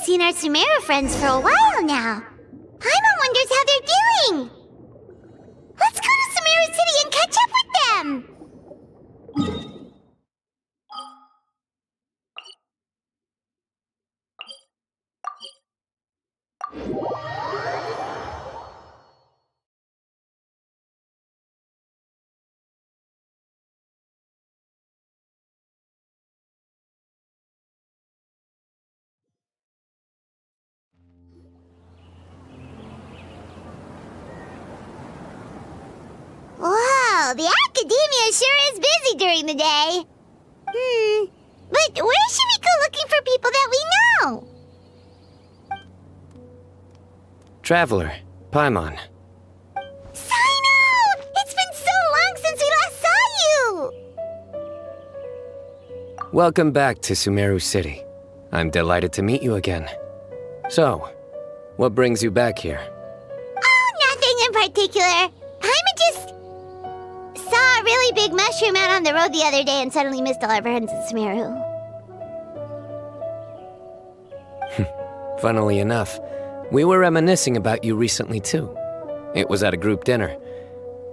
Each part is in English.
haven't seen our Sumeru friends for a while now. Paimon wonders how they're doing. Let's go to Sumeru City and catch up with them. Wow, the academia sure is busy during the day. But where should we go looking for people that we know? Traveler, Paimon. Cyno! It's been so long since we last saw you! Welcome back to Sumeru City. I'm delighted to meet you again. So, what brings you back here? Oh, nothing in particular. Paimon just saw a really big mushroom out on the road the other day and suddenly missed all our friends in Sumeru. Funnily enough, we were reminiscing about you recently too. It was at a group dinner.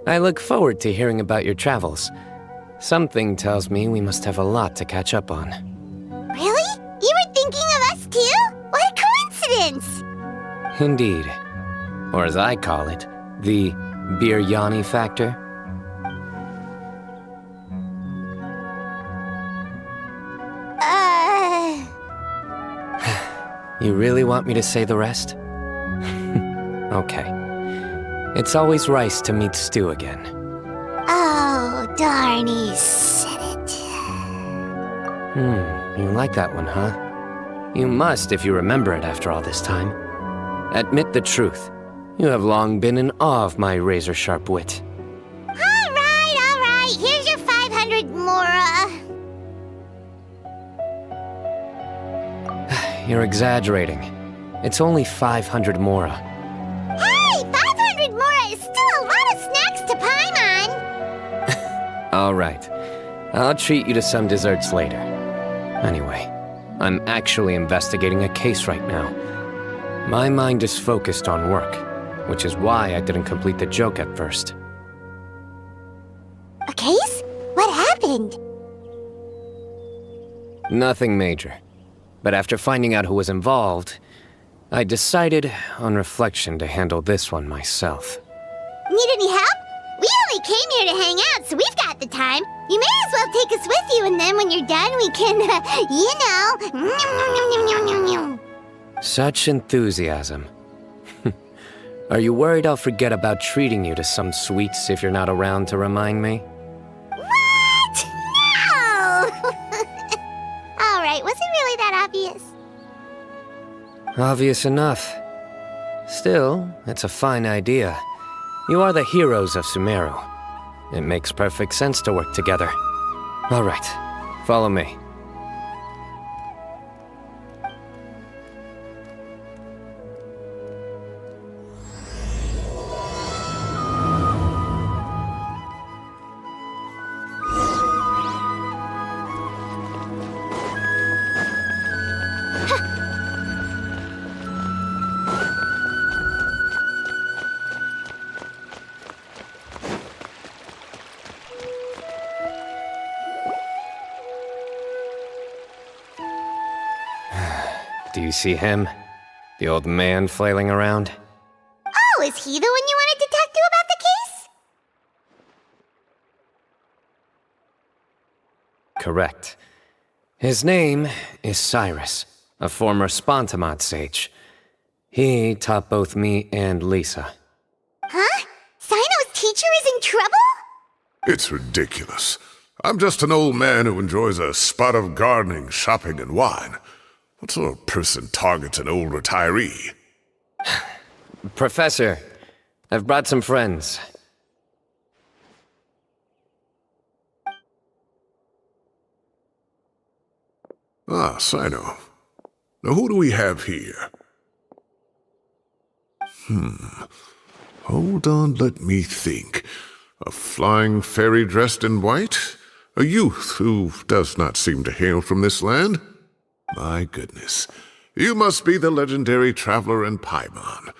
I look forward to hearing about your travels. Something tells me we must have a lot to catch up on. Really? You were thinking of us too? What a coincidence! Indeed. Or as I call it, the biryani factor. You really want me to say the rest? Okay. It's always rice to meet stew again. Oh, darn, he said it. You like that one, huh? You must if you remember it after all this time. Admit the truth. You have long been in awe of my razor-sharp wit. All right. Here's your 500 mora. You're exaggerating. It's only 500 mora. Hey, 500 mora is still a lot of snacks to Paimon. All right. I'll treat you to some desserts later. Anyway, I'm actually investigating a case right now. My mind is focused on work, which is why I didn't complete the joke at first. A case? What happened? Nothing major. But after finding out who was involved, I decided, on reflection, to handle this one myself. Need any help? We only came here to hang out, so we've got the time. You may as well take us with you, and then when you're done, we can, Such enthusiasm. Are you worried I'll forget about treating you to some sweets if you're not around to remind me? What? No! All right, was it really that obvious? Obvious enough. Still, it's a fine idea. You are the heroes of Sumeru. It makes perfect sense to work together. All right, follow me. Do you see him? The old man flailing around? Oh, is he the one you wanted to talk to about the case? Correct. His name is Cyrus, a former Spontamod sage. He taught both me and Lisa. Huh? Cyno's teacher is in trouble? It's ridiculous. I'm just an old man who enjoys a spot of gardening, shopping, and wine. What sort of person targets an old retiree? Professor, I've brought some friends. Ah, Cyno. Now who do we have here? Hold on, let me think. A flying fairy dressed in white? A youth who does not seem to hail from this land? My goodness. You must be the legendary traveler in Paimon.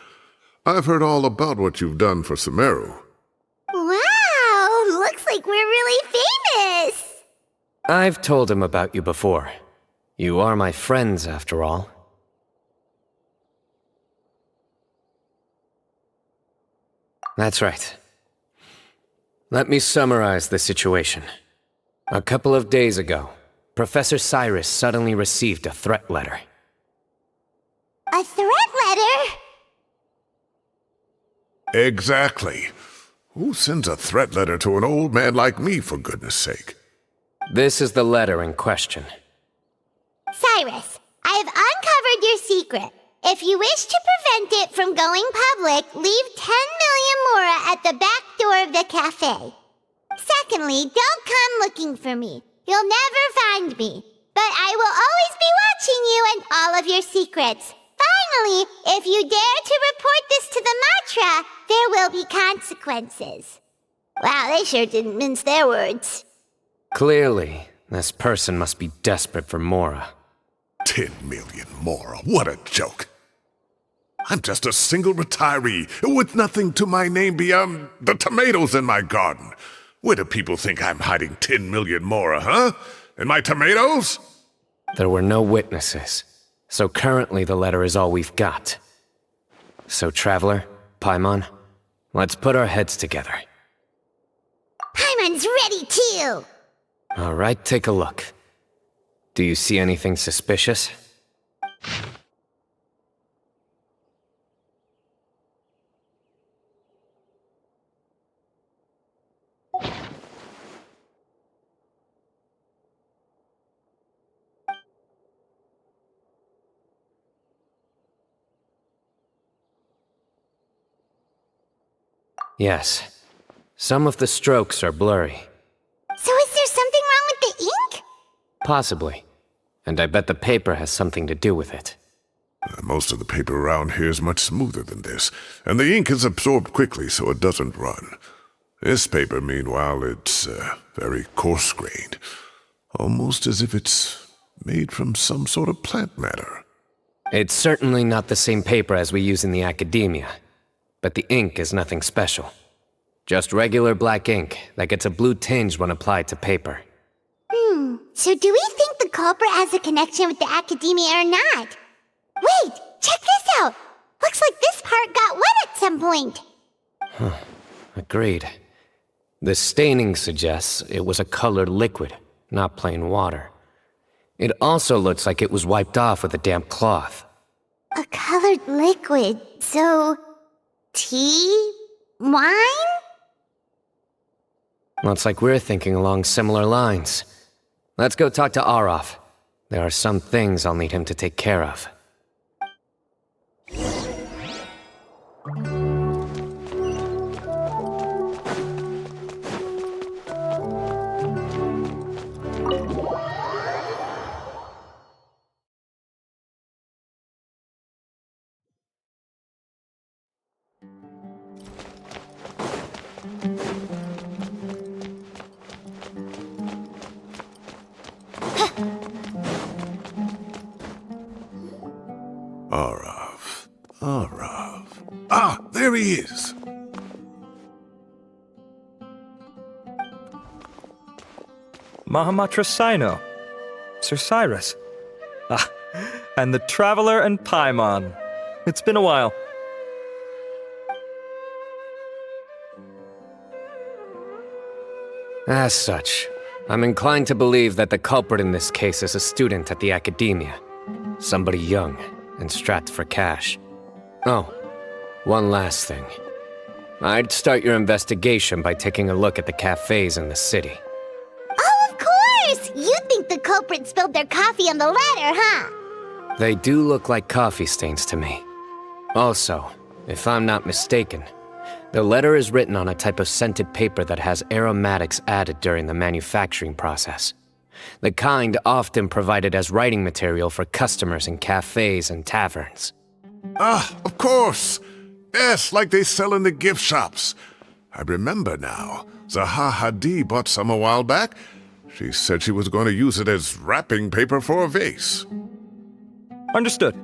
I've heard all about what you've done for Sumeru. Wow, looks like we're really famous. I've told him about you before. You are my friends, after all. That's right. Let me summarize the situation. A couple of days ago, Professor Cyrus suddenly received a threat letter. A threat letter? Exactly. Who sends a threat letter to an old man like me, for goodness sake? This is the letter in question. Cyrus, I have uncovered your secret. If you wish to prevent it from going public, leave 10 million mora at the back door of the cafe. Secondly, don't come looking for me. You'll never find me. But I will always be watching you and all of your secrets. Finally, if you dare to report this to the Matra, there will be consequences. Wow, they sure didn't mince their words. Clearly, this person must be desperate for Mora. 10 million mora, what a joke. I'm just a single retiree with nothing to my name beyond the tomatoes in my garden. Where do people think I'm hiding 10 million mora, huh? In my tomatoes? There were no witnesses, so currently the letter is all we've got. So, Traveler, Paimon, let's put our heads together. Paimon's ready too! All right, take a look. Do you see anything suspicious? Yes. Some of the strokes are blurry. So is there something wrong with the ink? Possibly. And I bet the paper has something to do with it. Most of the paper around here is much smoother than this, and the ink is absorbed quickly so it doesn't run. This paper, meanwhile, it's very coarse-grained, almost as if it's made from some sort of plant matter. It's certainly not the same paper as we use in the academia, but the ink is nothing special. Just regular black ink that gets a blue tinge when applied to paper. So do we think the culprit has a connection with the academia or not? Wait, check this out! Looks like this part got wet at some point. Agreed. The staining suggests it was a colored liquid, not plain water. It also looks like it was wiped off with a damp cloth. A colored liquid, so... tea? Wine? Looks like we're thinking along similar lines. Let's go talk to Arof. There are some things I'll need him to take care of. Arav. Ah, there he is! Mahamatra Cyno. Sir Cyrus. Ah, and the Traveler and Paimon. It's been a while. As such, I'm inclined to believe that the culprit in this case is a student at the academia. Somebody young and strapped for cash. Oh, one last thing. I'd start your investigation by taking a look at the cafes in the city. Oh, of course! You think the culprit spilled their coffee on the ladder, huh? They do look like coffee stains to me. Also, if I'm not mistaken, the letter is written on a type of scented paper that has aromatics added during the manufacturing process. The kind often provided as writing material for customers in cafes and taverns. Ah, of course! Yes, like they sell in the gift shops. I remember now. Zaha Hadi bought some a while back. She said she was going to use it as wrapping paper for a vase. Understood.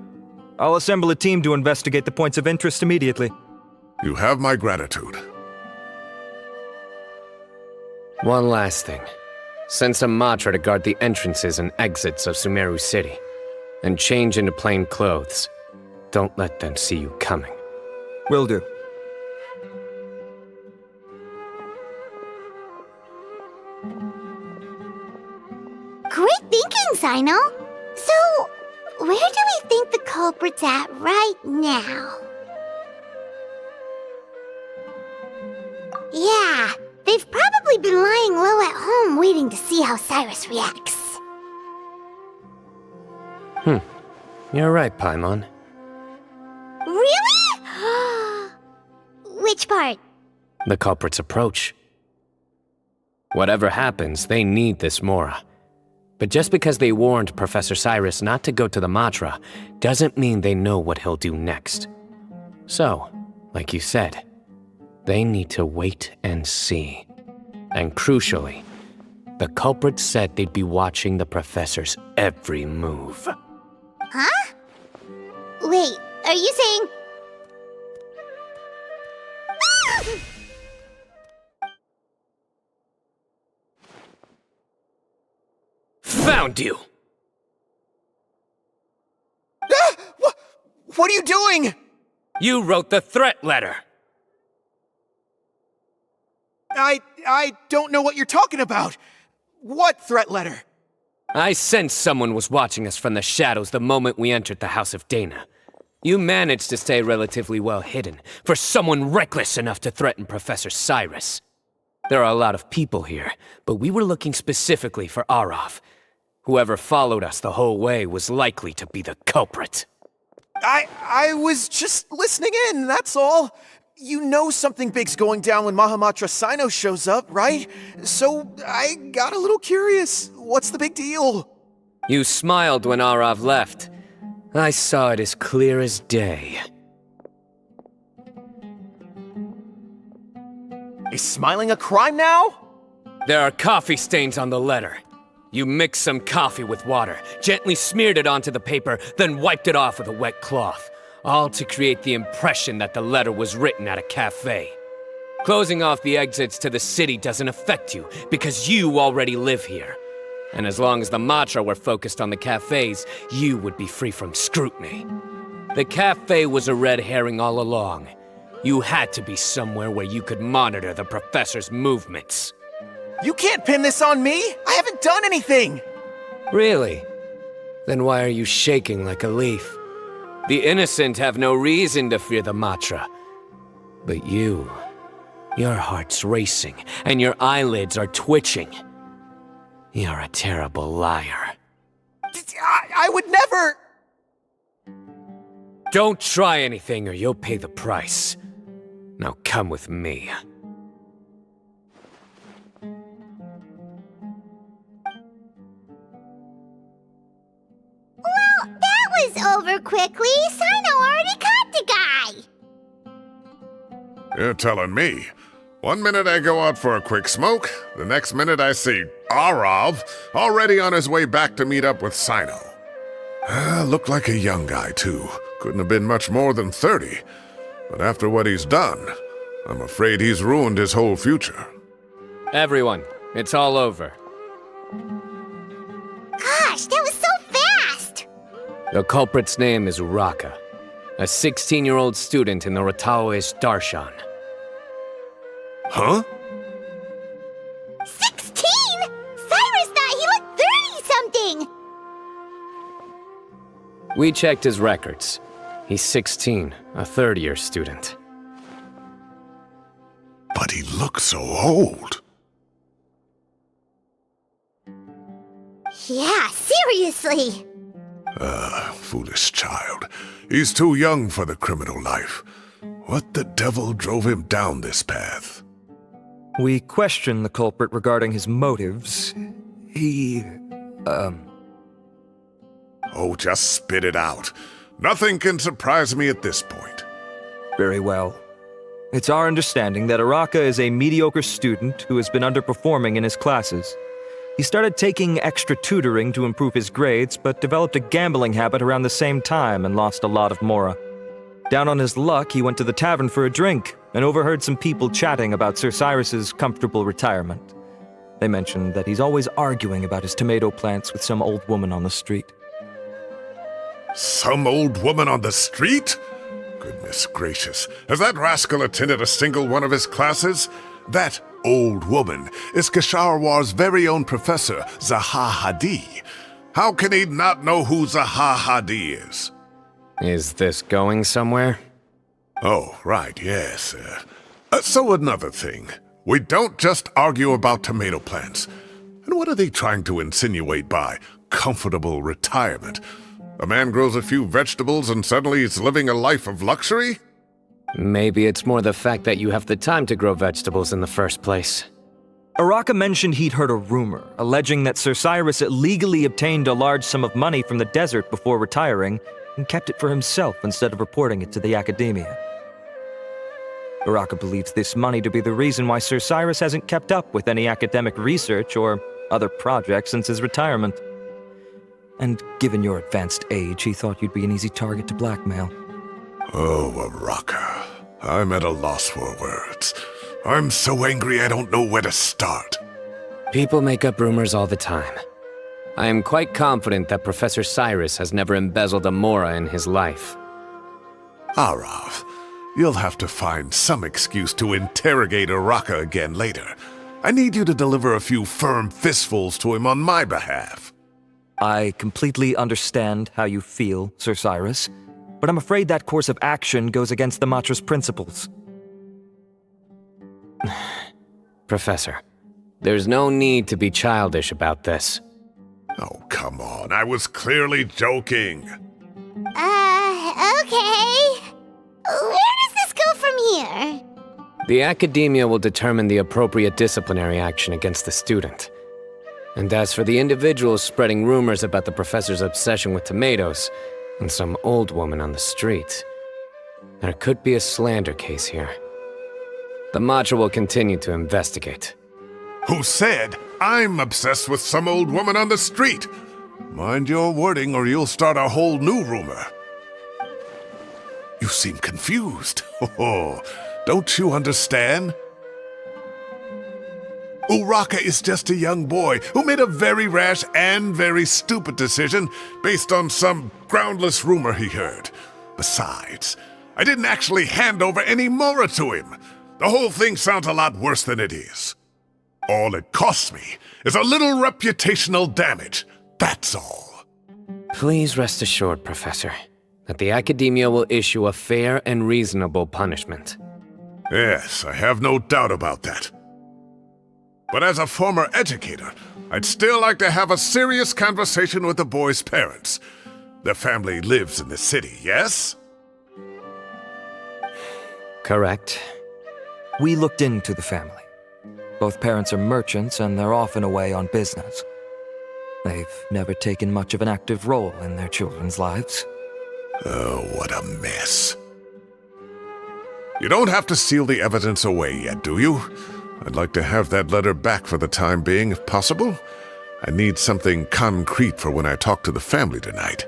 I'll assemble a team to investigate the points of interest immediately. You have my gratitude. One last thing. Send some Matra to guard the entrances and exits of Sumeru City. And change into plain clothes. Don't let them see you coming. Will do. Great thinking, Cyno. So, where do we think the culprit's at right now? Yeah, they've probably been lying low at home waiting to see how Cyrus reacts. You're right, Paimon. Really? Which part? The culprit's approach. Whatever happens, they need this Mora. But just because they warned Professor Cyrus not to go to the Matra, doesn't mean they know what he'll do next. So, like you said, they need to wait and see. And crucially, the culprit said they'd be watching the Professor's every move. Huh? Wait, are you saying... Found you! What are you doing? You wrote the threat letter! I don't know what you're talking about. What threat letter? I sensed someone was watching us from the shadows the moment we entered the House of Dana. You managed to stay relatively well hidden for someone reckless enough to threaten Professor Cyrus. There are a lot of people here, but we were looking specifically for Arav. Whoever followed us the whole way was likely to be the culprit. I was just listening in, that's all. You know something big's going down when Mahamatra Cyno shows up, right? So I got a little curious. What's the big deal? You smiled when Arav left. I saw it as clear as day. Is smiling a crime now? There are coffee stains on the letter. You mixed some coffee with water, gently smeared it onto the paper, then wiped it off with a wet cloth. All to create the impression that the letter was written at a cafe. Closing off the exits to the city doesn't affect you, because you already live here. And as long as the Matra were focused on the cafes, you would be free from scrutiny. The cafe was a red herring all along. You had to be somewhere where you could monitor the Professor's movements. You can't pin this on me! I haven't done anything! Really? Then why are you shaking like a leaf? The innocent have no reason to fear the Matra. But you, your heart's racing, and your eyelids are twitching. You're a terrible liar. I would never... Don't try anything or you'll pay the price. Now come with me. Well, that was over quickly. Cyno already caught the guy. You're telling me. One minute I go out for a quick smoke, the next minute I see Arav already on his way back to meet up with Cyno. Looked like a young guy, too. Couldn't have been much more than 30. But after what he's done, I'm afraid he's ruined his whole future. Everyone, it's all over. Gosh, that was so fast! The culprit's name is Uraka, a 16-year-old student in the Rataoist Darshan. Huh? 16? Cyrus thought he looked 30-something! We checked his records. He's 16, a third-year student. But he looks so old. Yeah, seriously! Foolish child. He's too young for the criminal life. What the devil drove him down this path? We questioned the culprit regarding his motives. Oh, just spit it out. Nothing can surprise me at this point. Very well. It's our understanding that Uraka is a mediocre student who has been underperforming in his classes. He started taking extra tutoring to improve his grades, but developed a gambling habit around the same time and lost a lot of mora. Down on his luck, he went to the tavern for a drink and overheard some people chatting about Sir Cyrus's comfortable retirement. They mentioned that he's always arguing about his tomato plants with some old woman on the street. Some old woman on the street? Goodness gracious, has that rascal attended a single one of his classes? That old woman is Kasharwar's very own professor, Zaha Hadi. How can he not know who Zaha Hadi is? Is this going somewhere? Oh, right, yes. So another thing. We don't just argue about tomato plants. And what are they trying to insinuate by comfortable retirement? A man grows a few vegetables and suddenly he's living a life of luxury? Maybe it's more the fact that you have the time to grow vegetables in the first place. Araka mentioned he'd heard a rumor, alleging that Sir Cyrus illegally obtained a large sum of money from the desert before retiring and kept it for himself instead of reporting it to the academia. Araka believes this money to be the reason why Sir Cyrus hasn't kept up with any academic research or other projects since his retirement. And given your advanced age, he thought you'd be an easy target to blackmail. Oh, Araka. I'm at a loss for words. I'm so angry I don't know where to start. People make up rumors all the time. I am quite confident that Professor Cyrus has never embezzled a mora in his life. Arav, you'll have to find some excuse to interrogate Araka again later. I need you to deliver a few firm fistfuls to him on my behalf. I completely understand how you feel, Sir Cyrus, but I'm afraid that course of action goes against the Matra's principles. Professor, there's no need to be childish about this. Oh, come on. I was clearly joking. Okay. Where does this go from here? The academia will determine the appropriate disciplinary action against the student. And as for the individuals spreading rumors about the professor's obsession with tomatoes and some old woman on the street, there could be a slander case here. The Matra will continue to investigate. Who said I'm obsessed with some old woman on the street? Mind your wording or you'll start a whole new rumor. You seem confused. Oh, don't you understand? Uraka is just a young boy who made a very rash and very stupid decision based on some groundless rumor he heard. Besides, I didn't actually hand over any mora to him. The whole thing sounds a lot worse than it is. All it costs me is a little reputational damage. That's all. Please rest assured, Professor, that the academia will issue a fair and reasonable punishment. Yes, I have no doubt about that. But as a former educator, I'd still like to have a serious conversation with the boy's parents. Their family lives in the city, yes? Correct. We looked into the family. Both parents are merchants and they're often away on business. They've never taken much of an active role in their children's lives. Oh, what a mess. You don't have to seal the evidence away yet, do you? I'd like to have that letter back for the time being, if possible. I need something concrete for when I talk to the family tonight.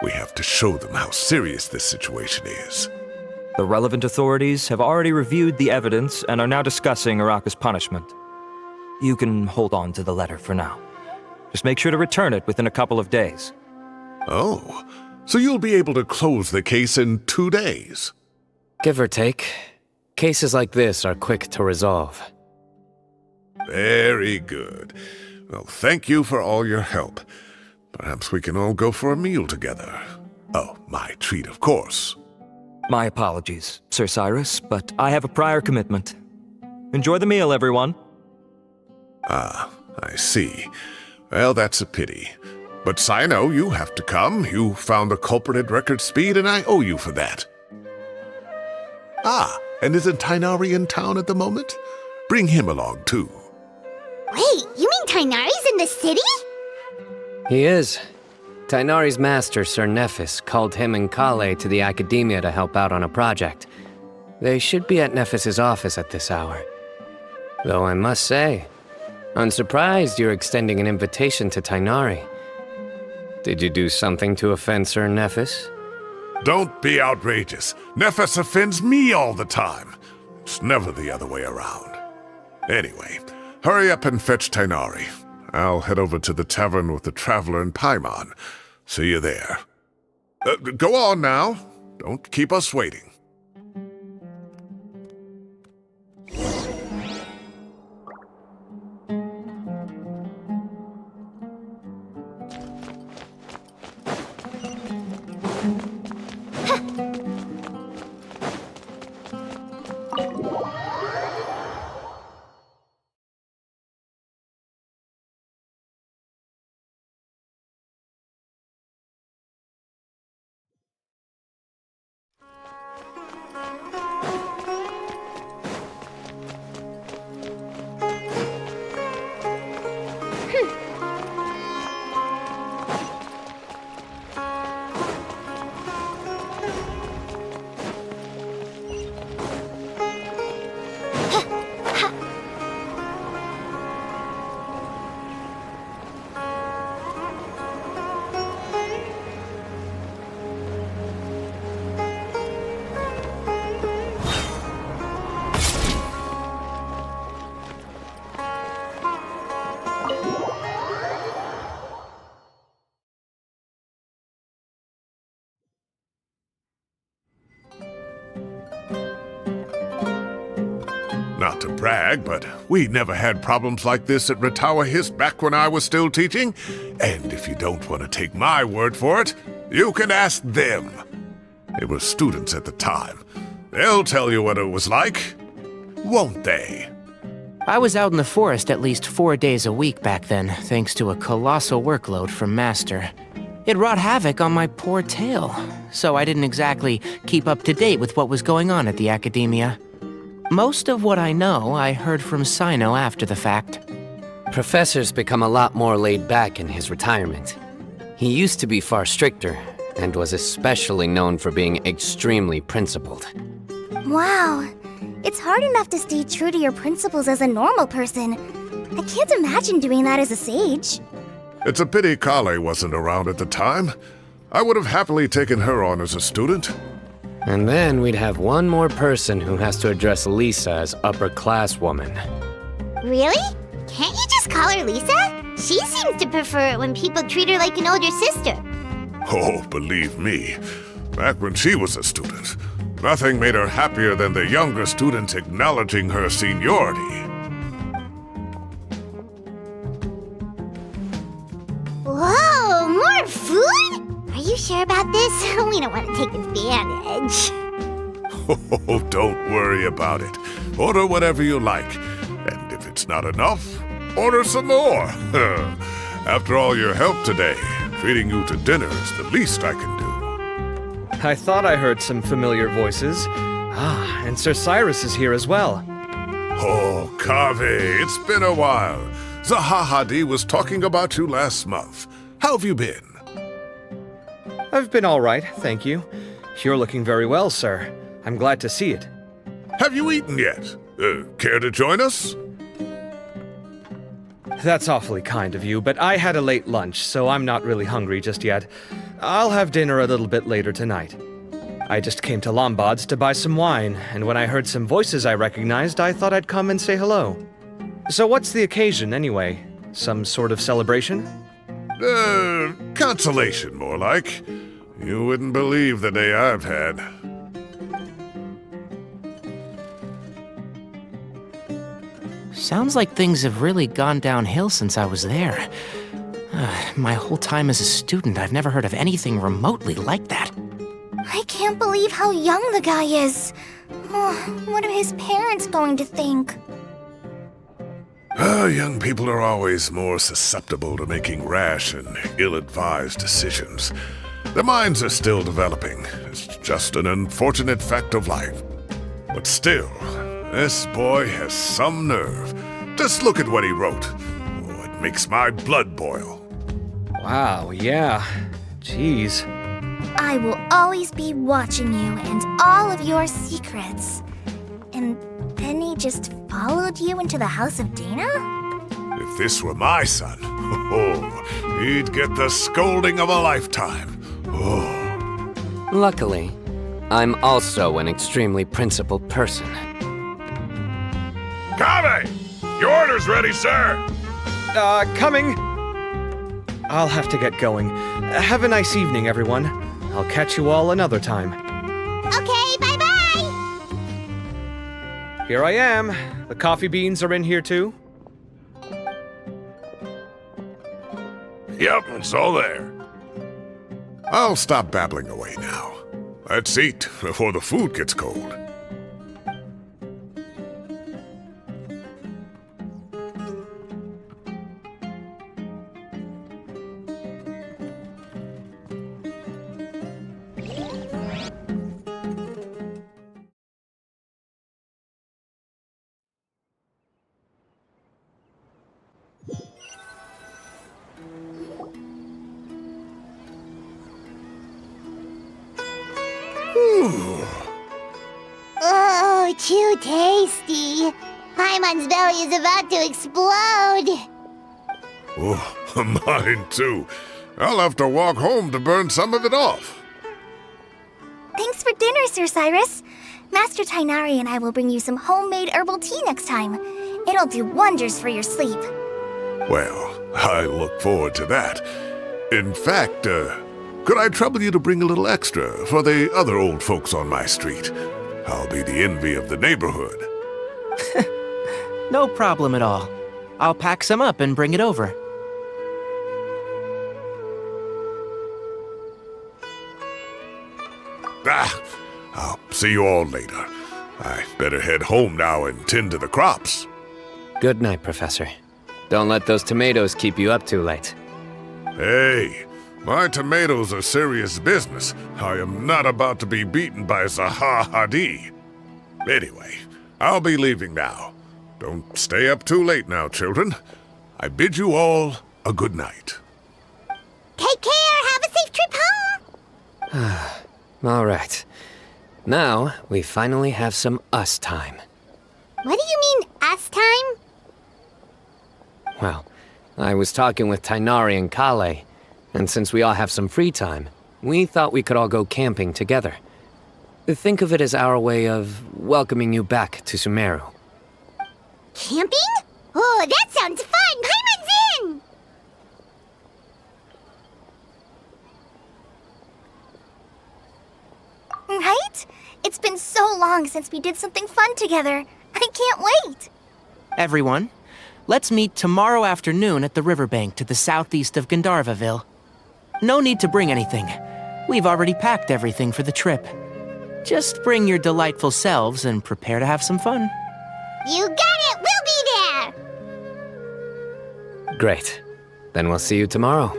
We have to show them how serious this situation is. The relevant authorities have already reviewed the evidence and are now discussing Araka's punishment. You can hold on to the letter for now. Just make sure to return it within a couple of days. Oh, so you'll be able to close the case in 2 days? Give or take. Cases like this are quick to resolve. Very good. Well, thank you for all your help. Perhaps we can all go for a meal together. Oh, my treat, of course. My apologies, Sir Cyrus, but I have a prior commitment. Enjoy the meal, everyone. Ah, I see. Well, that's a pity. But Cyno, you have to come. You found the culprit at record speed, and I owe you for that. Ah, and isn't Tighnari in town at the moment? Bring him along, too. Wait, you mean Tighnari's in the city? He is. Tighnari's master, Sir Nephis, called him and Kale to the academia to help out on a project. They should be at Nephis's office at this hour. Though I must say, I'm surprised you're extending an invitation to Tainari. Did you do something to offend Sir Nephis? Don't be outrageous. Nephis offends me all the time. It's never the other way around. Anyway, hurry up and fetch Tainari. I'll head over to the tavern with the Traveler and Paimon. See you there. Go on now. Don't keep us waiting. Not to brag, but we never had problems like this at Ratawa Hist back when I was still teaching. And if you don't want to take my word for it, you can ask them. They were students at the time. They'll tell you what it was like, won't they? I was out in the forest at least 4 days a week back then, thanks to a colossal workload from Master. It wrought havoc on my poor tail, so I didn't exactly keep up to date with what was going on at the Academia. Most of what I know, I heard from Cyno after the fact. Professor's become a lot more laid back in his retirement. He used to be far stricter, and was especially known for being extremely principled. Wow. It's hard enough to stay true to your principles as a normal person. I can't imagine doing that as a sage. It's a pity Kale wasn't around at the time. I would have happily taken her on as a student. And then we'd have one more person who has to address Lisa as upper-class woman. Really? Can't you just call her Lisa? She seems to prefer it when people treat her like an older sister. Oh, believe me, back when she was a student, nothing made her happier than the younger students acknowledging her seniority. Whoa, more food? Are you sure about this? We don't want to take advantage. Oh, don't worry about it. Order whatever you like. And if it's not enough, order some more. After all your help today, treating you to dinner is the least I can do. I thought I heard some familiar voices. Ah, and Sir Cyrus is here as well. Oh, Kaveh, it's been a while. Zahahadi was talking about you last month. How have you been? I've been all right, thank you. You're looking very well, sir. I'm glad to see it. Have you eaten yet? Care to join us? That's awfully kind of you, but I had a late lunch, so I'm not really hungry just yet. I'll have dinner a little bit later tonight. I just came to Lombard's to buy some wine, and when I heard some voices I recognized, I thought I'd come and say hello. So what's the occasion, anyway? Some sort of celebration? Consolation, more like. You wouldn't believe the day I've had. Sounds like things have really gone downhill since I was there. My whole time as a student, I've never heard of anything remotely like that. I can't believe how young the guy is. Oh, what are his parents going to think? Young people are always more susceptible to making rash and ill-advised decisions. Their minds are still developing. It's just an unfortunate fact of life. But still, this boy has some nerve. Just look at what he wrote. Oh, it makes my blood boil. Wow, yeah. Jeez. I will always be watching you and all of your secrets. And then he just followed you into the house of Dana? If If this were my son, oh, he'd get the scolding of a lifetime. Oh. Luckily, I'm also an extremely principled person. Kame! Your order's ready, sir! Coming. I'll have to get going. Have a nice evening, everyone. I'll catch you all another time. Okay, bye-bye! Here I am. The coffee beans are in here too. Yep, it's all there. I'll stop babbling away now. Let's eat before the food gets cold. Oh, too tasty. Paimon's belly is about to explode. Oh, mine too. I'll have to walk home to burn some of it off. Thanks for dinner, Sir Cyrus. Master Tainari and I will bring you some homemade herbal tea next time. It'll do wonders for your sleep. Well, I look forward to that. In fact, could I trouble you to bring a little extra for the other old folks on my street? I'll be the envy of the neighborhood. No problem at all. I'll pack some up and bring it over. I'll see you all later. I better head home now and tend to the crops. Good night, Professor. Don't let those tomatoes keep you up too late. Hey, my tomatoes are serious business. I am not about to be beaten by Zaha Hadi. Anyway, I'll be leaving now. Don't stay up too late now, children. I bid you all a good night. Take care. Have a safe trip home. All right. Now, we finally have some us time. What do you mean, us time? Well, I was talking with Tainari and Kale, and since we all have some free time, we thought we could all go camping together. Think of it as our way of welcoming you back to Sumeru. Camping? Oh, that sounds fun. Paimon's in! Right? It's been so long since we did something fun together. I can't wait. Everyone, let's meet tomorrow afternoon at the riverbank to the southeast of Gandharvaville. No need to bring anything. We've already packed everything for the trip. Just bring your delightful selves and prepare to have some fun. You got it. We'll be there. Great. Then we'll see you tomorrow.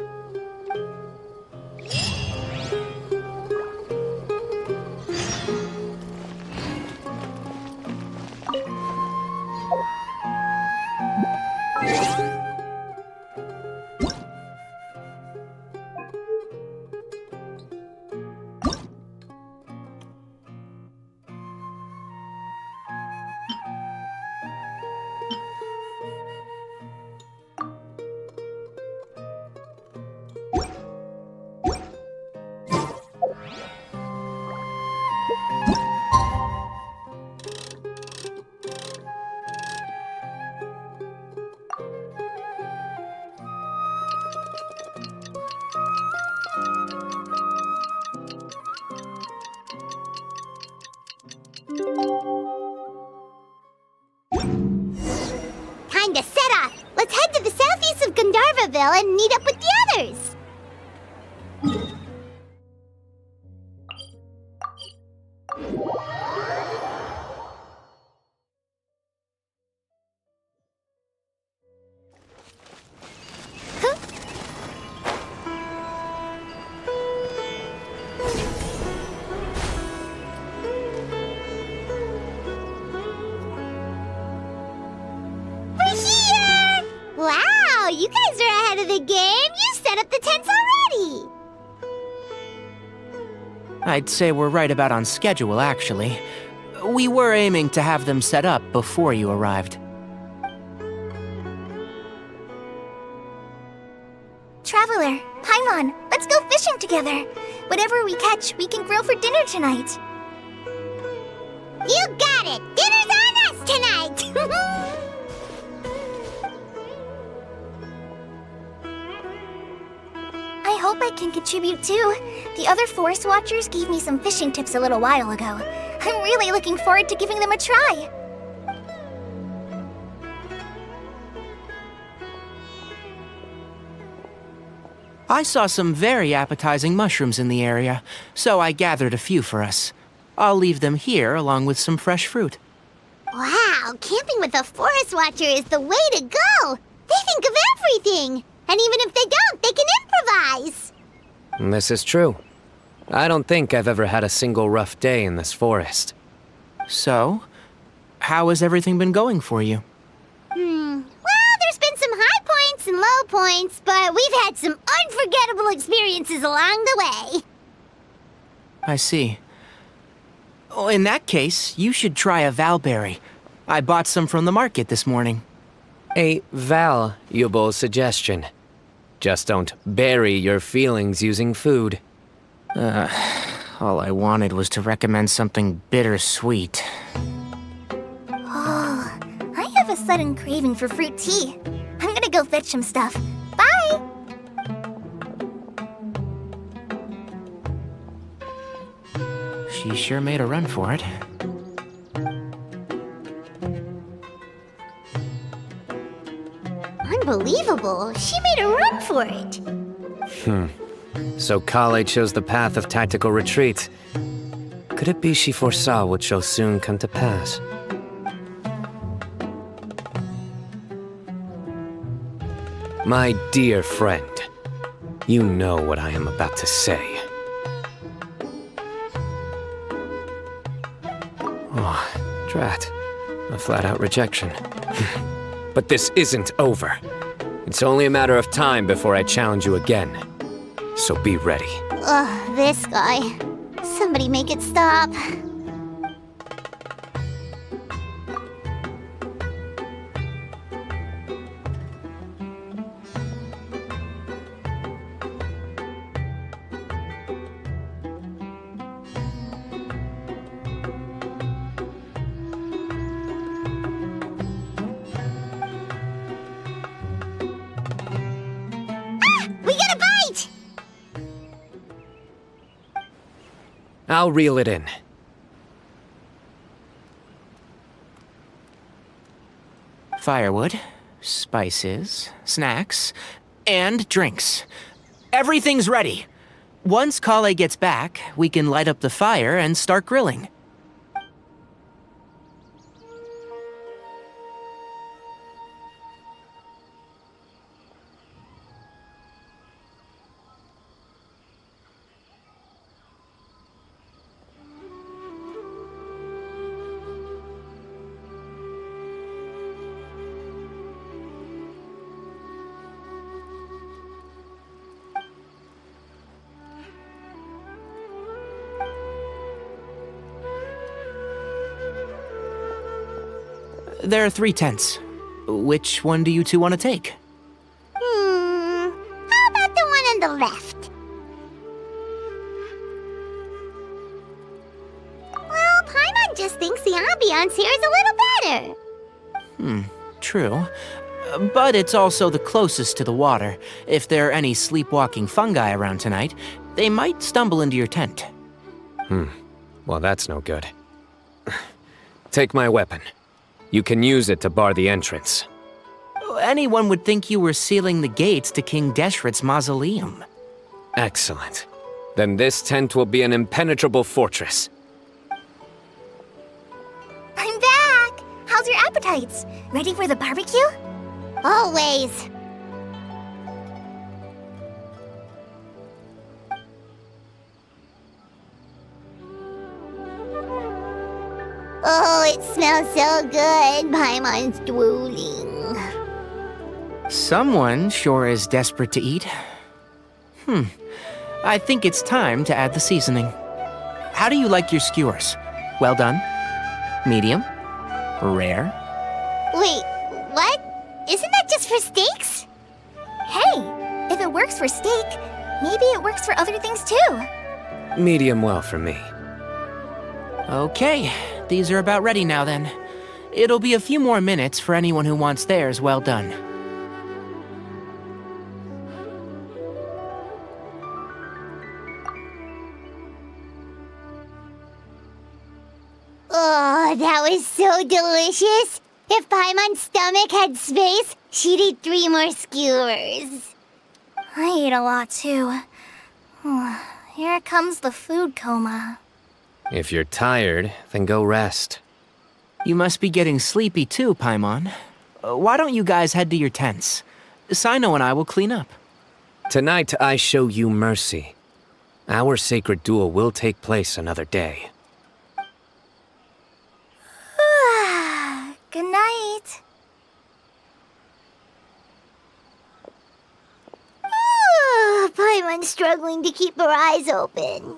Time to set off. Let's head to the southeast of Gandharvaville and meet up with the others. We're here! Wow, you guys are ahead of the game. You set up the tents already. I'd say we're right about on schedule, actually. We were aiming to have them set up before you arrived. Traveler, Paimon, let's go fishing together. Whatever we catch, we can grill for dinner tonight. You got it! Dinner's on us tonight! I hope I can contribute too. The other forest watchers gave me some fishing tips a little while ago. I'm really looking forward to giving them a try. I saw some very appetizing mushrooms in the area, so I gathered a few for us. I'll leave them here along with some fresh fruit. Wow, camping with a forest watcher is the way to go! They think of everything! And even if they don't, they can improvise! This is true. I don't think I've ever had a single rough day in this forest. So, how has everything been going for you? Well, there's been some high points and low points, but we've had some unforgettable experiences along the way. I see. Oh, in that case, you should try a valberry. I bought some from the market this morning. A valuable suggestion. Just don't bury your feelings using food. All I wanted was to recommend something bittersweet. Oh, I have a sudden craving for fruit tea. I'm gonna go fetch some stuff. Bye! She sure made a run for it. Unbelievable. She made a run for it. So Kale chose the path of tactical retreat. Could it be she foresaw what shall soon come to pass? My dear friend, you know what I am about to say. Oh, drat. A flat-out rejection. But this isn't over. It's only a matter of time before I challenge you again. So be ready. Ugh, this guy. Somebody make it stop. We got a bite! I'll reel it in. Firewood, spices, snacks, and drinks. Everything's ready. Once Kale gets back, we can light up the fire and start grilling. There are 3 tents. Which one do you two want to take? How about the one on the left? Well, Paimon just thinks the ambiance here is a little better. True. But it's also the closest to the water. If there are any sleepwalking fungi around tonight, they might stumble into your tent. Well, that's no good. Take my weapon. You can use it to bar the entrance. Anyone would think you were sealing the gates to King Deshret's mausoleum. Excellent. Then this tent will be an impenetrable fortress. I'm back! How's your appetites? Ready for the barbecue? Always. Oh, it smells so good. Paimon's drooling. Someone sure is desperate to eat. I think it's time to add the seasoning. How do you like your skewers? Well done? Medium? Rare? Wait, what? Isn't that just for steaks? Hey, if it works for steak, maybe it works for other things too. Medium well for me. Okay, these are about ready now then. It'll be a few more minutes for anyone who wants theirs well done. Oh, that was so delicious. If Paimon's stomach had space, she'd eat 3 more skewers. I ate a lot too. Here comes the food coma. If you're tired, then go rest. You must be getting sleepy too, Paimon. Why don't you guys head to your tents? Cyno and I will clean up. Tonight I show you mercy. Our sacred duel will take place another day. Good night. Paimon's struggling to keep her eyes open.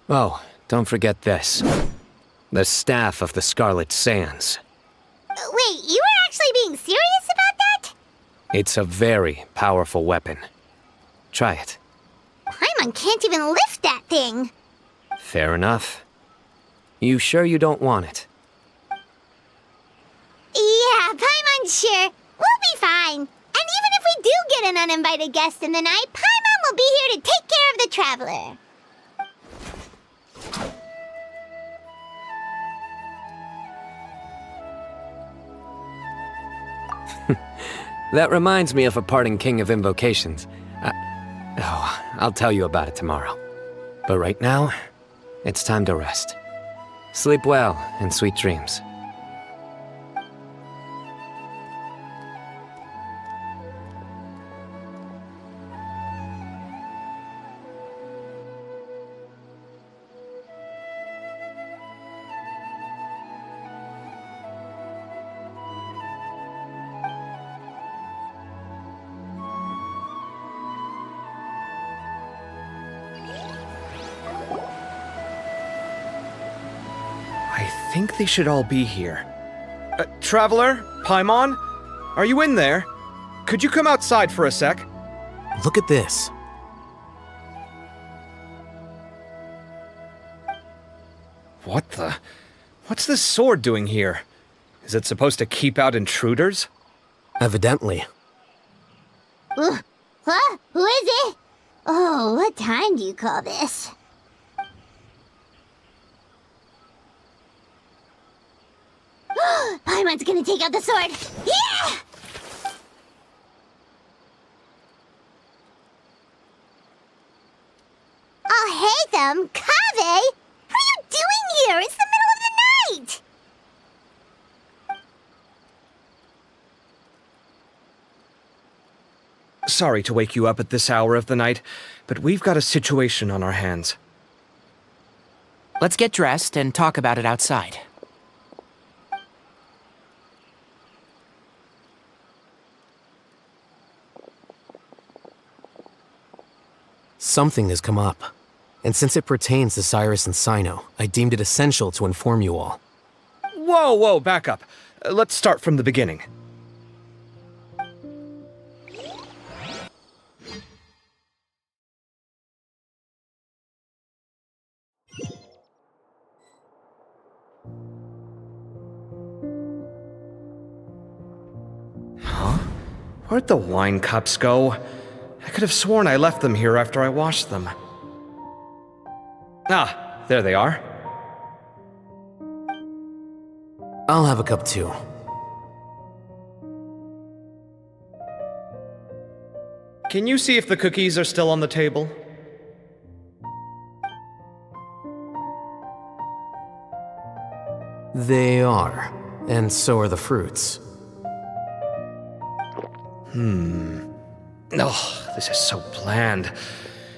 Oh, don't forget this. The staff of the Scarlet Sands. Wait, you were actually being serious about that? It's a very powerful weapon. Try it. Paimon can't even lift that thing. Fair enough. You sure you don't want it? Yeah, Paimon's sure. We'll be fine. And even if we do get an uninvited guest in the night, Paimon will be here to take care of the traveler. That reminds me of a parting king of invocations. I'll tell you about it tomorrow. But right now, it's time to rest. Sleep well and sweet dreams. I think they should all be here. Traveler? Paimon? Are you in there? Could you come outside for a sec? Look at this. What the? What's this sword doing here? Is it supposed to keep out intruders? Evidently. What? Who is it? Oh, what time do you call this? Paimon's gonna take out the sword. Yeah! Oh, hey them, Kaveh! What are you doing here? It's the middle of the night! Sorry to wake you up at this hour of the night, but we've got a situation on our hands. Let's get dressed and talk about it outside. Something has come up. And since it pertains to Cyrus and Cyno, I deemed it essential to inform you all. Whoa, back up. Let's start from the beginning. Huh? Where'd the wine cups go? I could have sworn I left them here after I washed them. Ah, there they are. I'll have a cup too. Can you see if the cookies are still on the table? They are. And so are the fruits. Oh, this is so bland.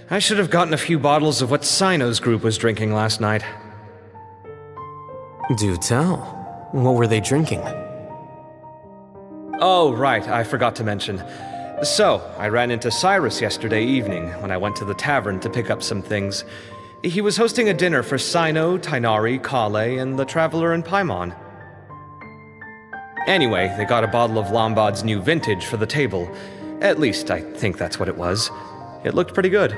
I should have gotten a few bottles of what Cyno's group was drinking last night. Do tell. What were they drinking? Oh, right, I forgot to mention. So, I ran into Cyrus yesterday evening when I went to the tavern to pick up some things. He was hosting a dinner for Cyno, Tighnari, Kale, and the Traveler and Paimon. Anyway, they got a bottle of Lombard's new vintage for the table. At least, I think that's what it was. It looked pretty good.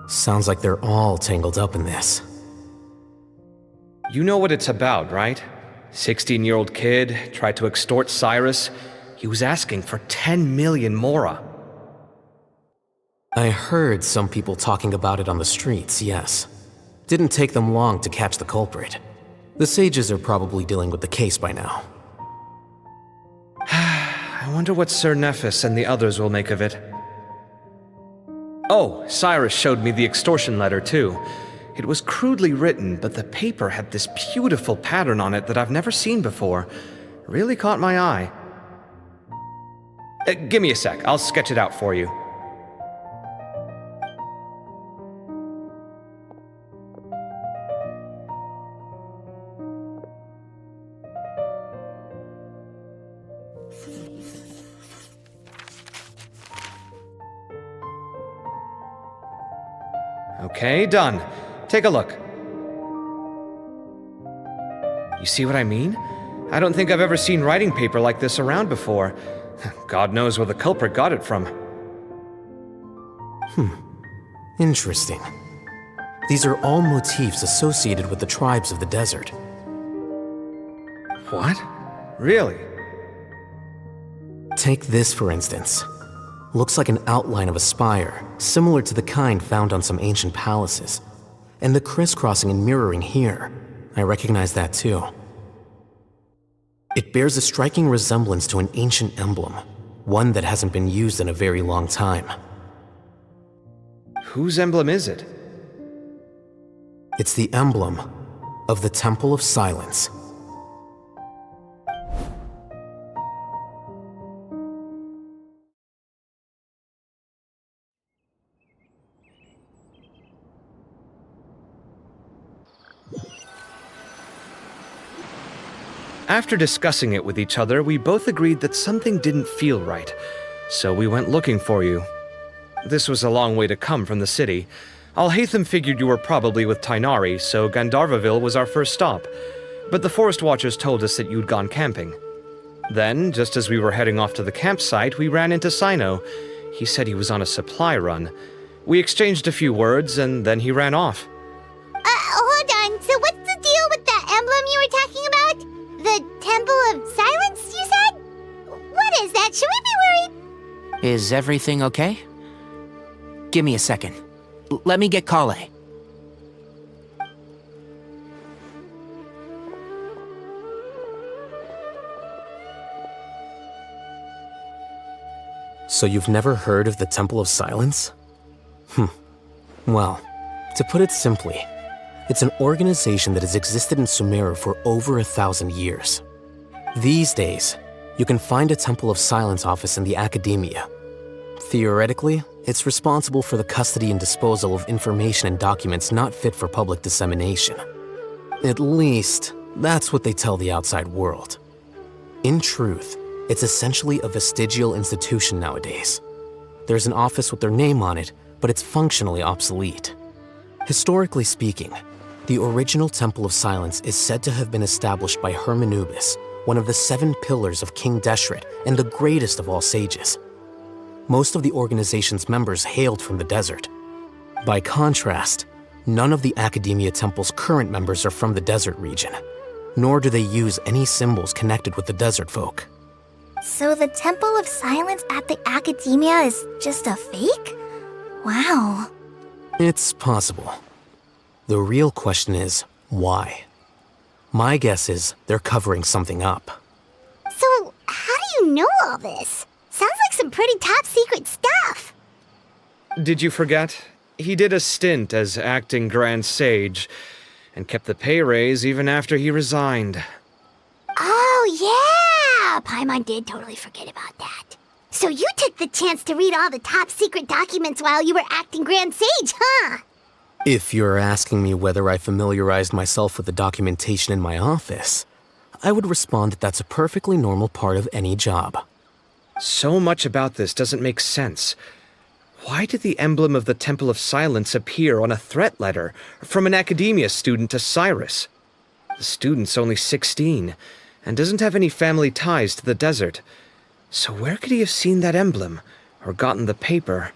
Sounds like they're all tangled up in this. You know what it's about, right? 16-year-old kid tried to extort Cyrus. He was asking for 10 million mora. I heard some people talking about it on the streets, yes. Didn't take them long to catch the culprit. The sages are probably dealing with the case by now. I wonder what Sir Nephis and the others will make of it. Oh, Cyrus showed me the extortion letter, too. It was crudely written, but the paper had this beautiful pattern on it that I've never seen before. Really caught my eye. Give me a sec, I'll sketch it out for you. Okay, done. Take a look. You see what I mean? I don't think I've ever seen writing paper like this around before. God knows where the culprit got it from. Interesting. These are all motifs associated with the tribes of the desert. What? Really? Take this, for instance. Looks like an outline of a spire, similar to the kind found on some ancient palaces. And the crisscrossing and mirroring here, I recognize that too. It bears a striking resemblance to an ancient emblem, one that hasn't been used in a very long time. Whose emblem is it? It's the emblem of the Temple of Silence. After discussing it with each other, we both agreed that something didn't feel right, so we went looking for you. This was a long way to come from the city. Alhaitham figured you were probably with Tainari, so Gandharvaville was our first stop, but the Forest Watchers told us that you'd gone camping. Then, just as we were heading off to the campsite, we ran into Cyno. He said he was on a supply run. We exchanged a few words, and then he ran off. Hold on, so what's the deal with that emblem you were talking about? The Temple of Silence, you said? What is that? Should we be worried? Is everything okay? Give me a second. Let me get Kale. So you've never heard of the Temple of Silence? Well, to put it simply, it's an organization that has existed in Sumeru for over 1,000 years. These days, you can find a Temple of Silence office in the academia. Theoretically, it's responsible for the custody and disposal of information and documents not fit for public dissemination. At least, that's what they tell the outside world. In truth, it's essentially a vestigial institution nowadays. There's an office with their name on it, but it's functionally obsolete. Historically speaking, the original Temple of Silence is said to have been established by Hermanubis, one of the 7 pillars of King Deshret and the greatest of all sages. Most of the organization's members hailed from the desert. By contrast, none of the Academia Temple's current members are from the desert region, nor do they use any symbols connected with the desert folk. So the Temple of Silence at the Academia is just a fake? Wow. It's possible. The real question is, why? My guess is they're covering something up. So, how do you know all this? Sounds like some pretty top secret stuff. Did you forget? He did a stint as acting Grand Sage, and kept the pay raise even after he resigned. Oh, yeah! Paimon did totally forget about that. So you took the chance to read all the top secret documents while you were acting Grand Sage, huh? If you're asking me whether I familiarized myself with the documentation in my office, I would respond that that's a perfectly normal part of any job. So much about this doesn't make sense. Why did the emblem of the Temple of Silence appear on a threat letter from an Academia student to Cyrus? The student's only 16, and doesn't have any family ties to the desert. So where could he have seen that emblem, or gotten the paper?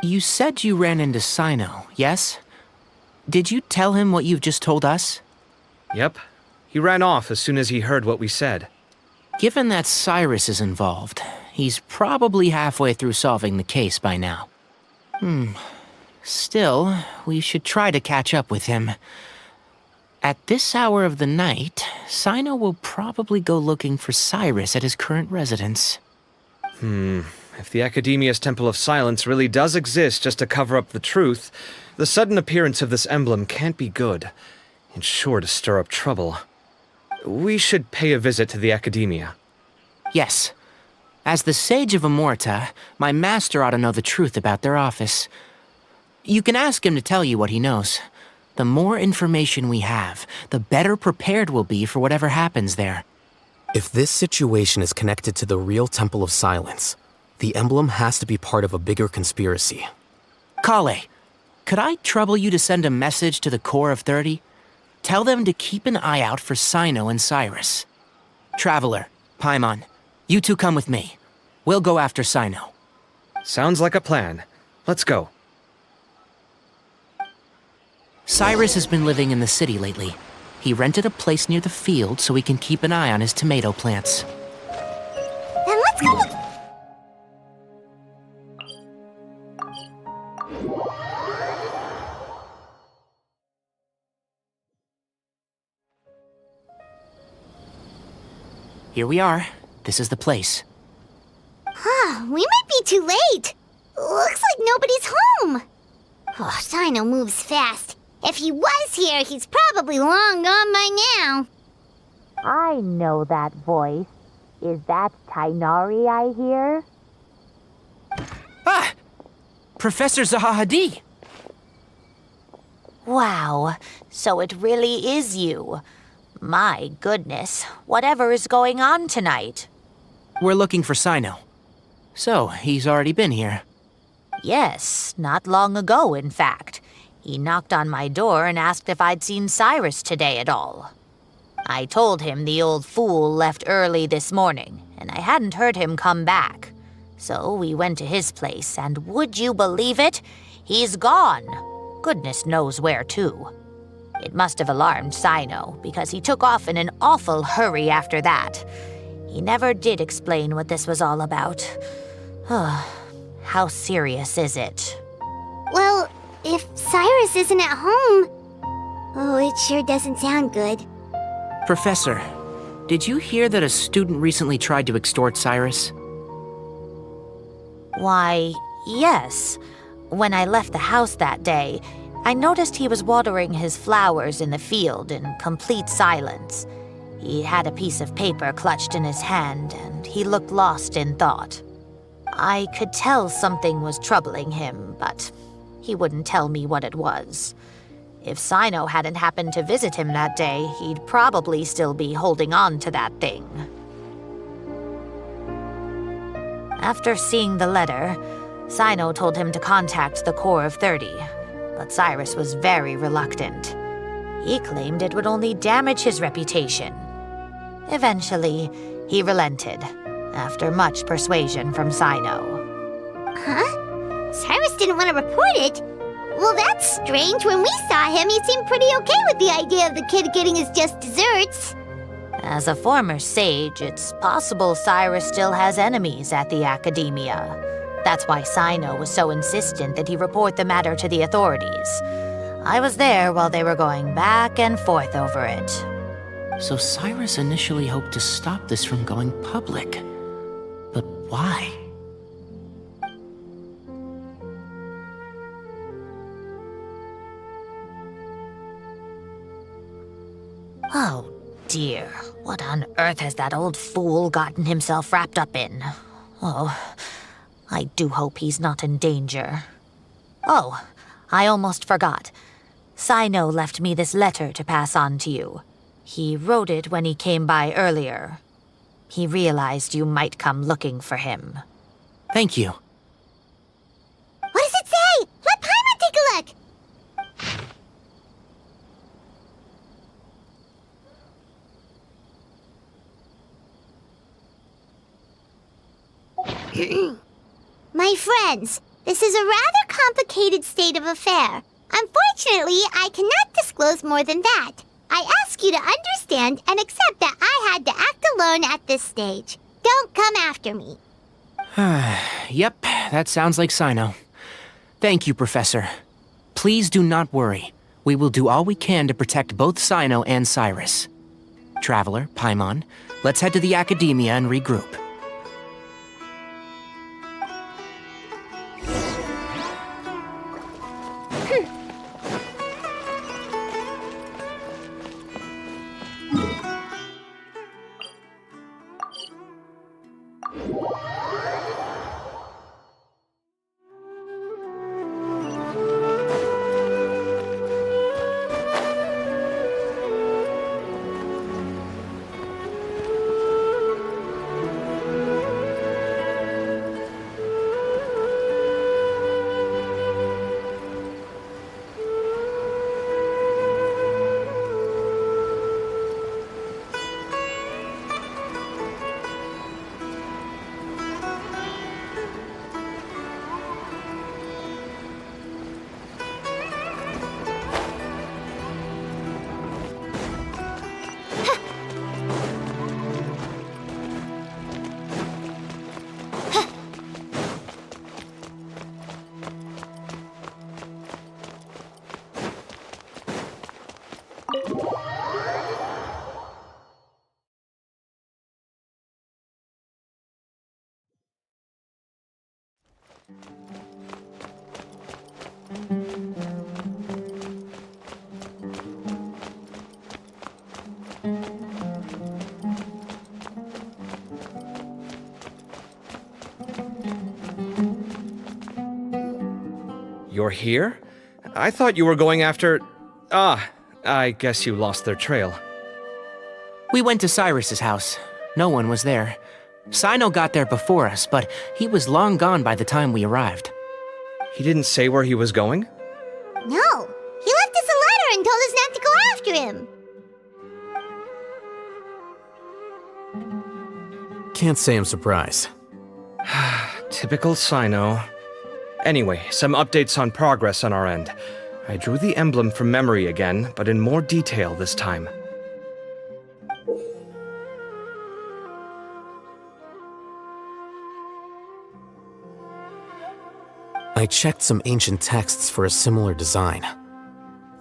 You said you ran into Cyno, yes? Did you tell him what you've just told us? Yep. He ran off as soon as he heard what we said. Given that Cyrus is involved, he's probably halfway through solving the case by now. Still, we should try to catch up with him. At this hour of the night, Cyno will probably go looking for Cyrus at his current residence. If the Academia's Temple of Silence really does exist just to cover up the truth, the sudden appearance of this emblem can't be good. It's sure to stir up trouble. We should pay a visit to the Academia. Yes. As the Sage of Amorta, my master ought to know the truth about their office. You can ask him to tell you what he knows. The more information we have, the better prepared we'll be for whatever happens there. If this situation is connected to the real Temple of Silence, the emblem has to be part of a bigger conspiracy. Kale, could I trouble you to send a message to the Core of 30? Tell them to keep an eye out for Cyno and Cyrus. Traveler, Paimon, you two come with me. We'll go after Cyno. Sounds like a plan. Let's go. Cyrus has been living in the city lately. He rented a place near the field so he can keep an eye on his tomato plants. Then let's go look. Here we are. This is the place. We might be too late. Looks like nobody's home. Oh, Cyno moves fast. If he was here, he's probably long gone by now. I know that voice. Is that Tainari I hear? Ah! Professor Zahahadi! Wow, so it really is you. My goodness, whatever is going on tonight? We're looking for Cyno. So, he's already been here. Yes, not long ago, in fact. He knocked on my door and asked if I'd seen Cyrus today at all. I told him the old fool left early this morning, and I hadn't heard him come back. So we went to his place, and would you believe it? He's gone. Goodness knows where to. It must have alarmed Cyno, because he took off in an awful hurry after that. He never did explain what this was all about. How serious is it? Well, if Cyrus isn't at home... Oh, it sure doesn't sound good. Professor, did you hear that a student recently tried to extort Cyrus? Why, yes. When I left the house that day, I noticed he was watering his flowers in the field in complete silence. He had a piece of paper clutched in his hand, and he looked lost in thought. I could tell something was troubling him, but he wouldn't tell me what it was. If Cyno hadn't happened to visit him that day, he'd probably still be holding on to that thing. After seeing the letter, Cyno told him to contact the Core of 30, but Cyrus was very reluctant. He claimed it would only damage his reputation. Eventually, he relented, after much persuasion from Cyno. Huh? Cyrus didn't want to report it? Well, that's strange. When we saw him, he seemed pretty okay with the idea of the kid getting his just desserts. As a former sage, it's possible Cyrus still has enemies at the Academia. That's why Cyno was so insistent that he report the matter to the authorities. I was there while they were going back and forth over it. So Cyrus initially hoped to stop this from going public. But why? Oh dear, what on earth has that old fool gotten himself wrapped up in? Oh, I do hope he's not in danger. Oh, I almost forgot. Cyno left me this letter to pass on to you. He wrote it when he came by earlier. He realized you might come looking for him. Thank you. What does it say? Let Paimon take a look. My friends, this is a rather complicated state of affair. Unfortunately, I cannot disclose more than that. I ask you to understand and accept that I had to act alone at this stage. Don't come after me. Yep, that sounds like Cyno. Thank you, Professor. Please do not worry. We will do all we can to protect both Cyno and Cyrus. Traveler, Paimon, let's head to the Academia and regroup. You're here? I thought you were going after... Ah, I guess you lost their trail. We went to Cyrus's house. No one was there. Cyno got there before us, but he was long gone by the time we arrived. He didn't say where he was going? No, he left us a letter and told us not to go after him. Can't say I'm surprised. Typical Cyno. Anyway, some updates on progress on our end. I drew the emblem from memory again, but in more detail this time. I checked some ancient texts for a similar design.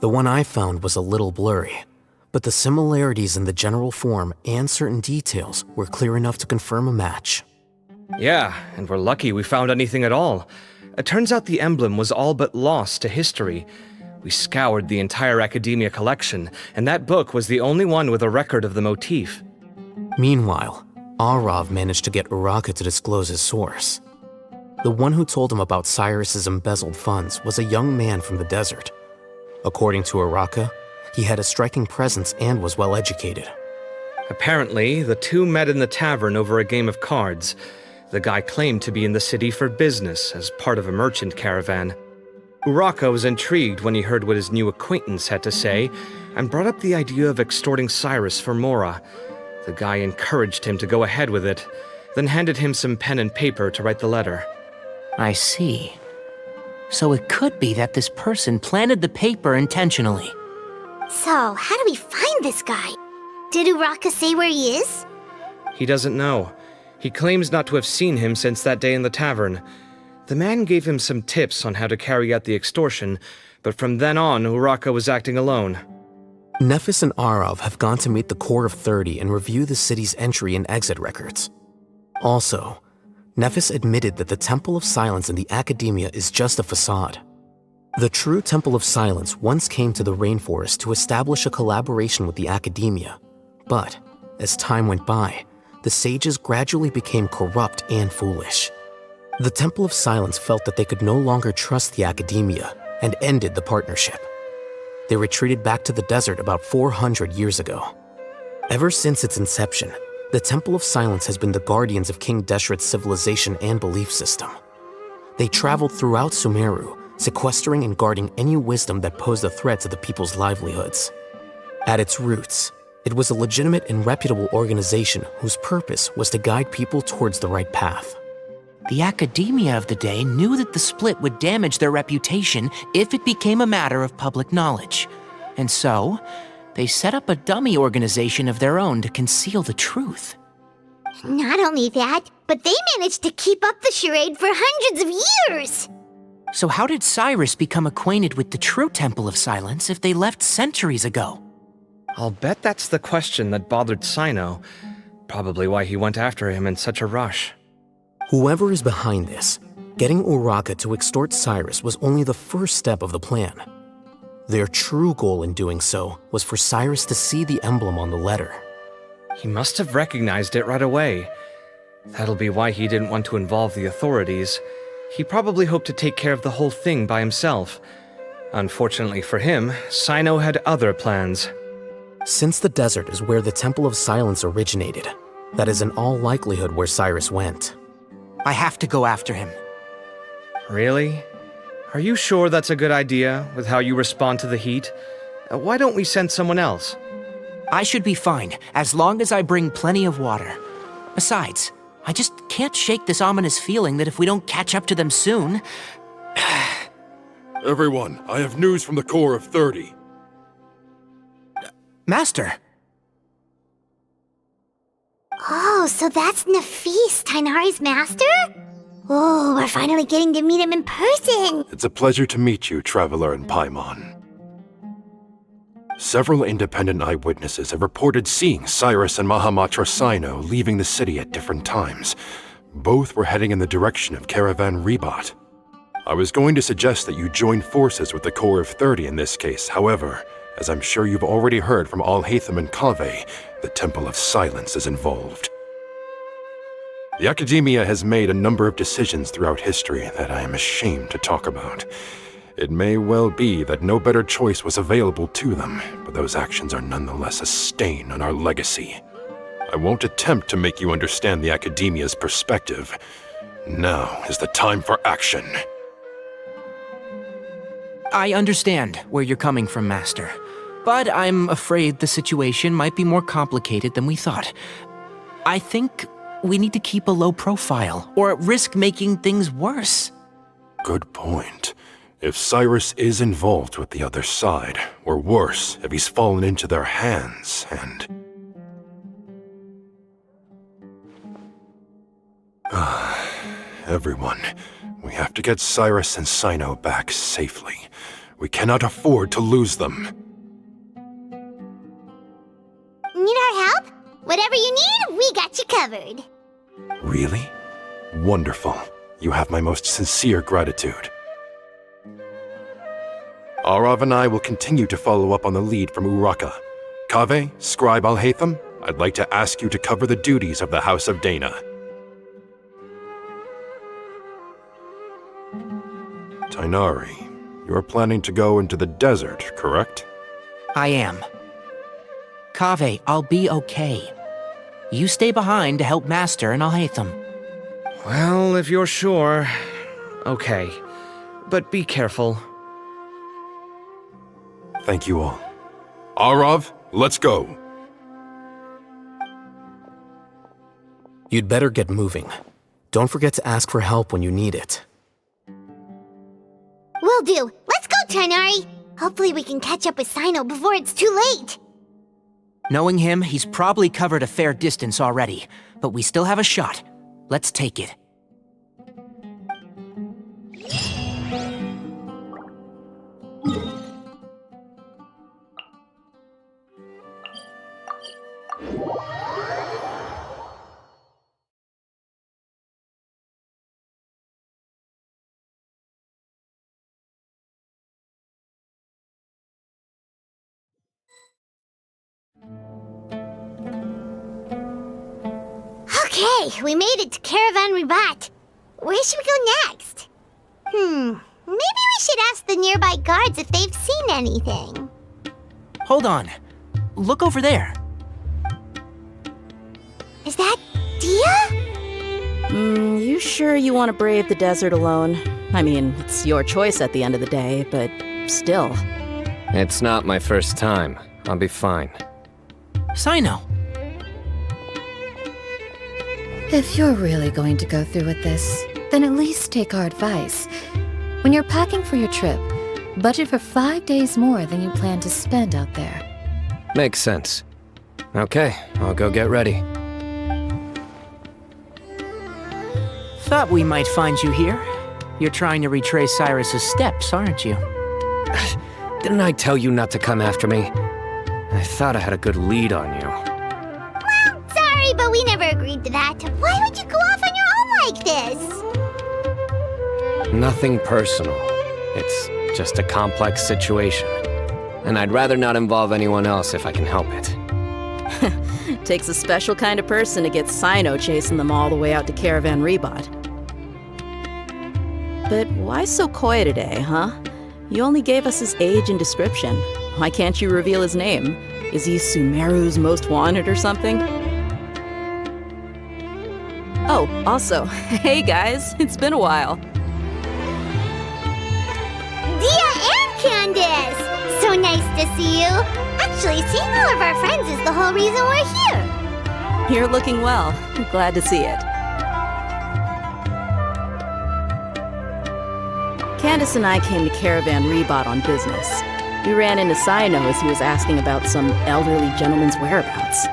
The one I found was a little blurry, but the similarities in the general form and certain details were clear enough to confirm a match. Yeah, and we're lucky we found anything at all. It turns out the emblem was all but lost to history. We scoured the entire Academia collection, and that book was the only one with a record of the motif. Meanwhile, Arav managed to get Uraka to disclose his source. The one who told him about Cyrus's embezzled funds was a young man from the desert. According to Uraka, he had a striking presence and was well educated. Apparently, the two met in the tavern over a game of cards. The guy claimed to be in the city for business as part of a merchant caravan. Uraka was intrigued when he heard what his new acquaintance had to say and brought up the idea of extorting Cyrus for Mora. The guy encouraged him to go ahead with it, then handed him some pen and paper to write the letter. I see. So it could be that this person planted the paper intentionally. So, how do we find this guy? Did Uraka say where he is? He doesn't know. He claims not to have seen him since that day in the tavern. The man gave him some tips on how to carry out the extortion, but from then on, Uraka was acting alone. Nephis and Arav have gone to meet the Court of 30 and review the city's entry and exit records. Also, Nephis admitted that the Temple of Silence in the Academia is just a facade. The true Temple of Silence once came to the rainforest to establish a collaboration with the Academia, but as time went by, the sages gradually became corrupt and foolish. The Temple of Silence felt that they could no longer trust the Academia and ended the partnership. They retreated back to the desert about 400 years ago. Ever since its inception, the Temple of Silence has been the guardians of King Deshret's civilization and belief system. They traveled throughout Sumeru, sequestering and guarding any wisdom that posed a threat to the people's livelihoods. At its roots, it was a legitimate and reputable organization whose purpose was to guide people towards the right path. The academia of the day knew that the split would damage their reputation if it became a matter of public knowledge. And so, they set up a dummy organization of their own to conceal the truth. Not only that, but they managed to keep up the charade for hundreds of years! So how did Cyrus become acquainted with the true Temple of Silence if they left centuries ago? I'll bet that's the question that bothered Cyno. Probably why he went after him in such a rush. Whoever is behind this, getting Uraka to extort Cyrus was only the first step of the plan. Their true goal in doing so was for Cyrus to see the emblem on the letter. He must have recognized it right away. That'll be why he didn't want to involve the authorities. He probably hoped to take care of the whole thing by himself. Unfortunately for him, Cyno had other plans. Since the desert is where the Temple of Silence originated, that is in all likelihood where Cyrus went. I have to go after him. Really? Are you sure that's a good idea, with how you respond to the heat? Why don't we send someone else? I should be fine, as long as I bring plenty of water. Besides, I just can't shake this ominous feeling that if we don't catch up to them soon... Everyone, I have news from the Core of 30. Master! Oh, so that's Nafis, Tighnari's master? Oh, we're finally getting to meet him in person! It's a pleasure to meet you, Traveler in Paimon. Several independent eyewitnesses have reported seeing Cyrus and Mahamatra Cyno leaving the city at different times. Both were heading in the direction of Caravan Ribat. I was going to suggest that you join forces with the Core of 30 in this case. However, as I'm sure you've already heard from Alhaitham and Kaveh, the Temple of Silence is involved. The Academia has made a number of decisions throughout history that I am ashamed to talk about. It may well be that no better choice was available to them, but those actions are nonetheless a stain on our legacy. I won't attempt to make you understand the Academia's perspective. Now is the time for action. I understand where you're coming from, Master. But I'm afraid the situation might be more complicated than we thought. I think we need to keep a low profile, or risk making things worse. Good point. If Cyrus is involved with the other side, or worse, if he's fallen into their hands, and... Everyone, we have to get Cyrus and Cyno back safely. We cannot afford to lose them. Need our help? Whatever you need, we got you covered. Really? Wonderful. You have my most sincere gratitude. Arav and I will continue to follow up on the lead from Uraka. Kaveh, Scribe Alhaitham, I'd like to ask you to cover the duties of the House of Dana. Tighnari, you are planning to go into the desert, correct? I am. Kaveh, I'll be okay. You stay behind to help Master and Alhaitham. Well, if you're sure... Okay. But be careful. Thank you all. Arav, let's go! You'd better get moving. Don't forget to ask for help when you need it. Will do. Let's go, Tighnari. Hopefully we can catch up with Cyno before it's too late. Knowing him, he's probably covered a fair distance already, but we still have a shot. Let's take it. Okay, we made it to Caravan Ribat. Where should we go next? Maybe we should ask the nearby guards if they've seen anything. Hold on. Look over there. Is that Dia? You sure you want to brave the desert alone? I mean, it's your choice at the end of the day, but still. It's not my first time. I'll be fine. Cyno. If you're really going to go through with this, Then at least take our advice. When you're packing for your trip, budget for 5 days more than you plan to spend out there. Makes sense. Okay, I'll go get ready. Thought we might find you here. You're trying to retrace Cyrus's steps, aren't you? Didn't I tell you not to come after me? I thought I had a good lead on you. Well, sorry, but we never agreed to that. Why would you go off on your own like this? Nothing personal. It's just a complex situation. And I'd rather not involve anyone else if I can help it. Takes a special kind of person to get Cyno chasing them all the way out to Caravan Rebot. But why so coy today, huh? You only gave us his age and description. Why can't you reveal his name? Is he Sumeru's most wanted or something? Oh, also, hey guys, it's been a while. Dia and Candace! So nice to see you. Actually, seeing all of our friends is the whole reason we're here. You're looking well. I'm glad to see it. Candace and I came to Caravan Rebot on business. We ran into Cyno as he was asking about some elderly gentleman's whereabouts.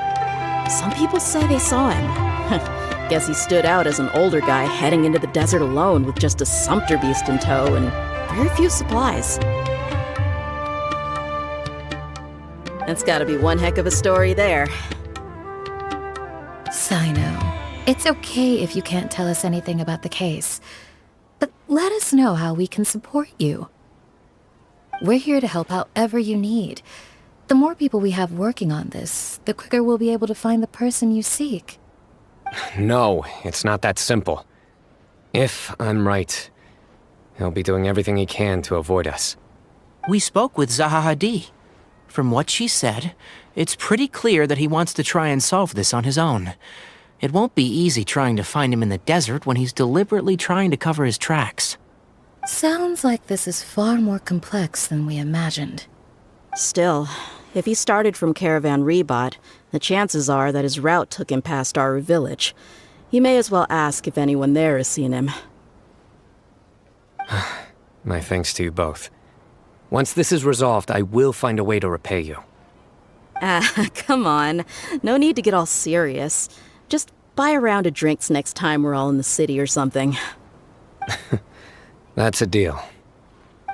Some people say they saw him. Guess he stood out as an older guy heading into the desert alone with just a sumpter beast in tow and very few supplies. That's gotta be one heck of a story there. Cyno, it's okay if you can't tell us anything about the case, but let us know how we can support you. We're here to help however you need. The more people we have working on this, the quicker we'll be able to find the person you seek. No, it's not that simple. If I'm right, he'll be doing everything he can to avoid us. We spoke with Zaha Hadid. From what she said, it's pretty clear that he wants to try and solve this on his own. It won't be easy trying to find him in the desert when he's deliberately trying to cover his tracks. Sounds like this is far more complex than we imagined. Still, if he started from Caravan Rebot, the chances are that his route took him past our village. You may as well ask if anyone there has seen him. My thanks to you both. Once this is resolved, I will find a way to repay you. Come on. No need to get all serious. Just buy a round of drinks next time we're all in the city or something. That's a deal.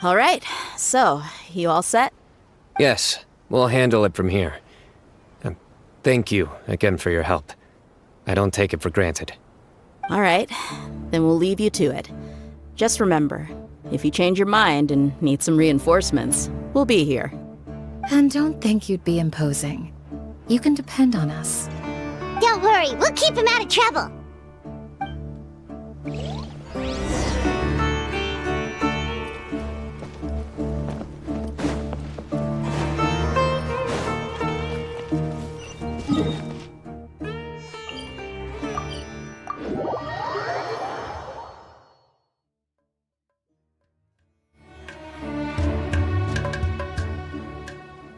All right, so, you all set? Yes, we'll handle it from here. Thank you again for your help. I don't take it for granted. All right, then we'll leave you to it. Just remember, if you change your mind and need some reinforcements, we'll be here. And don't think you'd be imposing. You can depend on us. Don't worry, we'll keep him out of trouble.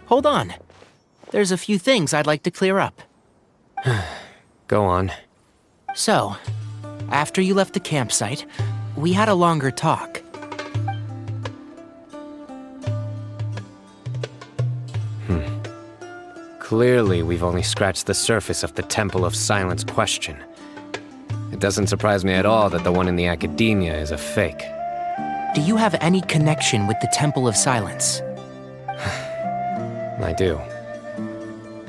Hold on. There's a few things I'd like to clear up. Go on. So, after you left the campsite, we had a longer talk. Clearly, we've only scratched the surface of the Temple of Silence question. It doesn't surprise me at all that the one in the academia is a fake. Do you have any connection with the Temple of Silence? I do.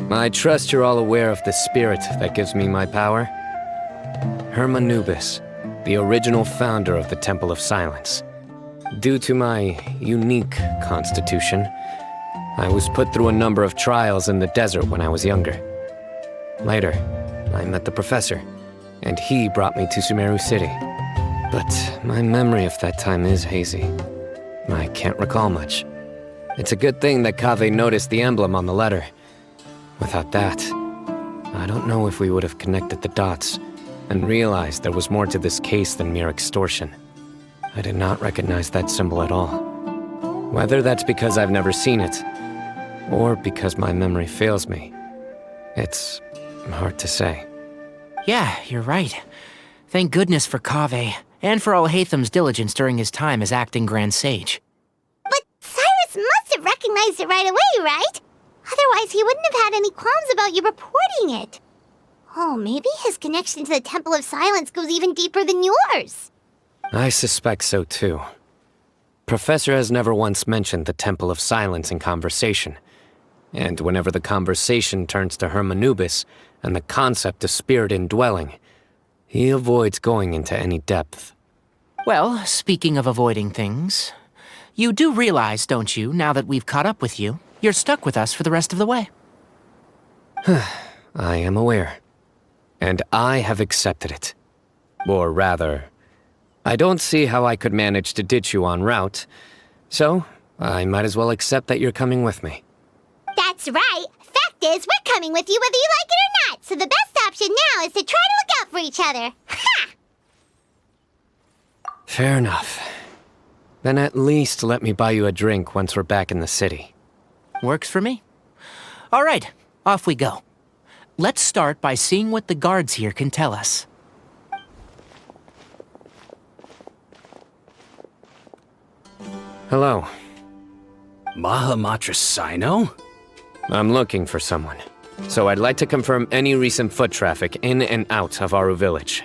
I trust you're all aware of the spirit that gives me my power. Hermanubis, the original founder of the Temple of Silence. Due to my unique constitution, I was put through a number of trials in the desert when I was younger. Later, I met the professor, and he brought me to Sumeru City. But my memory of that time is hazy. I can't recall much. It's a good thing that Kaveh noticed the emblem on the letter. Without that, I don't know if we would have connected the dots and realized there was more to this case than mere extortion. I did not recognize that symbol at all. Whether that's because I've never seen it, or because my memory fails me, it's hard to say. Yeah, you're right. Thank goodness for Kaveh, and for Alhaitham's diligence during his time as acting Grand Sage. But Cyrus must have recognized it right away, right? Otherwise, he wouldn't have had any qualms about you reporting it. Oh, maybe his connection to the Temple of Silence goes even deeper than yours. I suspect so too. Professor has never once mentioned the Temple of Silence in conversation. And whenever the conversation turns to Hermanubis and the concept of spirit indwelling, he avoids going into any depth. Well, speaking of avoiding things, you do realize, don't you, now that we've caught up with you, you're stuck with us for the rest of the way. I am aware. And I have accepted it. Or rather, I don't see how I could manage to ditch you en route, so I might as well accept that you're coming with me. That's right. Fact is, we're coming with you whether you like it or not, so the best option now is to try to look out for each other. Ha! Fair enough. Then at least let me buy you a drink once we're back in the city. Works for me. All right, off we go. Let's start by seeing what the guards here can tell us. Hello. Mahamatra Cyno? I'm looking for someone, so I'd like to confirm any recent foot traffic in and out of Aru Village.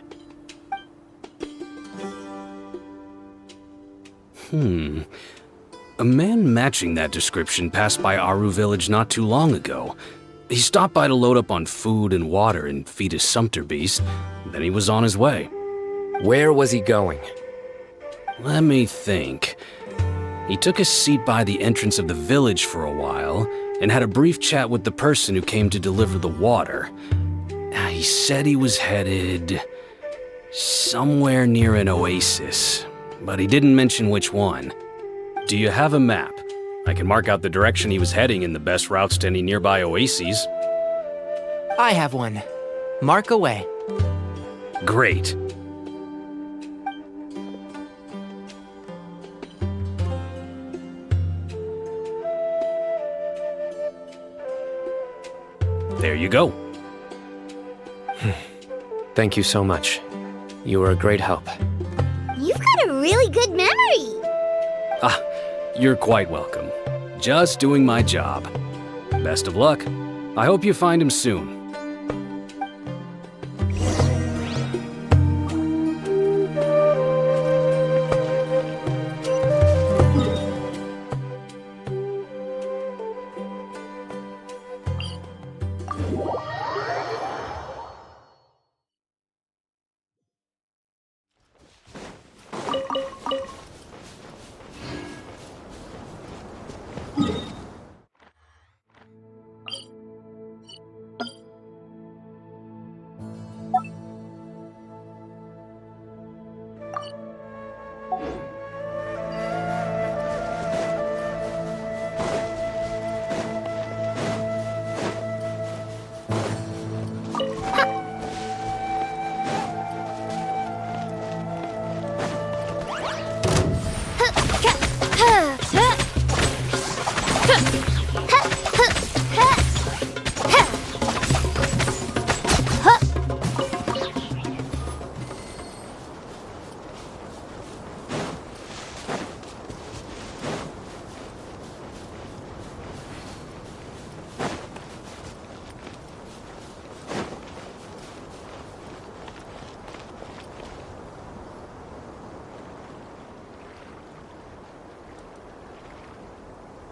A man matching that description passed by Aru Village not too long ago. He stopped by to load up on food and water and feed his sumpter beast, then he was on his way. Where was he going? Let me think. He took a seat by the entrance of the village for a while, and had a brief chat with the person who came to deliver the water. He said he was headed somewhere near an oasis, but he didn't mention which one. Do you have a map? I can mark out the direction he was heading and the best routes to any nearby oases. I have one. Mark away. Great. There you go. Thank you so much. You were a great help. You've got a really good memory. You're quite welcome. Just doing my job. Best of luck. I hope you find him soon.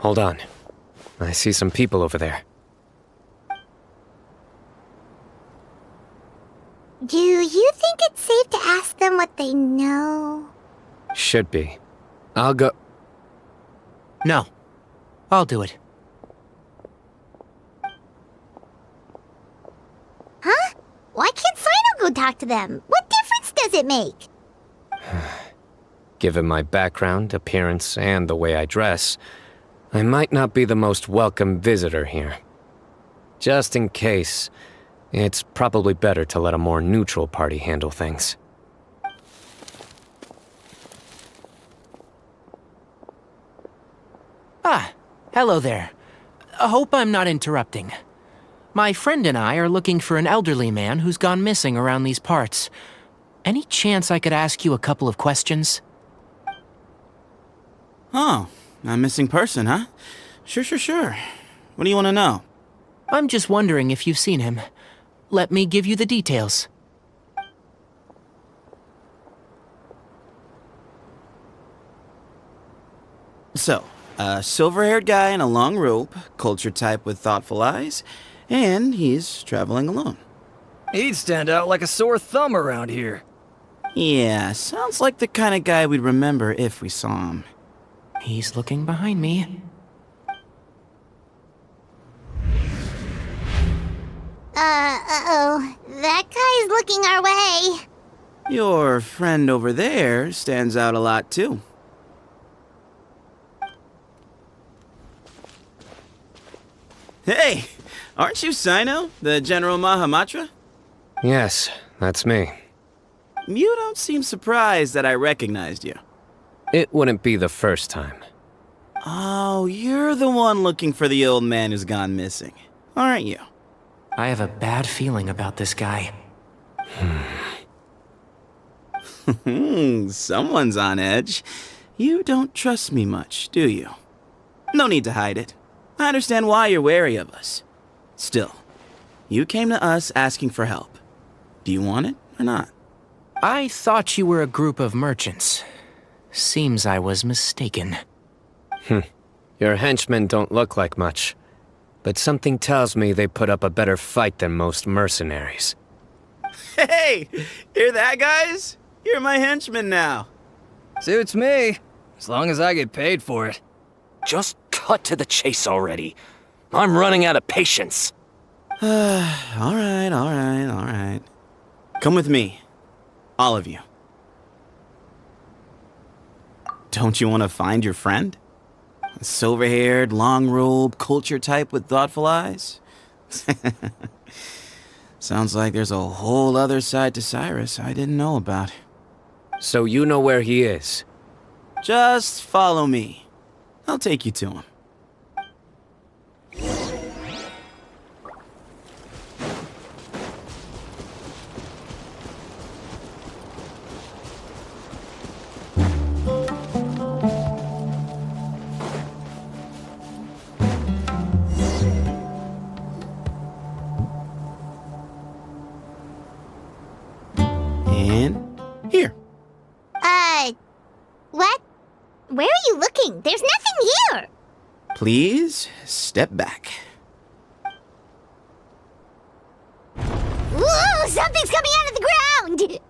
Hold on. I see some people over there. Do you think it's safe to ask them what they know? Should be. I'll go... No. I'll do it. Huh? Why can't Cyno go talk to them? What difference does it make? Given my background, appearance, and the way I dress, I might not be the most welcome visitor here. Just in case, it's probably better to let a more neutral party handle things. Hello there. I hope I'm not interrupting. My friend and I are looking for an elderly man who's gone missing around these parts. Any chance I could ask you a couple of questions? Oh, a missing person, huh? Sure. What do you want to know? I'm just wondering if you've seen him. Let me give you the details. So, a silver-haired guy in a long robe, culture type with thoughtful eyes, and he's traveling alone. He'd stand out like a sore thumb around here. Yeah, sounds like the kind of guy we'd remember if we saw him. He's looking behind me. Uh-oh. That guy's looking our way. Your friend over there stands out a lot, too. Hey, aren't you Cyno, the General Mahamatra? Yes, that's me. You don't seem surprised that I recognized you. It wouldn't be the first time. Oh, you're the one looking for the old man who's gone missing, aren't you? I have a bad feeling about this guy. Someone's on edge. You don't trust me much, do you? No need to hide it. I understand why you're wary of us. Still, you came to us asking for help. Do you want it or not? I thought you were a group of merchants. Seems I was mistaken. Your henchmen don't look like much, but something tells me they put up a better fight than most mercenaries. Hey, hear that, guys? You're my henchmen now. Suits me, as long as I get paid for it. Just cut to the chase already. I'm running out of patience. All right. Come with me. All of you. Don't you want to find your friend? A silver-haired, long-robed, culture type with thoughtful eyes? Sounds like there's a whole other side to Cyrus I didn't know about. So you know where he is? Just follow me. I'll take you to him. And here. What? Where are you looking? There's nothing here. Please step back. Whoa, something's coming out of the ground!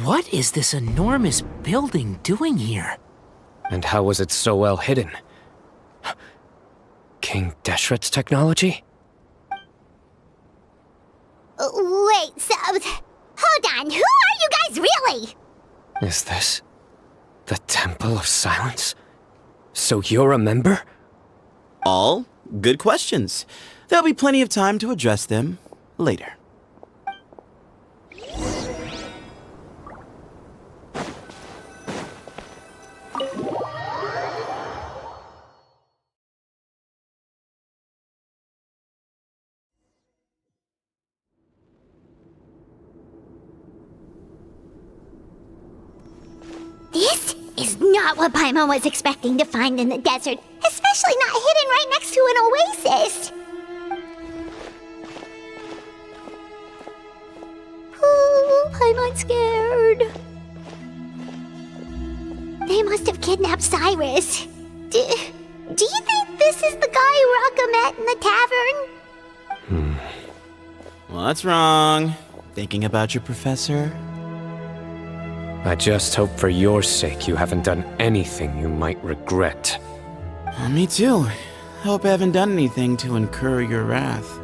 What is this enormous building doing here? And how was it so well hidden? King Deshret's technology? Wait, so... Hold on, who are you guys really? Is this the Temple of Silence? So you're a member? All good questions. There'll be plenty of time to address them later. This is not what Paimon was expecting to find in the desert, especially not hidden right next to an oasis. Oh, Paimon's scared. They must have kidnapped Cyrus. Do you think this is the guy Rocca met in the tavern? What's wrong? Thinking about your professor? I just hope for your sake you haven't done anything you might regret. Me too. Hope I haven't done anything to incur your wrath.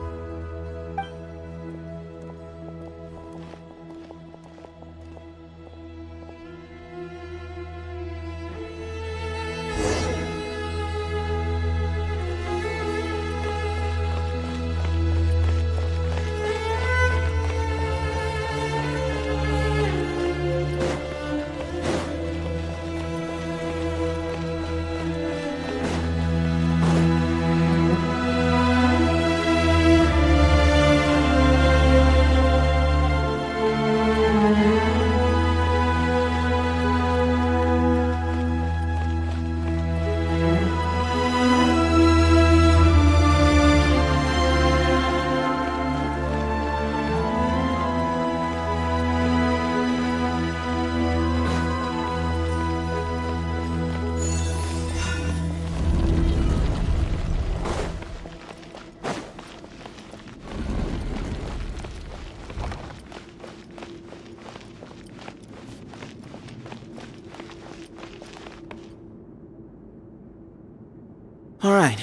Alright,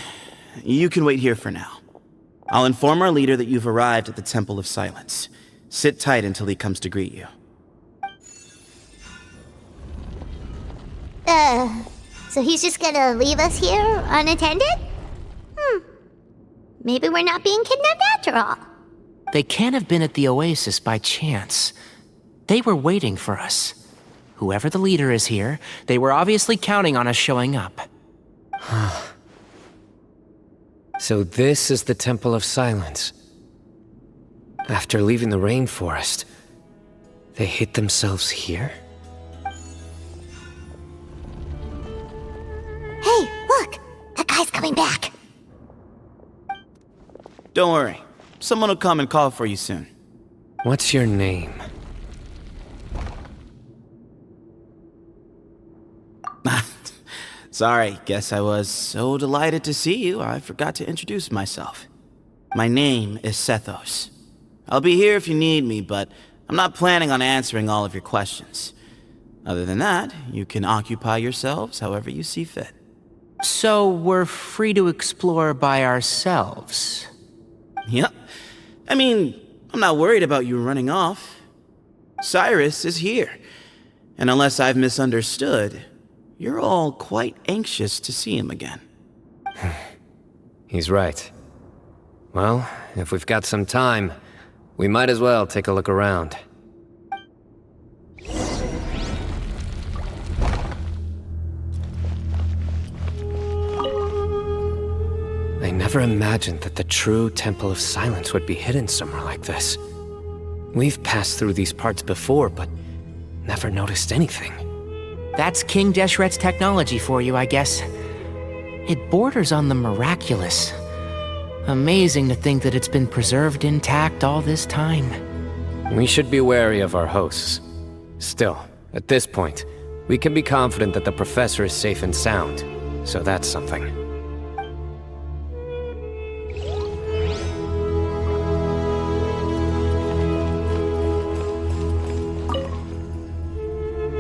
you can wait here for now. I'll inform our leader that you've arrived at the Temple of Silence. Sit tight until he comes to greet you. So he's just gonna leave us here unattended? Maybe we're not being kidnapped after all. They can't have been at the oasis by chance. They were waiting for us. Whoever the leader is here, they were obviously counting on us showing up. So this is the Temple of Silence. After leaving the rainforest, they hid themselves here? Hey, look! That guy's coming back. Don't worry. Someone will come and call for you soon. What's your name? Sorry, guess I was so delighted to see you, I forgot to introduce myself. My name is Sethos. I'll be here if you need me, but I'm not planning on answering all of your questions. Other than that, you can occupy yourselves however you see fit. So we're free to explore by ourselves? Yep. I mean, I'm not worried about you running off. Cyrus is here. And unless I've misunderstood, you're all quite anxious to see him again. He's right. Well, if we've got some time, we might as well take a look around. I never imagined that the true Temple of Silence would be hidden somewhere like this. We've passed through these parts before, but never noticed anything. That's King Deshret's technology for you, I guess. It borders on the miraculous. Amazing to think that it's been preserved intact all this time. We should be wary of our hosts. Still, at this point, we can be confident that the professor is safe and sound, so that's something.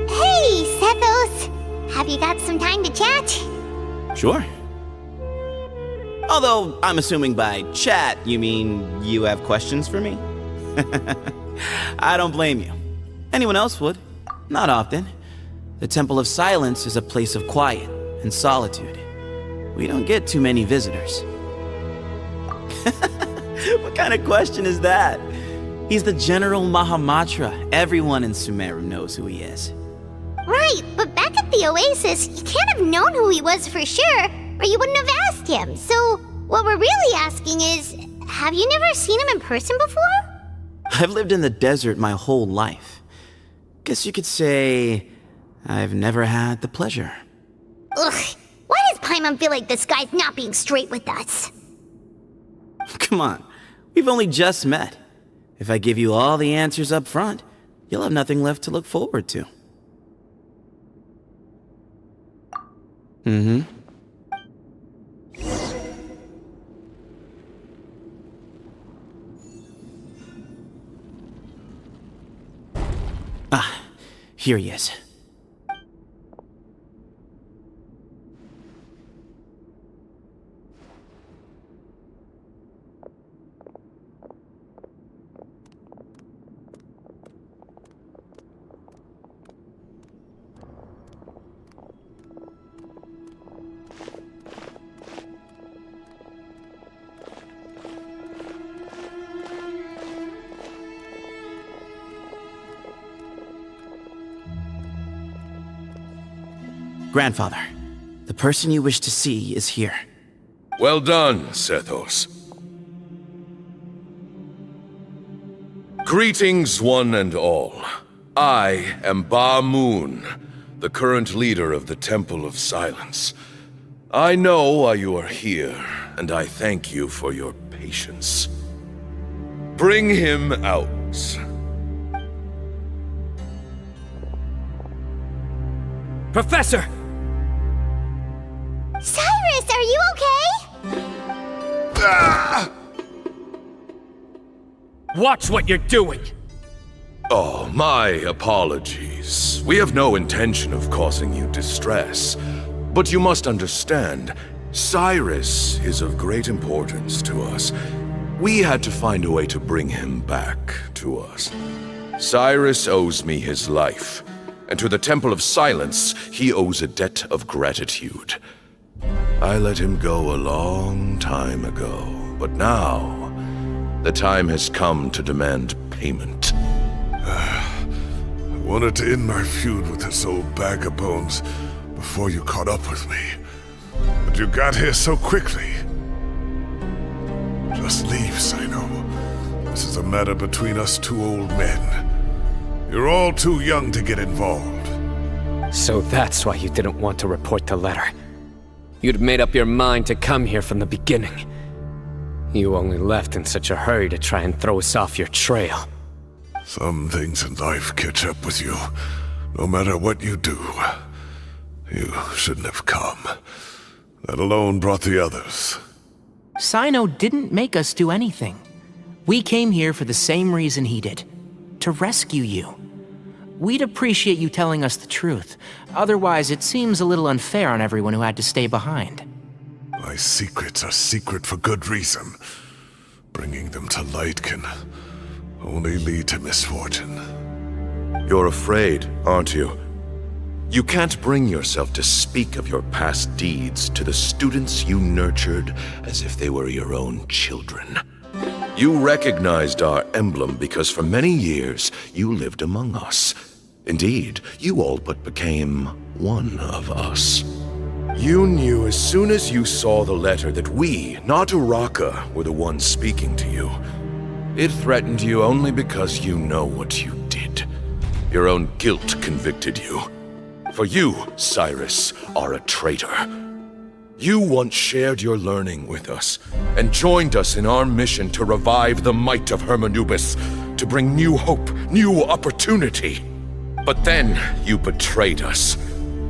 Hey, Sethos! Have you got some time to chat? Sure. Although, I'm assuming by chat, you mean you have questions for me? I don't blame you. Anyone else would. Not often. The Temple of Silence is a place of quiet and solitude. We don't get too many visitors. What kind of question is that? He's the General Mahamatra. Everyone in Sumeru knows who he is. Right, but back at the Oasis, you can't have known who he was for sure, or you wouldn't have asked him. So, what we're really asking is, have you never seen him in person before? I've lived in the desert my whole life. Guess you could say I've never had the pleasure. Ugh, why does Paimon feel like this guy's not being straight with us? Come on, we've only just met. If I give you all the answers up front, you'll have nothing left to look forward to. Mm-hmm. Ah, here he is. Grandfather, the person you wish to see is here. Well done, Sethos. Greetings, one and all. I am Ba Moon, the current leader of the Temple of Silence. I know why you are here, and I thank you for your patience. Bring him out. Professor! Cyrus, are you okay? Ah! Watch what you're doing! Oh, my apologies. We have no intention of causing you distress. But you must understand, Cyrus is of great importance to us. We had to find a way to bring him back to us. Cyrus owes me his life, and to the Temple of Silence, he owes a debt of gratitude. I let him go a long time ago, but now the time has come to demand payment. I wanted to end my feud with this old bag of bones before you caught up with me. But you got here so quickly. Just leave, Cyno. This is a matter between us two old men. You're all too young to get involved. So that's why you didn't want to report the letter. You'd made up your mind to come here from the beginning. You only left in such a hurry to try and throw us off your trail. Some things in life catch up with you, no matter what you do. You shouldn't have come. That alone brought the others. Cyno didn't make us do anything. We came here for the same reason he did. To rescue you. We'd appreciate you telling us the truth. Otherwise, it seems a little unfair on everyone who had to stay behind. My secrets are secret for good reason. Bringing them to light can only lead to misfortune. You're afraid, aren't you? You can't bring yourself to speak of your past deeds to the students you nurtured as if they were your own children. You recognized our emblem because for many years you lived among us. Indeed, you all but became one of us. You knew as soon as you saw the letter that we, not Uraka, were the ones speaking to you. It threatened you only because you know what you did. Your own guilt convicted you. For you, Cyrus, are a traitor. You once shared your learning with us, and joined us in our mission to revive the might of Hermanubis, to bring new hope, new opportunity. But then you betrayed us.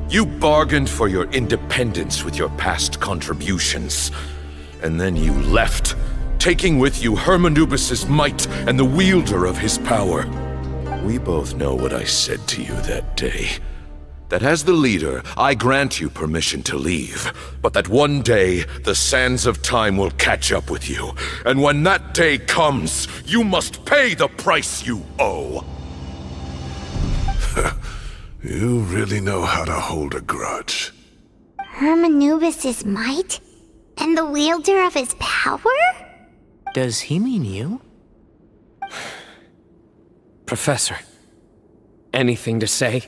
You bargained for your independence with your past contributions. And then you left, taking with you Hermanubis' might and the wielder of his power. We both know what I said to you that day. That as the leader, I grant you permission to leave, but that one day, the sands of time will catch up with you. And when that day comes, you must pay the price you owe. You really know how to hold a grudge. Hermanubis' might? And the wielder of his power? Does he mean you? Professor, anything to say?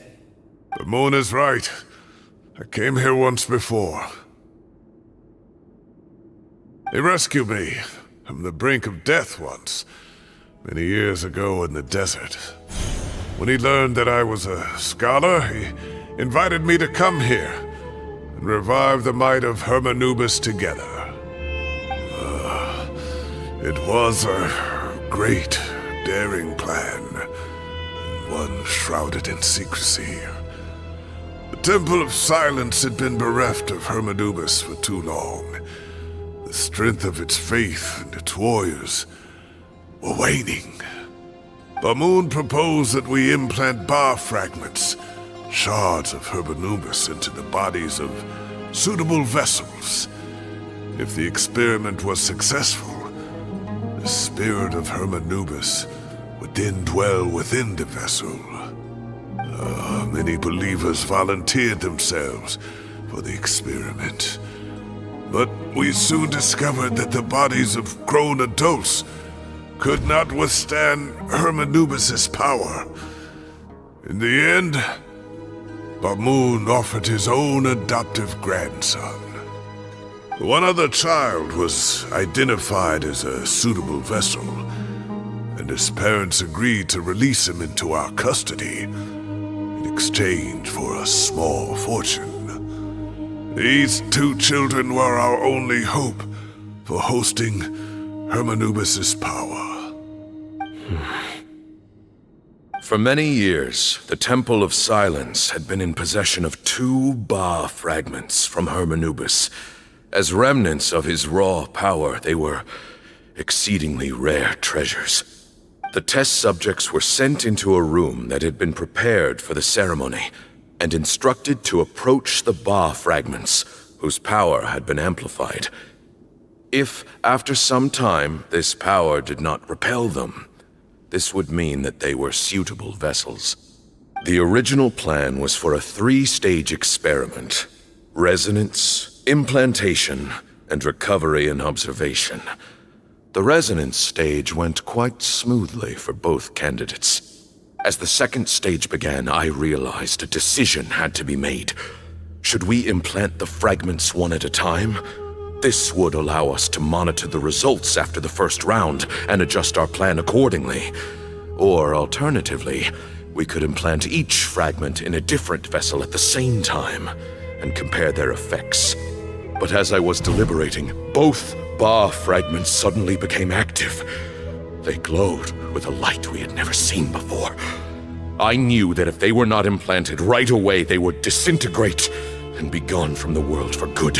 The moon is right. I came here once before. He rescued me from the brink of death once, many years ago in the desert. When he learned that I was a scholar, he invited me to come here and revive the might of Hermanubis together. It was a great, daring plan, and one shrouded in secrecy. The Temple of Silence had been bereft of Hermanubis for too long. The strength of its faith and its warriors were waning. Bamoon proposed that we implant bar fragments, shards of Hermanubis, into the bodies of suitable vessels. If the experiment was successful, the spirit of Hermanubis would then dwell within the vessel. Many believers volunteered themselves for the experiment. But we soon discovered that the bodies of grown adults could not withstand Hermanubis' power. In the end, Bamoon offered his own adoptive grandson. One other child was identified as a suitable vessel, and his parents agreed to release him into our custody in exchange for a small fortune. These two children were our only hope for hosting Hermanubis' power. For many years, the Temple of Silence had been in possession of 2 Ba fragments from Hermanubis. As remnants of his raw power, they were exceedingly rare treasures. The test subjects were sent into a room that had been prepared for the ceremony, and instructed to approach the Ba fragments, whose power had been amplified. If, after some time, this power did not repel them, this would mean that they were suitable vessels. The original plan was for a 3-stage experiment: resonance, implantation, and recovery and observation. The resonance stage went quite smoothly for both candidates. As the second stage began, I realized a decision had to be made. Should we implant the fragments one at a time? This would allow us to monitor the results after the first round and adjust our plan accordingly. Or alternatively, we could implant each fragment in a different vessel at the same time and compare their effects. But as I was deliberating, both Ba fragments suddenly became active. They glowed with a light we had never seen before. I knew that if they were not implanted right away, they would disintegrate and be gone from the world for good.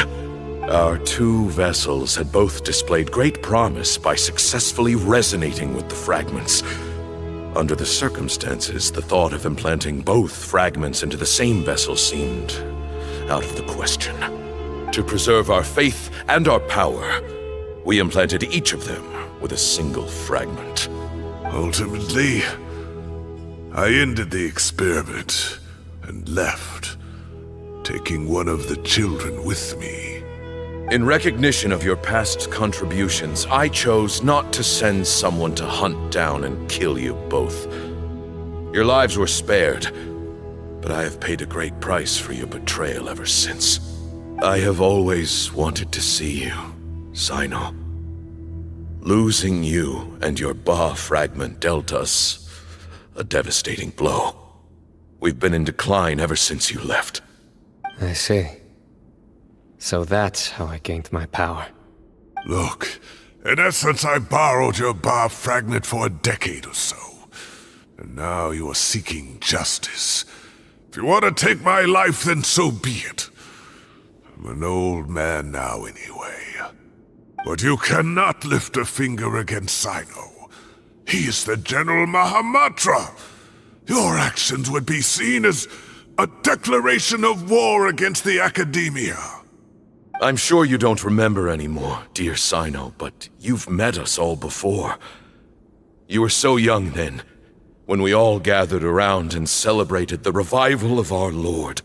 Our 2 vessels had both displayed great promise by successfully resonating with the fragments. Under the circumstances, the thought of implanting both fragments into the same vessel seemed out of the question. To preserve our faith and our power, we implanted each of them with a single fragment. Ultimately, I ended the experiment and left, taking one of the children with me. In recognition of your past contributions, I chose not to send someone to hunt down and kill you both. Your lives were spared, but I have paid a great price for your betrayal ever since. I have always wanted to see you, Cyno. Losing you and your Ba fragment dealt us a devastating blow. We've been in decline ever since you left. I see. So that's how I gained my power. Look, in essence, I borrowed your Ba fragment for a decade or so. And now you are seeking justice. If you want to take my life, then so be it. I'm an old man now anyway. But you cannot lift a finger against Cyno. He is the General Mahamatra. Your actions would be seen as a declaration of war against the Academia. I'm sure you don't remember anymore, dear Cyno, but you've met us all before. You were so young then, when we all gathered around and celebrated the revival of our Lord.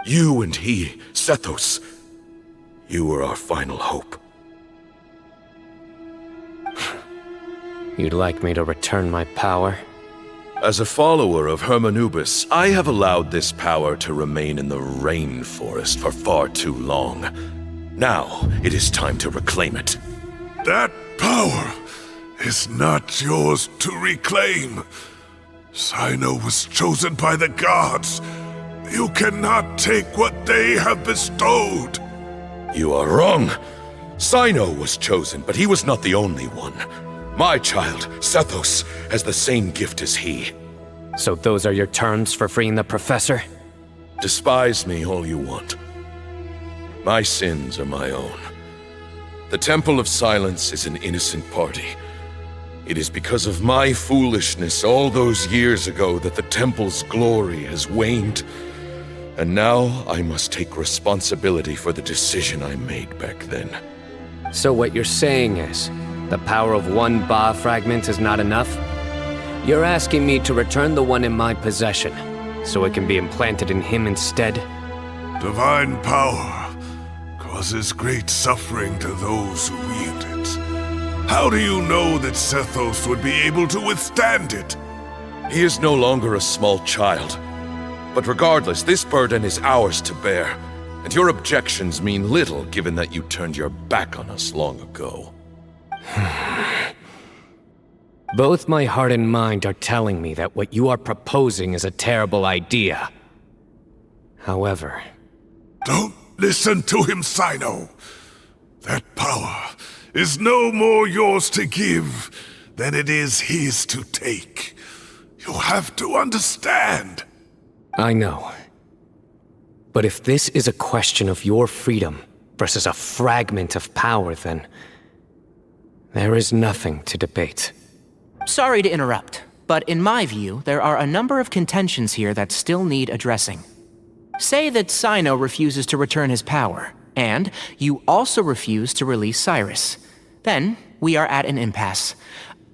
You and he, Sethos, you were our final hope. You'd like me to return my power? As a follower of Hermanubis, I have allowed this power to remain in the rainforest for far too long. Now, it is time to reclaim it. That power is not yours to reclaim. Cyno was chosen by the gods. You cannot take what they have bestowed. You are wrong. Cyno was chosen, but he was not the only one. My child, Sethos, has the same gift as he. So those are your terms for freeing the professor? Despise me all you want. My sins are my own. The Temple of Silence is an innocent party. It is because of my foolishness all those years ago that the Temple's glory has waned. And now I must take responsibility for the decision I made back then. So what you're saying is, the power of one Ba fragment is not enough? You're asking me to return the one in my possession, so it can be implanted in him instead? Divine power causes great suffering to those who wield it. How do you know that Sethos would be able to withstand it? He is no longer a small child. But regardless, this burden is ours to bear, and your objections mean little given that you turned your back on us long ago. Both my heart and mind are telling me that what you are proposing is a terrible idea. However... Don't listen to him, Cyno. That power is no more yours to give than it is his to take. You have to understand. I know. But if this is a question of your freedom versus a fragment of power, then... there is nothing to debate. Sorry to interrupt, but in my view, there are a number of contentions here that still need addressing. Say that Cyno refuses to return his power, and you also refuse to release Cyrus. Then we are at an impasse.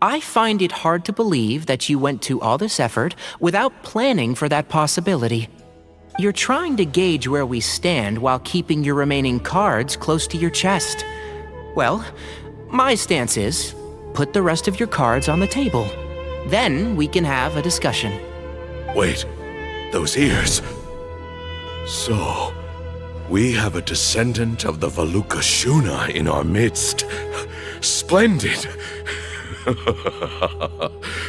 I find it hard to believe that you went to all this effort without planning for that possibility. You're trying to gauge where we stand while keeping your remaining cards close to your chest. Well, my stance is, put the rest of your cards on the table. Then we can have a discussion. Wait, those ears. So, we have a descendant of the Valuka Shuna in our midst. Splendid!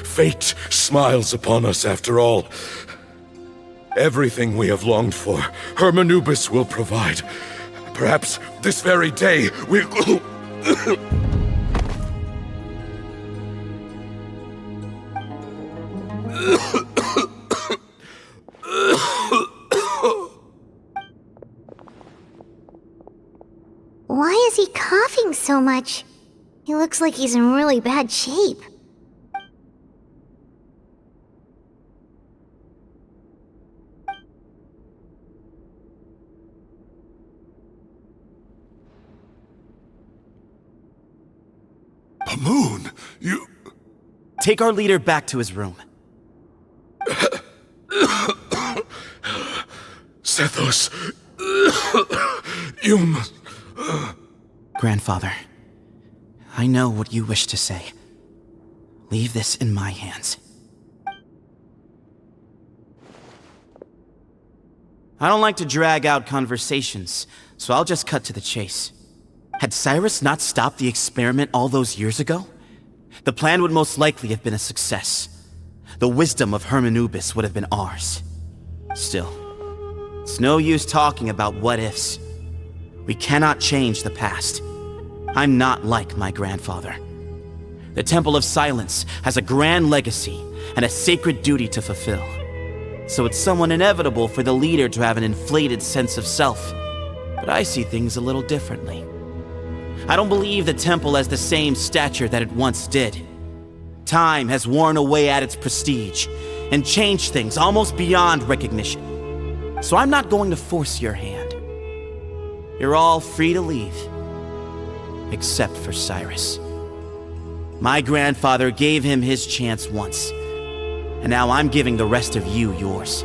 Fate smiles upon us after all. Everything we have longed for, Hermanubis will provide. Perhaps this very day we'll... Why is he coughing so much? He looks like he's in really bad shape. Moon, you... Take our leader back to his room. Sethos, you must... Grandfather, I know what you wish to say. Leave this in my hands. I don't like to drag out conversations, so I'll just cut to the chase. Had Cyrus not stopped the experiment all those years ago, the plan would most likely have been a success. The wisdom of Hermanubis would have been ours. Still, it's no use talking about what-ifs. We cannot change the past. I'm not like my grandfather. The Temple of Silence has a grand legacy and a sacred duty to fulfill. So it's somewhat inevitable for the leader to have an inflated sense of self. But I see things a little differently. I don't believe the temple has the same stature that it once did. Time has worn away at its prestige and changed things almost beyond recognition. So I'm not going to force your hand. You're all free to leave. Except for Cyrus. My grandfather gave him his chance once, and now I'm giving the rest of you yours.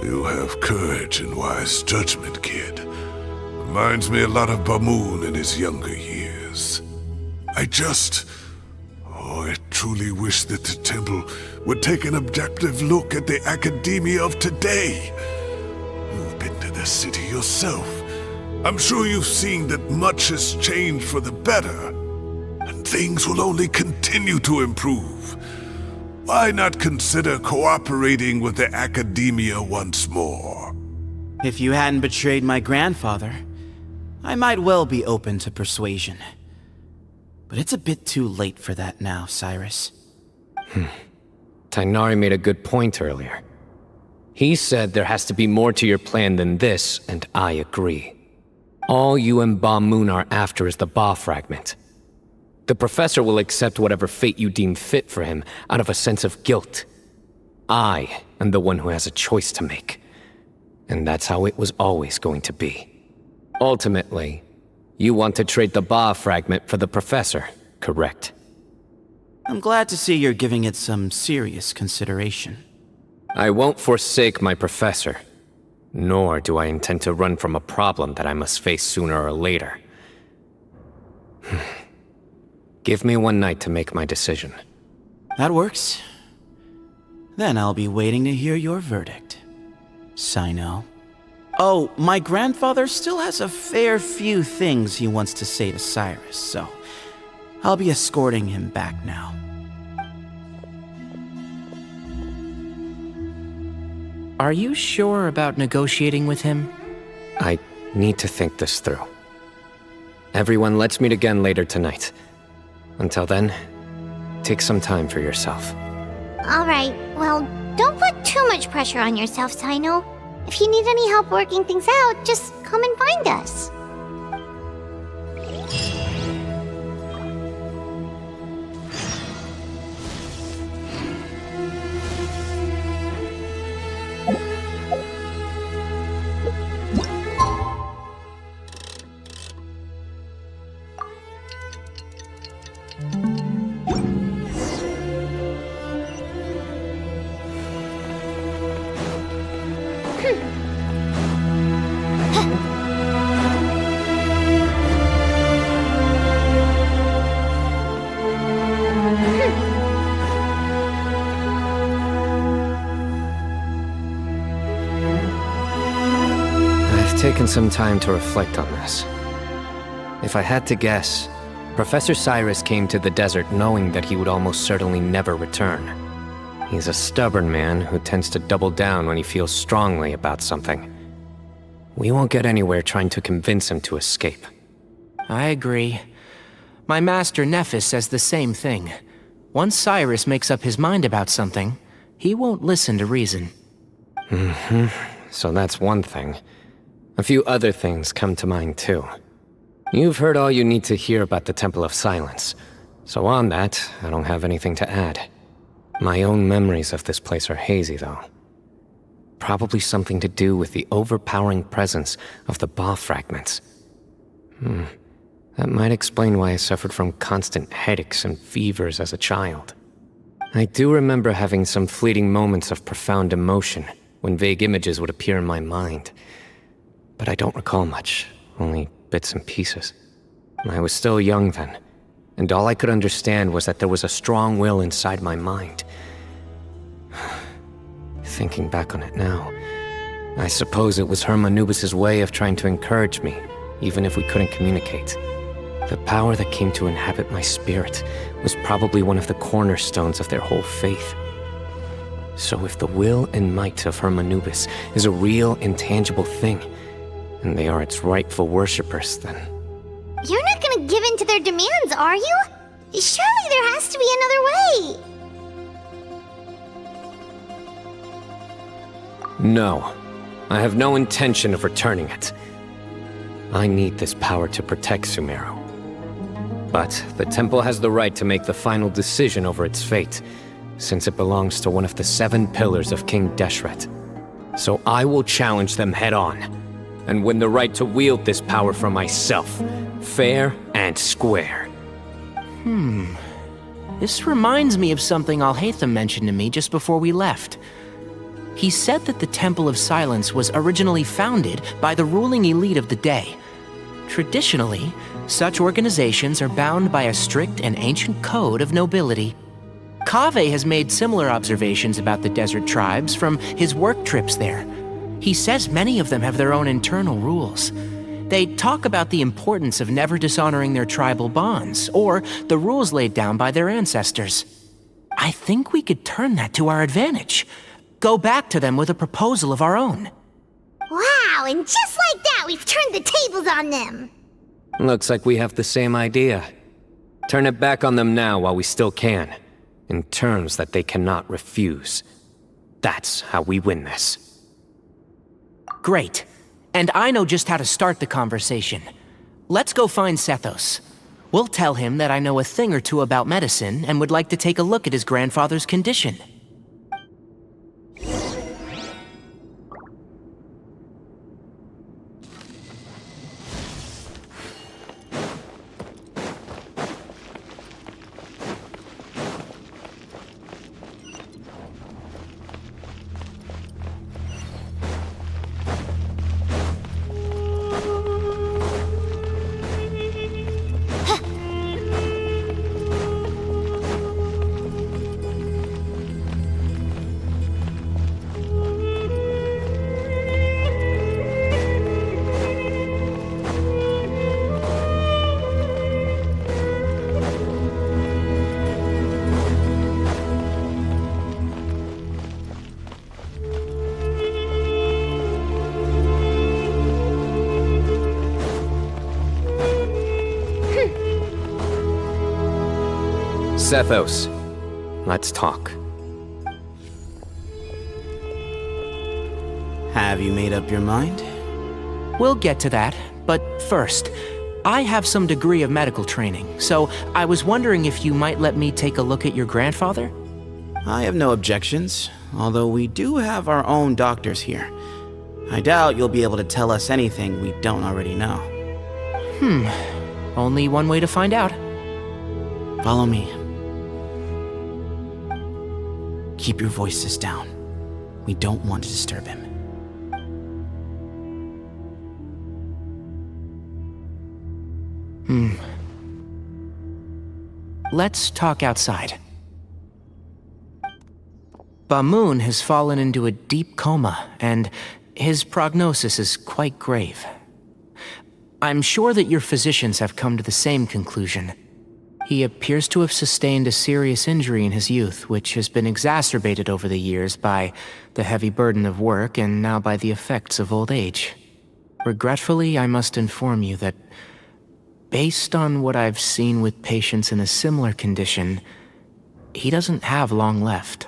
You have courage and wise judgment, kid. Reminds me a lot of Bamoon in his younger years. I truly wish that the temple would take an objective look at the academia of today. You've been to the city yourself. I'm sure you've seen that much has changed for the better, and things will only continue to improve. Why not consider cooperating with the academia once more? If you hadn't betrayed my grandfather, I might well be open to persuasion. But it's a bit too late for that now, Cyrus. Tighnari made a good point earlier. He said there has to be more to your plan than this, and I agree. All you and Ba Moon are after is the Ba fragment. The professor will accept whatever fate you deem fit for him out of a sense of guilt. I am the one who has a choice to make. And that's how it was always going to be. Ultimately, you want to trade the Ba fragment for the professor, correct? I'm glad to see you're giving it some serious consideration. I won't forsake my professor, nor do I intend to run from a problem that I must face sooner or later. Give me one night to make my decision. That works. Then I'll be waiting to hear your verdict, Cyno. Oh, my grandfather still has a fair few things he wants to say to Cyrus, so I'll be escorting him back now. Are you sure about negotiating with him? I need to think this through. Everyone, let's meet again later tonight. Until then, take some time for yourself. Alright, well, don't put too much pressure on yourself, Cyno. If you need any help working things out, just come and find us. taken some time to reflect on this. If I had to guess, Professor Cyrus came to the desert knowing that he would almost certainly never return. He's a stubborn man who tends to double down when he feels strongly about something. We won't get anywhere trying to convince him to escape. I agree. My master Nephis says the same thing. Once Cyrus makes up his mind about something, he won't listen to reason. So that's one thing. A few other things come to mind too. You've heard all you need to hear about the Temple of Silence. So on that, I don't have anything to add. My own memories of this place are hazy though. Probably something to do with the overpowering presence of the Ba fragments. That might explain why I suffered from constant headaches and fevers as a child. I do remember having some fleeting moments of profound emotion when vague images would appear in my mind. But I don't recall much, only bits and pieces. I was still young then, and all I could understand was that there was a strong will inside my mind. Thinking back on it now, I suppose it was Herm Anubis' way of trying to encourage me, even if we couldn't communicate. The power that came to inhabit my spirit was probably one of the cornerstones of their whole faith. So if the will and might of Herm Anubis is a real, intangible thing, and they are its rightful worshippers, then... You're not gonna give in to their demands, are you? Surely there has to be another way! No. I have no intention of returning it. I need this power to protect Sumeru. But the temple has the right to make the final decision over its fate, since it belongs to one of the 7 pillars of King Deshret. So I will challenge them head-on, and win the right to wield this power for myself, fair and square. This reminds me of something Alhaitham mentioned to me just before we left. He said that the Temple of Silence was originally founded by the ruling elite of the day. Traditionally, such organizations are bound by a strict and ancient code of nobility. Kaveh has made similar observations about the desert tribes from his work trips there. He says many of them have their own internal rules. They talk about the importance of never dishonoring their tribal bonds, or the rules laid down by their ancestors. I think we could turn that to our advantage. Go back to them with a proposal of our own. Wow, and just like that, we've turned the tables on them! Looks like we have the same idea. Turn it back on them now while we still can, in terms that they cannot refuse. That's how we win this. Great. And I know just how to start the conversation. Let's go find Sethos. We'll tell him that I know a thing or two about medicine and would like to take a look at his grandfather's condition. Sethos, let's talk. Have you made up your mind? We'll get to that, but first, I have some degree of medical training, so I was wondering if you might let me take a look at your grandfather? I have no objections, although we do have our own doctors here. I doubt you'll be able to tell us anything we don't already know. Only one way to find out. Follow me. Keep your voices down. We don't want to disturb him. Let's talk outside. Bamoon has fallen into a deep coma, and his prognosis is quite grave. I'm sure that your physicians have come to the same conclusion. He appears to have sustained a serious injury in his youth, which has been exacerbated over the years by the heavy burden of work and now by the effects of old age. Regretfully, I must inform you that, based on what I've seen with patients in a similar condition, he doesn't have long left.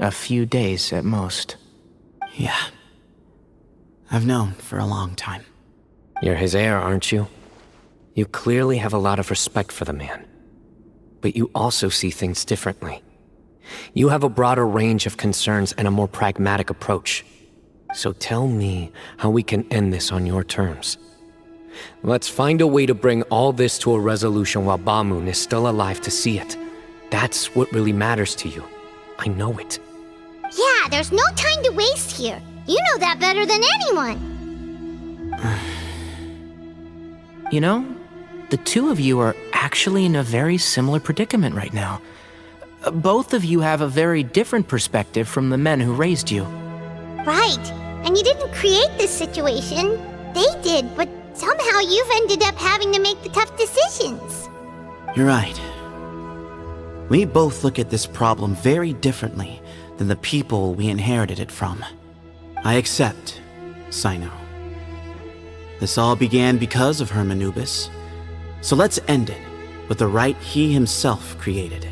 A few days at most. Yeah. I've known for a long time. You're his heir, aren't you? You clearly have a lot of respect for the man. But you also see things differently. You have a broader range of concerns and a more pragmatic approach. So tell me how we can end this on your terms. Let's find a way to bring all this to a resolution while Bamoon is still alive to see it. That's what really matters to you. I know it. Yeah, there's no time to waste here. You know that better than anyone. You know, the two of you are actually in a very similar predicament right now. Both of you have a very different perspective from the men who raised you. Right. And you didn't create this situation. They did, but somehow you've ended up having to make the tough decisions. You're right. We both look at this problem very differently than the people we inherited it from. I accept, Cyno. This all began because of Hermanubis, so let's end it with the rite he himself created.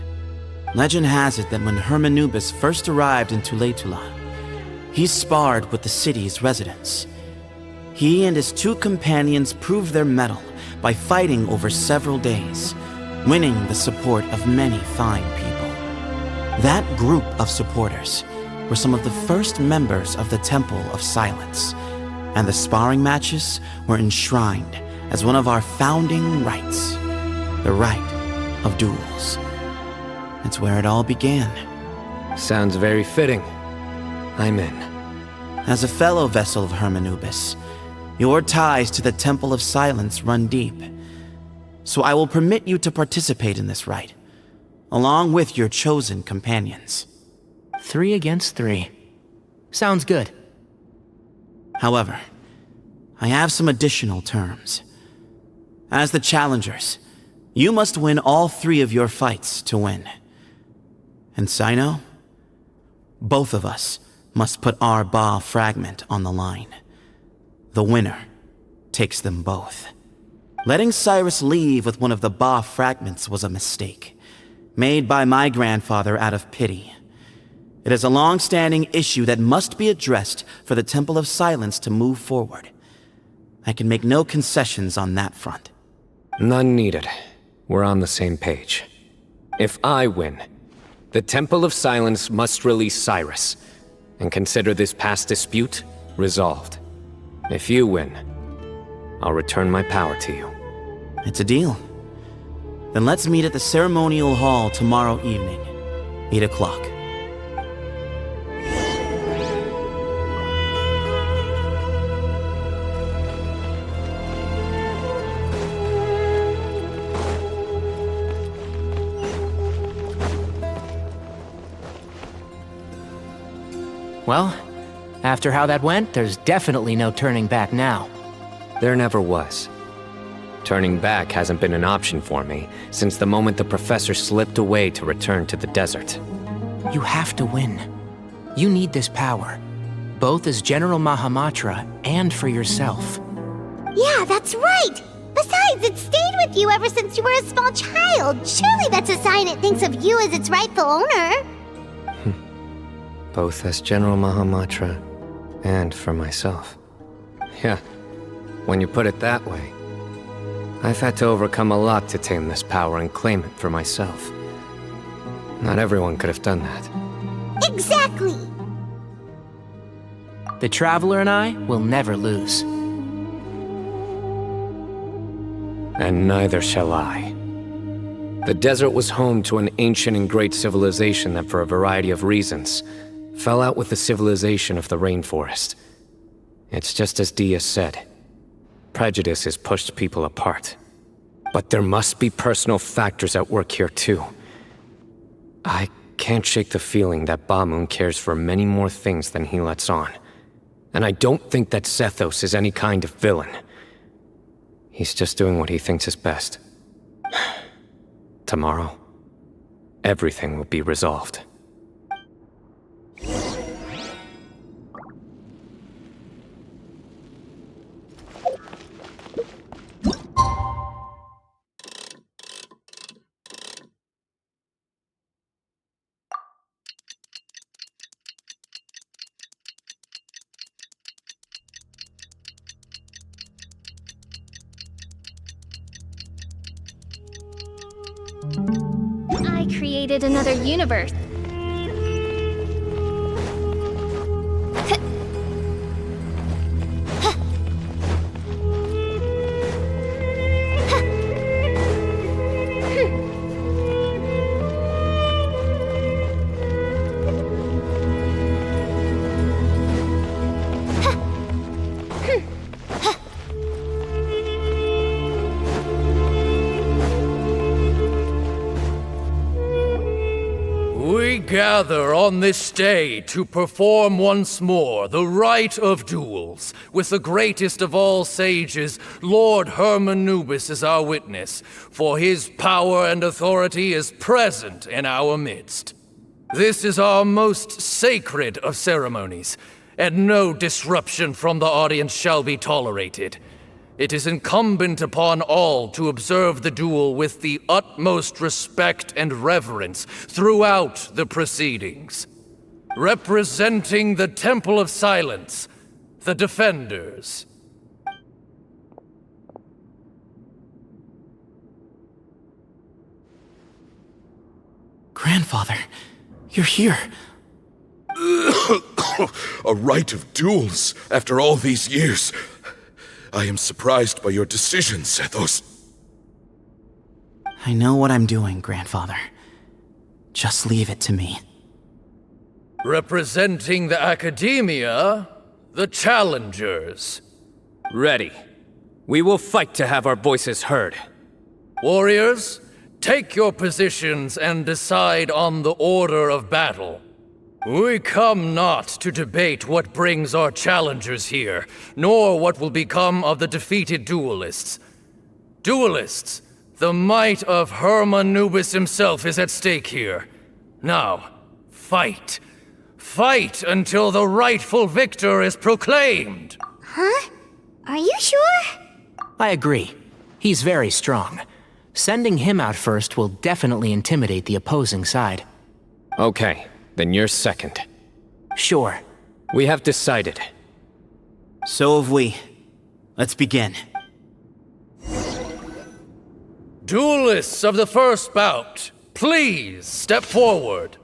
Legend has it that when Hermanubis first arrived in Tuletula, he sparred with the city's residents. He and his two companions proved their mettle by fighting over several days, winning the support of many fine people. That group of supporters were some of the first members of the Temple of Silence, and the sparring matches were enshrined as one of our founding rites, the rite of duels. It's where it all began. Sounds very fitting. I'm in. As a fellow vessel of Hermanubis, your ties to the Temple of Silence run deep. So I will permit you to participate in this rite, along with your chosen companions. 3 against 3. Sounds good. However, I have some additional terms. As the challengers, you must win all 3 of your fights to win. And Cyno, both of us must put our Ba fragment on the line. The winner takes them both. Letting Cyrus leave with one of the Ba fragments was a mistake, made by my grandfather out of pity. It is a long-standing issue that must be addressed for the Temple of Silence to move forward. I can make no concessions on that front. None needed. We're on the same page. If I win, the Temple of Silence must release Cyrus, and consider this past dispute resolved. If you win, I'll return my power to you. It's a deal. Then let's meet at the ceremonial hall tomorrow evening, 8 o'clock. Well, after how that went, there's definitely no turning back now. There never was. Turning back hasn't been an option for me since the moment the professor slipped away to return to the desert. You have to win. You need this power, both as General Mahamatra and for yourself. Yeah, that's right! Besides, it stayed with you ever since you were a small child. Surely that's a sign it thinks of you as its rightful owner. Both as General Mahamatra and for myself. Yeah, when you put it that way. I've had to overcome a lot to tame this power and claim it for myself. Not everyone could have done that. Exactly! The Traveler and I will never lose. And neither shall I. The desert was home to an ancient and great civilization that, for a variety of reasons, fell out with the civilization of the rainforest. It's just as Dia said. Prejudice has pushed people apart. But there must be personal factors at work here too. I can't shake the feeling that Bamoon cares for many more things than he lets on. And I don't think that Sethos is any kind of villain. He's just doing what he thinks is best. Tomorrow, everything will be resolved. I created another universe. We gather on this day to perform once more the rite of duels, with the greatest of all sages, Lord Hermanubis, as our witness, for his power and authority is present in our midst. This is our most sacred of ceremonies, and no disruption from the audience shall be tolerated. It is incumbent upon all to observe the duel with the utmost respect and reverence throughout the proceedings. Representing the Temple of Silence, the Defenders. Grandfather, you're here. A rite of duels after all these years. I am surprised by your decision, Sethos. I know what I'm doing, Grandfather. Just leave it to me. Representing the Academia, the Challengers. Ready. We will fight to have our voices heard. Warriors, take your positions and decide on the order of battle. We come not to debate what brings our challengers here, nor what will become of the defeated duelists. Duelists, the might of Hermanubis himself is at stake here. Now, fight. Fight until the rightful victor is proclaimed. Huh? Are you sure? I agree. He's very strong. Sending him out first will definitely intimidate the opposing side. Okay. Then you're second. Sure. We have decided. So have we. Let's begin. Duelists of the first bout, please step forward.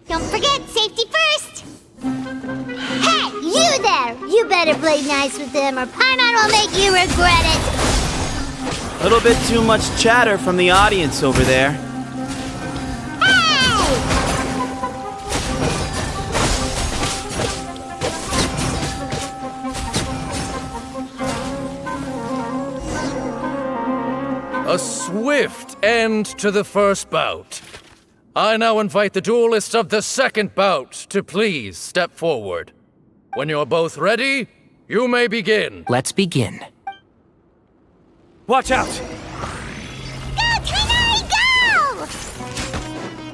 Don't forget, safety first! Hey, you there! You better play nice with them or Paimon will make you regret it! A little bit too much chatter from the audience over there. A swift end to the first bout. I now invite the duelists of the second bout to please step forward. When you're both ready, you may begin. Let's begin. Watch out! Go, Cyno,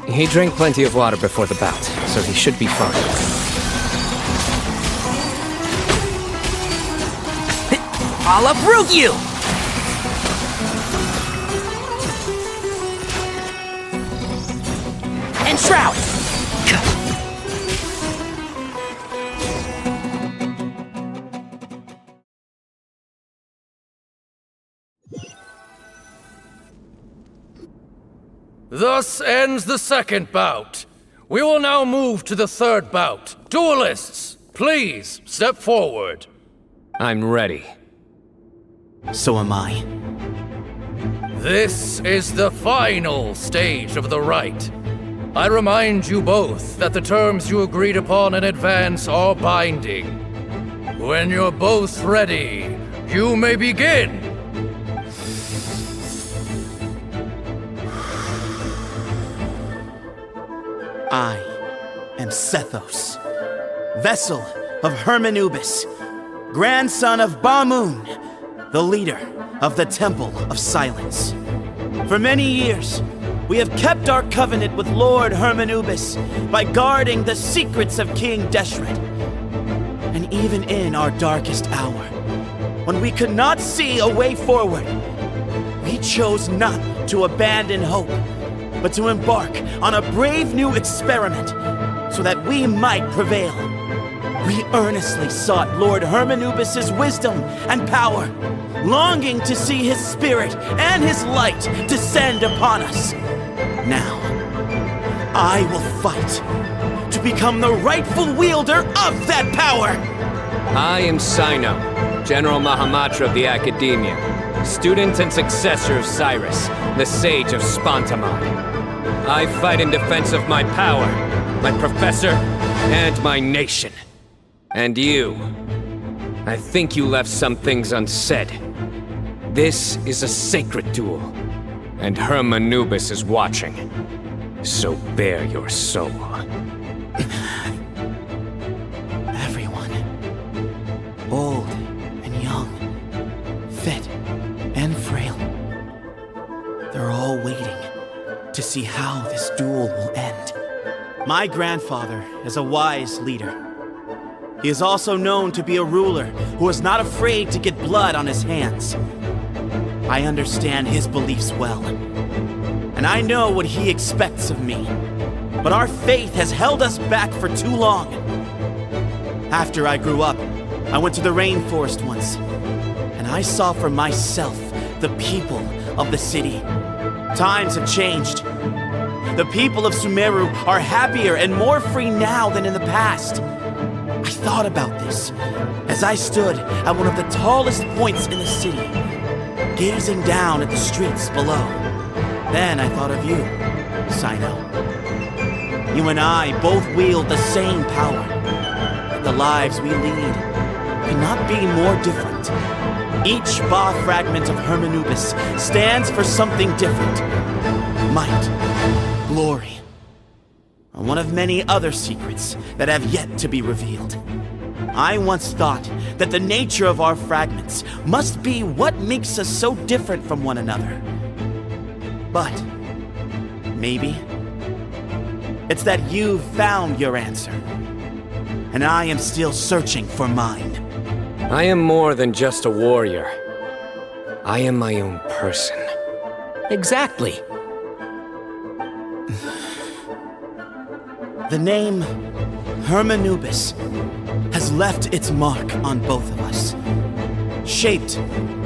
go! He drank plenty of water before the bout, so he should be fine. I'll uproot you! And Shroud! Thus ends the second bout. We will now move to the third bout. Duelists, please step forward. I'm ready. So am I. This is the final stage of the rite. I remind you both that the terms you agreed upon in advance are binding. When you're both ready, you may begin. I am Sethos, vessel of Hermanubis, grandson of Bamoon, the leader of the Temple of Silence. For many years, we have kept our covenant with Lord Hermanubis by guarding the secrets of King Deshret. And even in our darkest hour, when we could not see a way forward, we chose not to abandon hope, but to embark on a brave new experiment so that we might prevail. We earnestly sought Lord Hermanubis' wisdom and power, longing to see his spirit and his light descend upon us. Now, I will fight to become the rightful wielder of that power! I am Cyno, General Mahamatra of the Academia, student and successor of Cyrus, the Sage of Spontamon. I fight in defense of my power, my professor, and my nation. And you, I think you left some things unsaid. This is a sacred duel, and Hermanubis is watching. So bare your soul. Everyone, old and young, fit and frail, they're all waiting to see how this duel will end. My grandfather is a wise leader. He is also known to be a ruler who is not afraid to get blood on his hands. I understand his beliefs well, and I know what he expects of me. But our faith has held us back for too long. After I grew up, I went to the rainforest once, and I saw for myself the people of the city. Times have changed. The people of Sumeru are happier and more free now than in the past. I thought about this as I stood at one of the tallest points in the city, gazing down at the streets below. Then I thought of you, Cyno. You and I both wield the same power. The lives we lead cannot be more different. Each Ba fragment of Hermanubis stands for something different. Might, glory, and one of many other secrets that have yet to be revealed. I once thought that the nature of our fragments must be what makes us so different from one another. But maybe it's that you've found your answer, and I am still searching for mine. I am more than just a warrior. I am my own person. Exactly. The name Hermanubis has left its mark on both of us, shaped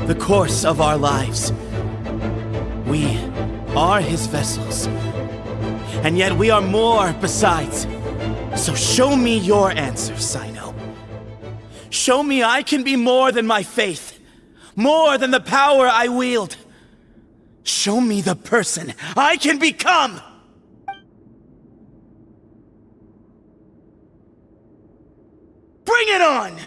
the course of our lives. We are his vessels, and yet we are more besides. So show me your answer, Cyno. Show me I can be more than my faith, more than the power I wield. Show me the person I can become! Bring it on!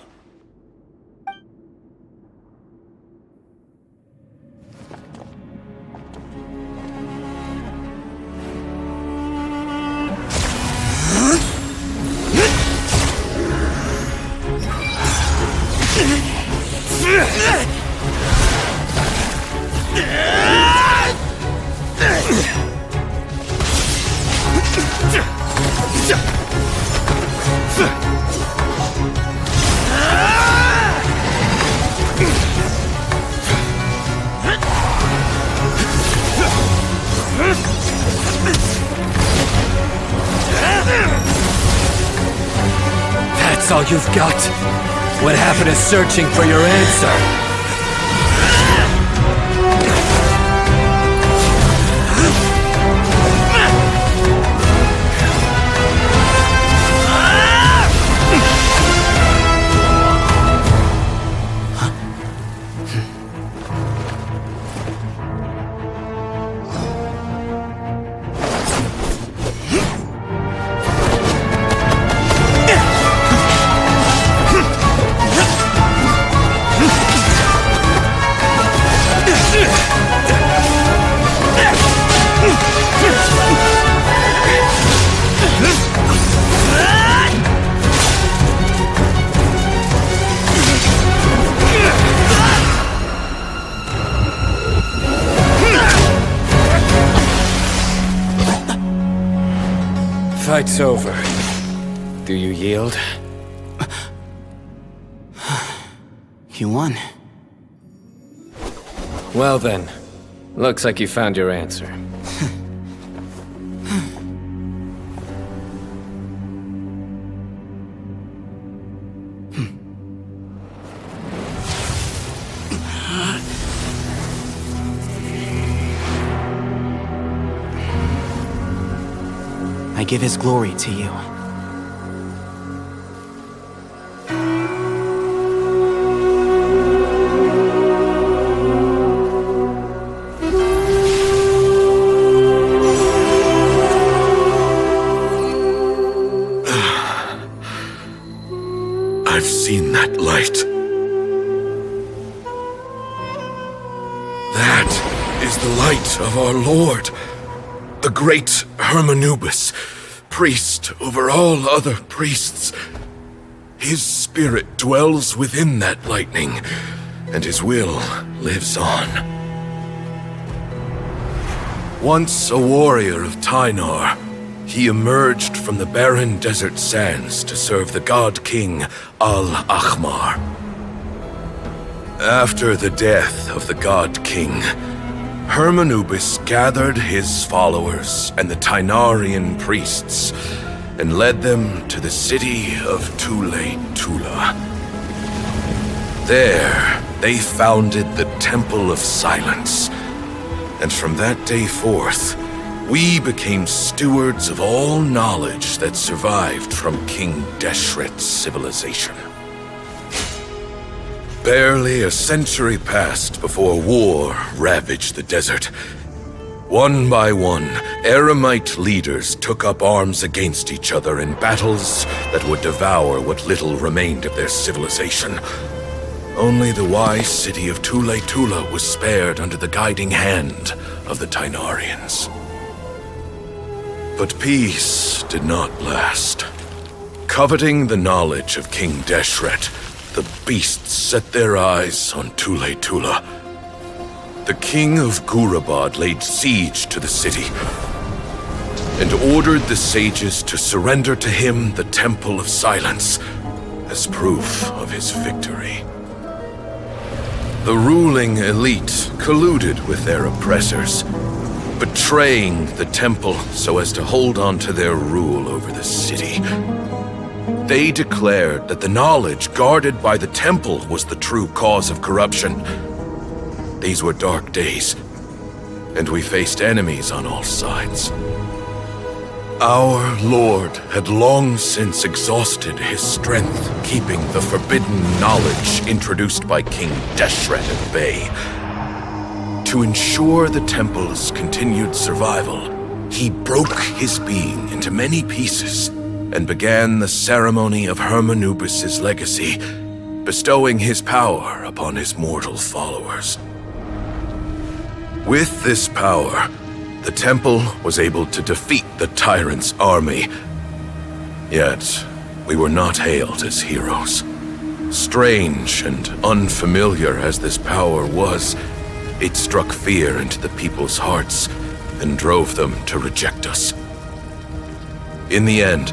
That's all you've got? What happened to searching for your answer? fight's over. Do you yield? You won. Well then, looks like you found your answer. I give his glory to you. I've seen that light. That is the light of our Lord, the great Hermanubis, priest over all other priests. His spirit dwells within that lightning, and his will lives on. Once a warrior of Tynar, he emerged from the barren desert sands to serve the god king Al-Ahmar. After the death of the god king, Hermanubis gathered his followers and the Tynarian priests and led them to the city of Tule-Tula. There, they founded the Temple of Silence, and from that day forth, we became stewards of all knowledge that survived from King Deshret's civilization. Barely a century passed before war ravaged the desert. One by one, Eremite leaders took up arms against each other in battles that would devour what little remained of their civilization. Only the wise city of Tule-Tula was spared under the guiding hand of the Tynarians. But peace did not last. Coveting the knowledge of King Deshret, the beasts set their eyes on Tule-Tula. The king of Gurabad laid siege to the city and ordered the sages to surrender to him the Temple of Silence as proof of his victory. The ruling elite colluded with their oppressors, betraying the temple so as to hold on to their rule over the city. They declared that the knowledge guarded by the temple was the true cause of corruption. These were dark days, and we faced enemies on all sides. Our Lord had long since exhausted his strength, keeping the forbidden knowledge introduced by King Deshret at bay. To ensure the temple's continued survival, he broke his being into many pieces and began the ceremony of Hermanubis' legacy, bestowing his power upon his mortal followers. With this power, the temple was able to defeat the tyrant's army. Yet, we were not hailed as heroes. Strange and unfamiliar as this power was, it struck fear into the people's hearts and drove them to reject us. In the end,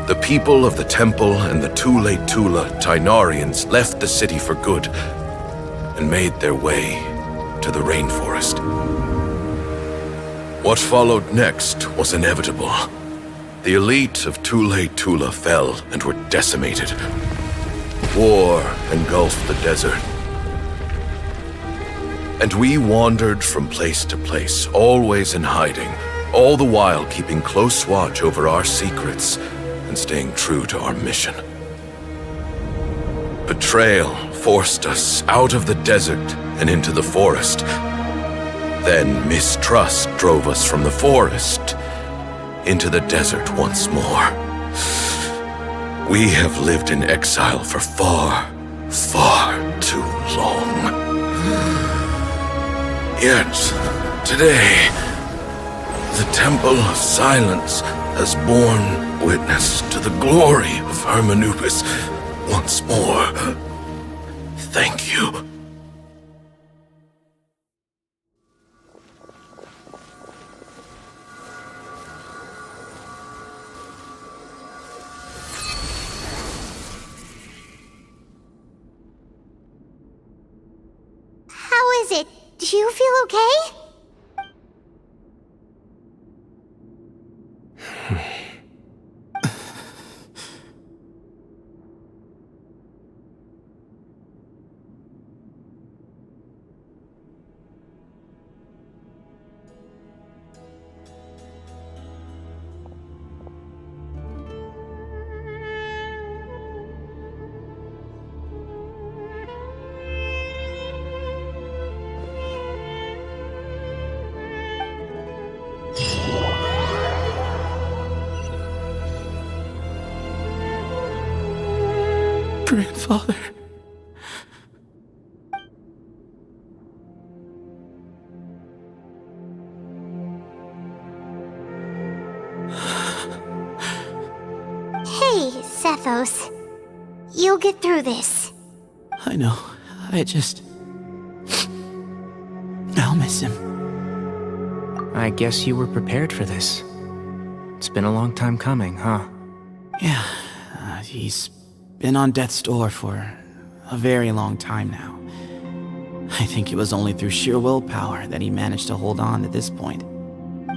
the people of the temple and the Tule-Tula Tynarians left the city for good and made their way to the rainforest. What followed next was inevitable. The elite of Tule-Tula fell and were decimated. War engulfed the desert. And we wandered from place to place, always in hiding, all the while keeping close watch over our secrets and staying true to our mission. Betrayal forced us out of the desert and into the forest. Then mistrust drove us from the forest into the desert once more. We have lived in exile for far, far too long. Yet, today, the Temple of Silence has borne witness to the glory of Hermanubis once more. Thank you. Do you feel okay? Grandfather. Hey, Sethos. You'll get through this. I know. I'll miss him. I guess you were prepared for this. It's been a long time coming, huh? Yeah, he's been on death's door for a very long time now. I think it was only through sheer willpower that he managed to hold on to this point.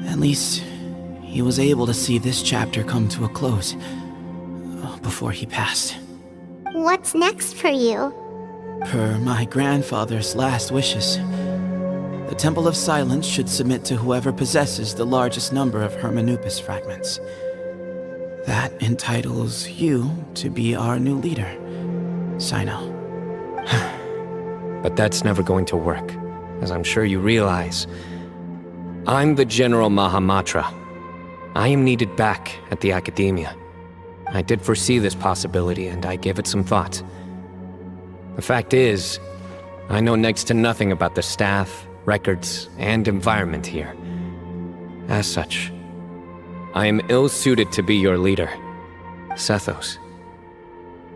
At least, he was able to see this chapter come to a close before he passed. What's next for you? Per my grandfather's last wishes, the Temple of Silence should submit to whoever possesses the largest number of Hermanupis fragments. That entitles you to be our new leader, Cyno. But that's never going to work, as I'm sure you realize. I'm the General Mahamatra. I am needed back at the Academia. I did foresee this possibility, and I gave it some thought. The fact is, I know next to nothing about the staff, records, and environment here. As such, I am ill-suited to be your leader. Sethos,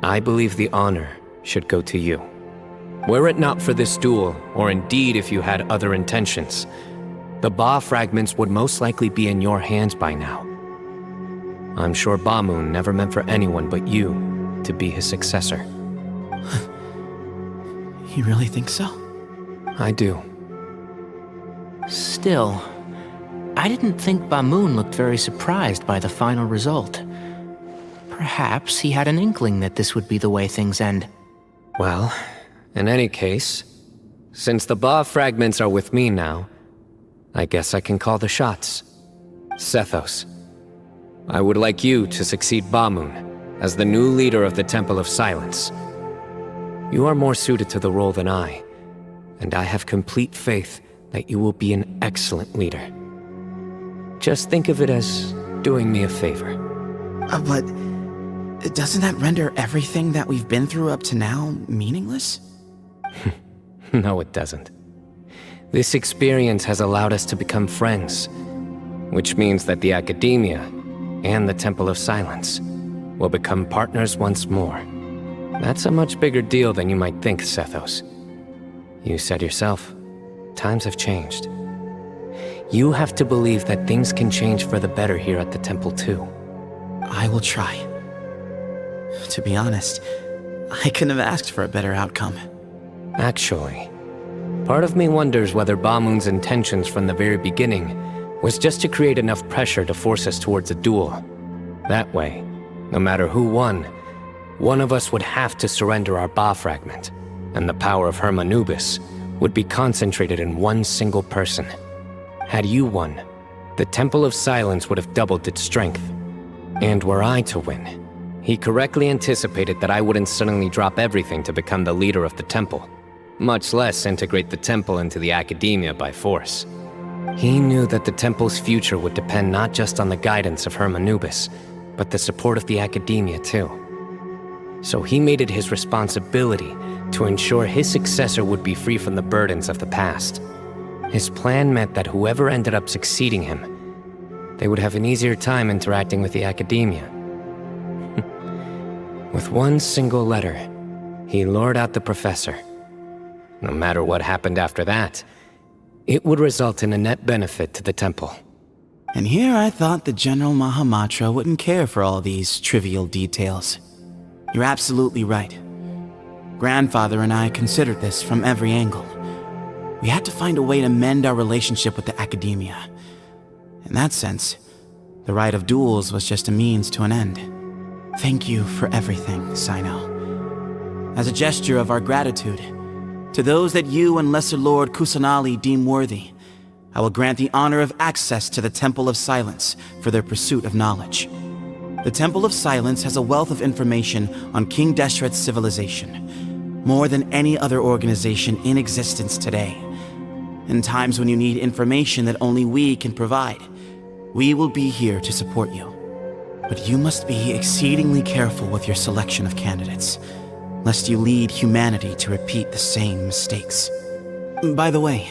I believe the honor should go to you. Were it not for this duel, or indeed if you had other intentions, the Ba fragments would most likely be in your hands by now. I'm sure Bamoon never meant for anyone but you to be his successor. You really think so? I do. Still, I didn't think Bamoon looked very surprised by the final result. Perhaps he had an inkling that this would be the way things end. Well, in any case, since the Ba fragments are with me now, I guess I can call the shots. Sethos, I would like you to succeed Bamoon as the new leader of the Temple of Silence. You are more suited to the role than I, and I have complete faith that you will be an excellent leader. Just think of it as doing me a favor. But doesn't that render everything that we've been through up to now meaningless? No, it doesn't. This experience has allowed us to become friends, which means that the Academia and the Temple of Silence will become partners once more. That's a much bigger deal than you might think, Sethos. You said yourself, times have changed. You have to believe that things can change for the better here at the temple too. I will try. To be honest, I couldn't have asked for a better outcome. Actually, part of me wonders whether Bamoon's intentions from the very beginning was just to create enough pressure to force us towards a duel. That way, no matter who won, one of us would have to surrender our Ba fragment, and the power of Hermanubis would be concentrated in one single person. Had you won, the Temple of Silence would have doubled its strength. And were I to win, he correctly anticipated that I wouldn't suddenly drop everything to become the leader of the temple, much less integrate the temple into the Academia by force. He knew that the temple's future would depend not just on the guidance of Hermanubis, but the support of the Academia too. So he made it his responsibility to ensure his successor would be free from the burdens of the past. His plan meant that whoever ended up succeeding him, they would have an easier time interacting with the Academia. With one single letter, he lured out the professor. No matter what happened after that, it would result in a net benefit to the temple. And here I thought the General Mahamatra wouldn't care for all these trivial details. You're absolutely right. Grandfather and I considered this from every angle. We had to find a way to mend our relationship with the Academia. In that sense, the right of duels was just a means to an end. Thank you for everything, Cyno. As a gesture of our gratitude, to those that you and Lesser Lord Kusanali deem worthy, I will grant the honor of access to the Temple of Silence for their pursuit of knowledge. The Temple of Silence has a wealth of information on King Deshret's civilization, more than any other organization in existence today. In times when you need information that only we can provide, we will be here to support you. But you must be exceedingly careful with your selection of candidates, lest you lead humanity to repeat the same mistakes. By the way,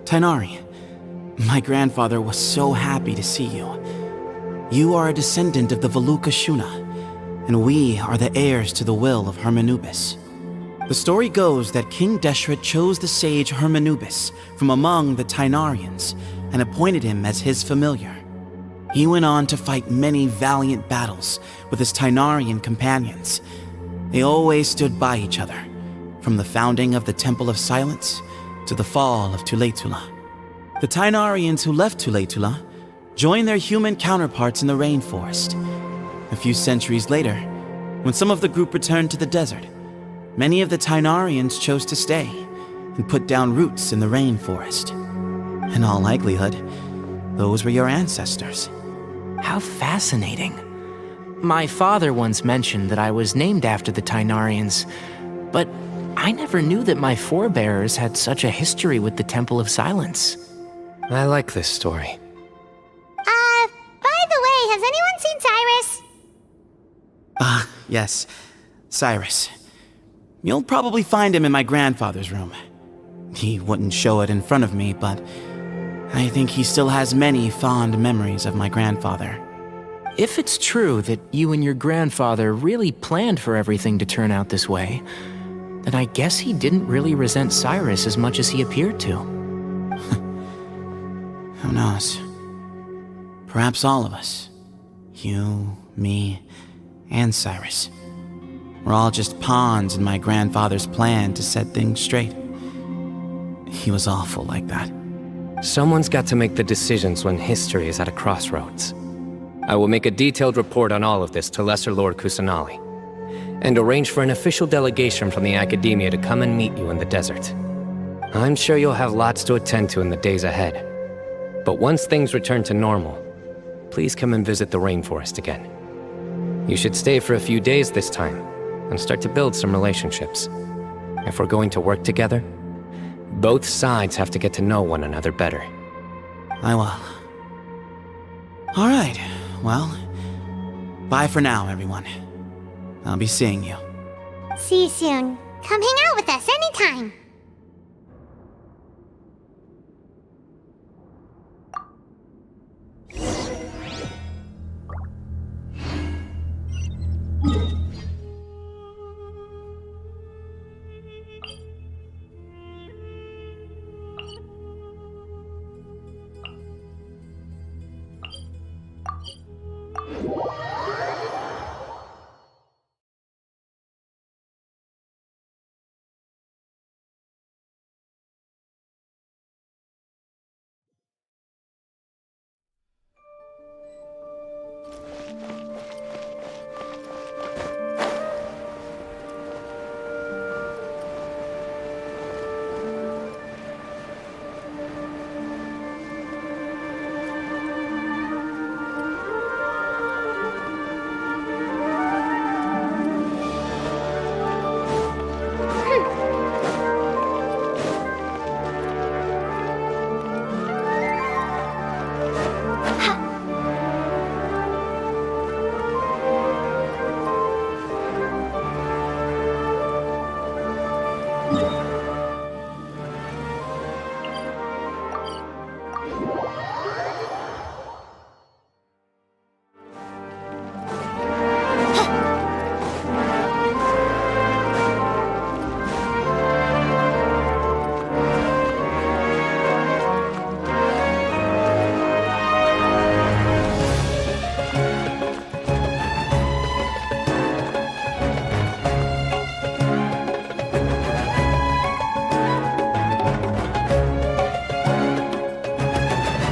Tainari, my grandfather was so happy to see you. You are a descendant of the Veluca Shuna, and we are the heirs to the will of Hermanubis. The story goes that King Deshret chose the sage Hermanubis from among the Tainarians and appointed him as his familiar. He went on to fight many valiant battles with his Tainarian companions. They always stood by each other, from the founding of the Temple of Silence to the fall of Tuletula. The Tainarians who left Tuletula joined their human counterparts in the rainforest. A few centuries later, when some of the group returned to the desert, many of the Tainarians chose to stay and put down roots in the rainforest. In all likelihood, those were your ancestors. How fascinating. My father once mentioned that I was named after the Tainarians, but I never knew that my forebears had such a history with the Temple of Silence. I like this story. By the way, has anyone seen Cyrus? Yes, Cyrus. You'll probably find him in my grandfather's room. He wouldn't show it in front of me, but I think he still has many fond memories of my grandfather. If it's true that you and your grandfather really planned for everything to turn out this way, then I guess he didn't really resent Cyrus as much as he appeared to. Who knows? Perhaps all of us, you, me, and Cyrus, we're all just pawns in my grandfather's plan to set things straight. He was awful like that. Someone's got to make the decisions when history is at a crossroads. I will make a detailed report on all of this to Lesser Lord Kusanali, and arrange for an official delegation from the Academia to come and meet you in the desert. I'm sure you'll have lots to attend to in the days ahead. But once things return to normal, please come and visit the rainforest again. You should stay for a few days this time, and start to build some relationships. If we're going to work together, both sides have to get to know one another better. I will. All right, well, bye for now, everyone. I'll be seeing you. See you soon. Come hang out with us anytime.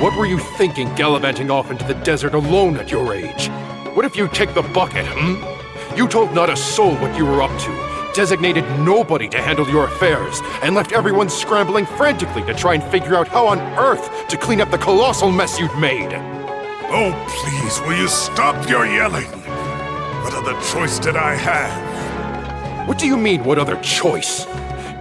What were you thinking gallivanting off into the desert alone at your age? What if you take the bucket, You told not a soul what you were up to, designated nobody to handle your affairs, and left everyone scrambling frantically to try and figure out how on earth to clean up the colossal mess you'd made. Oh, please, will you stop your yelling? What other choice did I have? What do you mean, what other choice?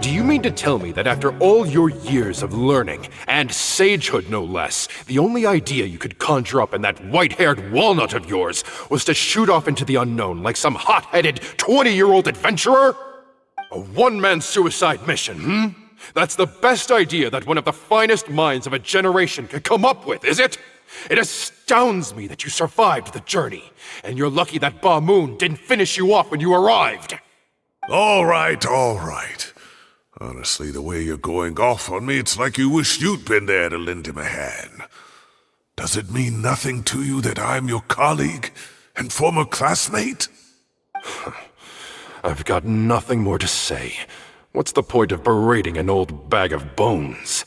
Do you mean to tell me that after all your years of learning, and sagehood no less, the only idea you could conjure up in that white-haired walnut of yours was to shoot off into the unknown like some hot-headed 20-year-old adventurer? A one-man suicide mission, That's the best idea that one of the finest minds of a generation could come up with, is it? It astounds me that you survived the journey, and you're lucky that Ba Moon didn't finish you off when you arrived. All right, all right. Honestly, the way you're going off on me, it's like you wish you'd been there to lend him a hand. Does it mean nothing to you that I'm your colleague and former classmate? I've got nothing more to say. What's the point of berating an old bag of bones?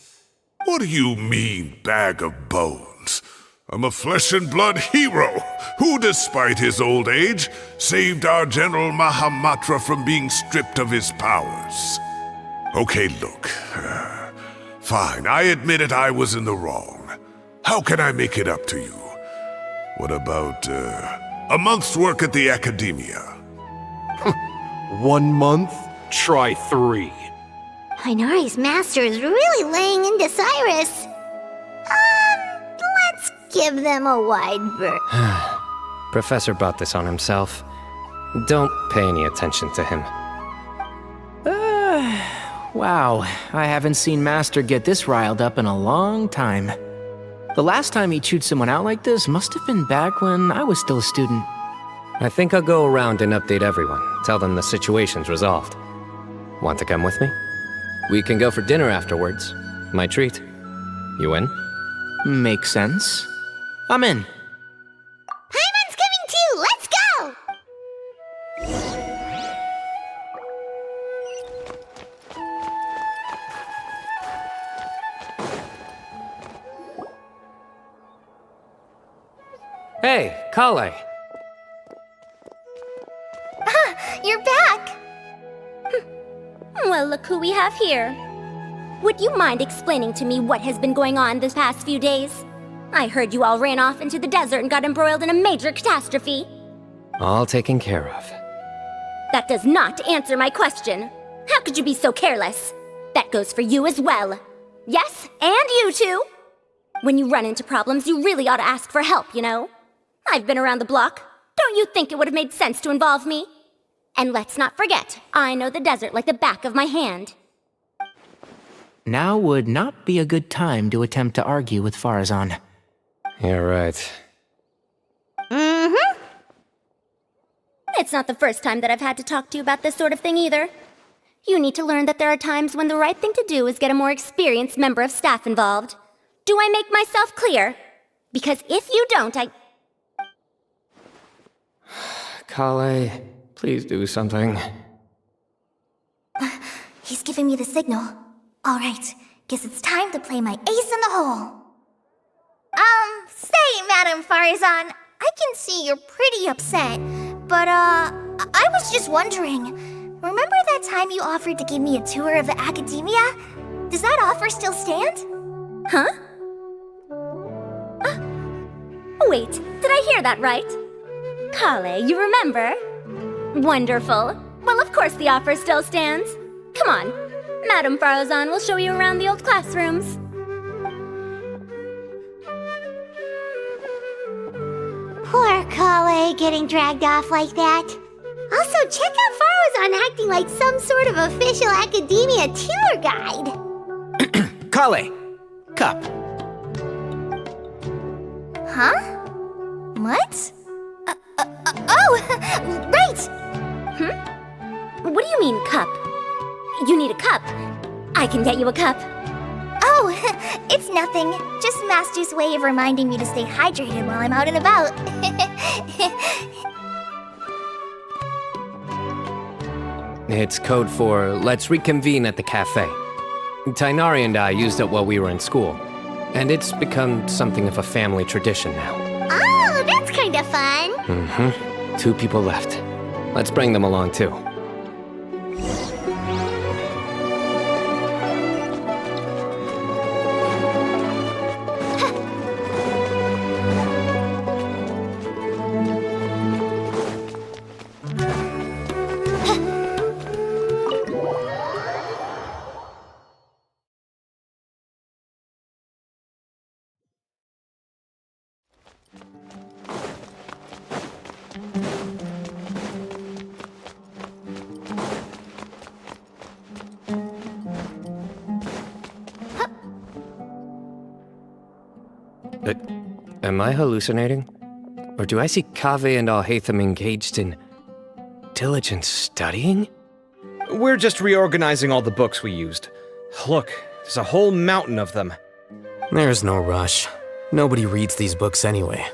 What do you mean, bag of bones? I'm a flesh-and-blood hero who, despite his old age, saved our General Mahamatra from being stripped of his powers. Okay, look. Fine, I admit it, I was in the wrong. How can I make it up to you? What about, a month's work at the academia? 1 month? Try 3. Inari's master is really laying into Cyrus. Let's give them a wide berth. Professor brought this on himself. Don't pay any attention to him. Wow, I haven't seen Master get this riled up in a long time. The last time he chewed someone out like this must have been back when I was still a student. I think I'll go around and update everyone, tell them the situation's resolved. Want to come with me? We can go for dinner afterwards. My treat. You in? Makes sense. I'm in. Paimon's coming too! Let's go! Hey, Kale. You're back! Well, look who we have here. Would you mind explaining to me what has been going on this past few days? I heard you all ran off into the desert and got embroiled in a major catastrophe. All taken care of. That does not answer my question. How could you be so careless? That goes for you as well. Yes, and you too. When you run into problems, you really ought to ask for help, you know? I've been around the block. Don't you think it would have made sense to involve me? And let's not forget, I know the desert like the back of my hand. Now would not be a good time to attempt to argue with Farazan. You're right. Mm-hmm. It's not the first time that I've had to talk to you about this sort of thing either. You need to learn that there are times when the right thing to do is get a more experienced member of staff involved. Do I make myself clear? Because if you don't, Kale, please do something. He's giving me the signal. All right, guess it's time to play my ace in the hole. Say, Madam Farazan, I can see you're pretty upset, but, I was just wondering, remember that time you offered to give me a tour of the academia? Does that offer still stand? Huh? Wait, did I hear that right? Kale, you remember? Wonderful. Well, of course the offer still stands. Come on, Madam Farazan will show you around the old classrooms. Poor Kale getting dragged off like that. Also, check out Farazan acting like some sort of official academia tour guide. Kale! Cup. Huh? What? Oh, right! What do you mean, cup? You need a cup. I can get you a cup. Oh, it's nothing. Just Master's way of reminding me to stay hydrated while I'm out and about. It's code for let's reconvene at the cafe. Tainari and I used it while we were in school. And it's become something of a family tradition now. Oh, that's kind of fun. Mm-hmm. 2 people left. Let's bring them along, too. Am I hallucinating? Or do I see Kaveh and Alhaitham engaged in diligent studying? We're just reorganizing all the books we used. Look, there's a whole mountain of them. There's no rush. Nobody reads these books anyway.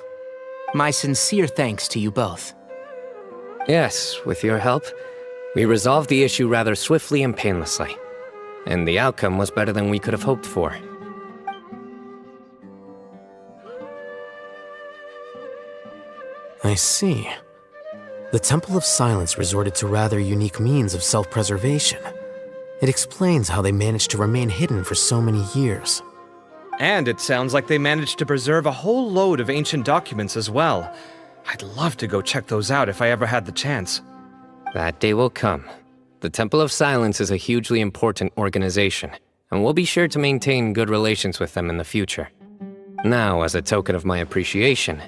My sincere thanks to you both. Yes, with your help, we resolved the issue rather swiftly and painlessly. And the outcome was better than we could have hoped for. I see. The Temple of Silence resorted to rather unique means of self-preservation. It explains how they managed to remain hidden for so many years. And it sounds like they managed to preserve a whole load of ancient documents as well. I'd love to go check those out if I ever had the chance. That day will come. The Temple of Silence is a hugely important organization, and we'll be sure to maintain good relations with them in the future. Now, as a token of my appreciation,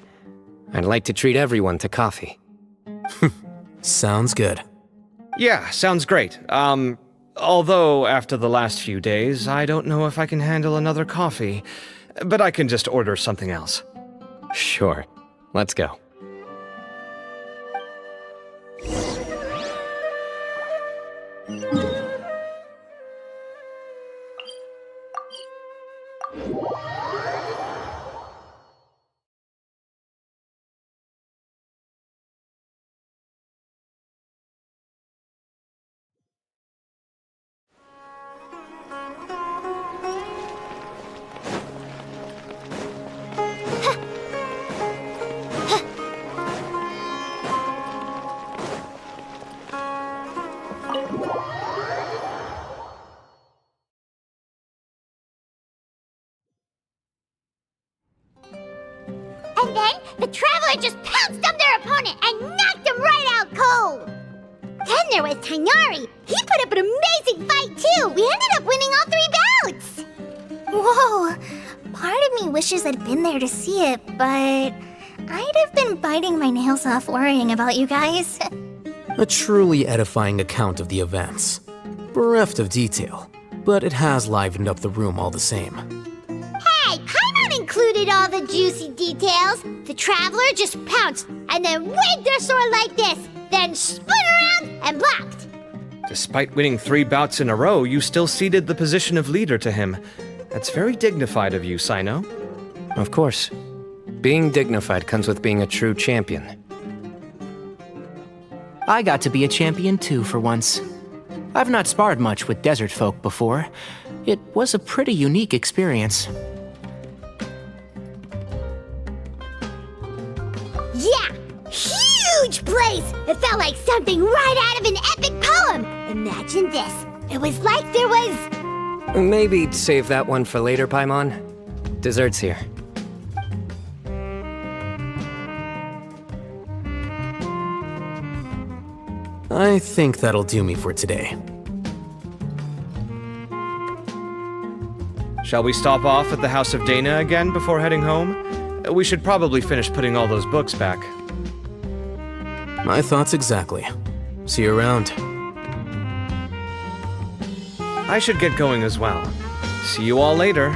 I'd like to treat everyone to coffee. Sounds good. Yeah, sounds great. Although after the last few days, I don't know if I can handle another coffee, but I can just order something else. Sure. Let's go. And then the Traveler just pounced on their opponent and knocked him right out cold. Then there was Tainari. He put up an amazing fight too. We ended up winning all 3 bouts. Whoa! Part of me wishes I'd been there to see it, but I'd have been biting my nails off worrying about you guys. A truly edifying account of the events. Bereft of detail, but it has livened up the room all the same. Hey, Paimon included all the juicy details. The Traveler just pounced and then waved their sword like this, then spun around and blocked. Despite winning 3 bouts in a row, you still ceded the position of leader to him. That's very dignified of you, Cyno. Of course. Being dignified comes with being a true champion. I got to be a champion too for once. I've not sparred much with desert folk before. It was a pretty unique experience. Yeah! Huge place! It felt like something right out of an epic poem! Imagine this. It was like there was... Maybe save that one for later, Paimon. Dessert's here. I think that'll do me for today. Shall we stop off at the House of Dana again before heading home? We should probably finish putting all those books back. My thoughts exactly. See you around. I should get going as well. See you all later.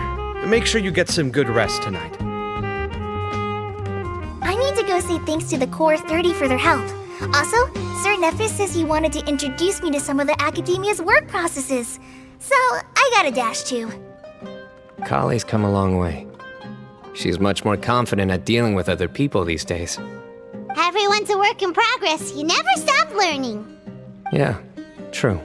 Make sure you get some good rest tonight. I need to go say thanks to the Core 30 for their help. Also, Sir Nephis says he wanted to introduce me to some of the Academia's work processes. So, I gotta dash too. Kali's come a long way. She's much more confident at dealing with other people these days. Everyone's a work in progress. You never stop learning. Yeah, true.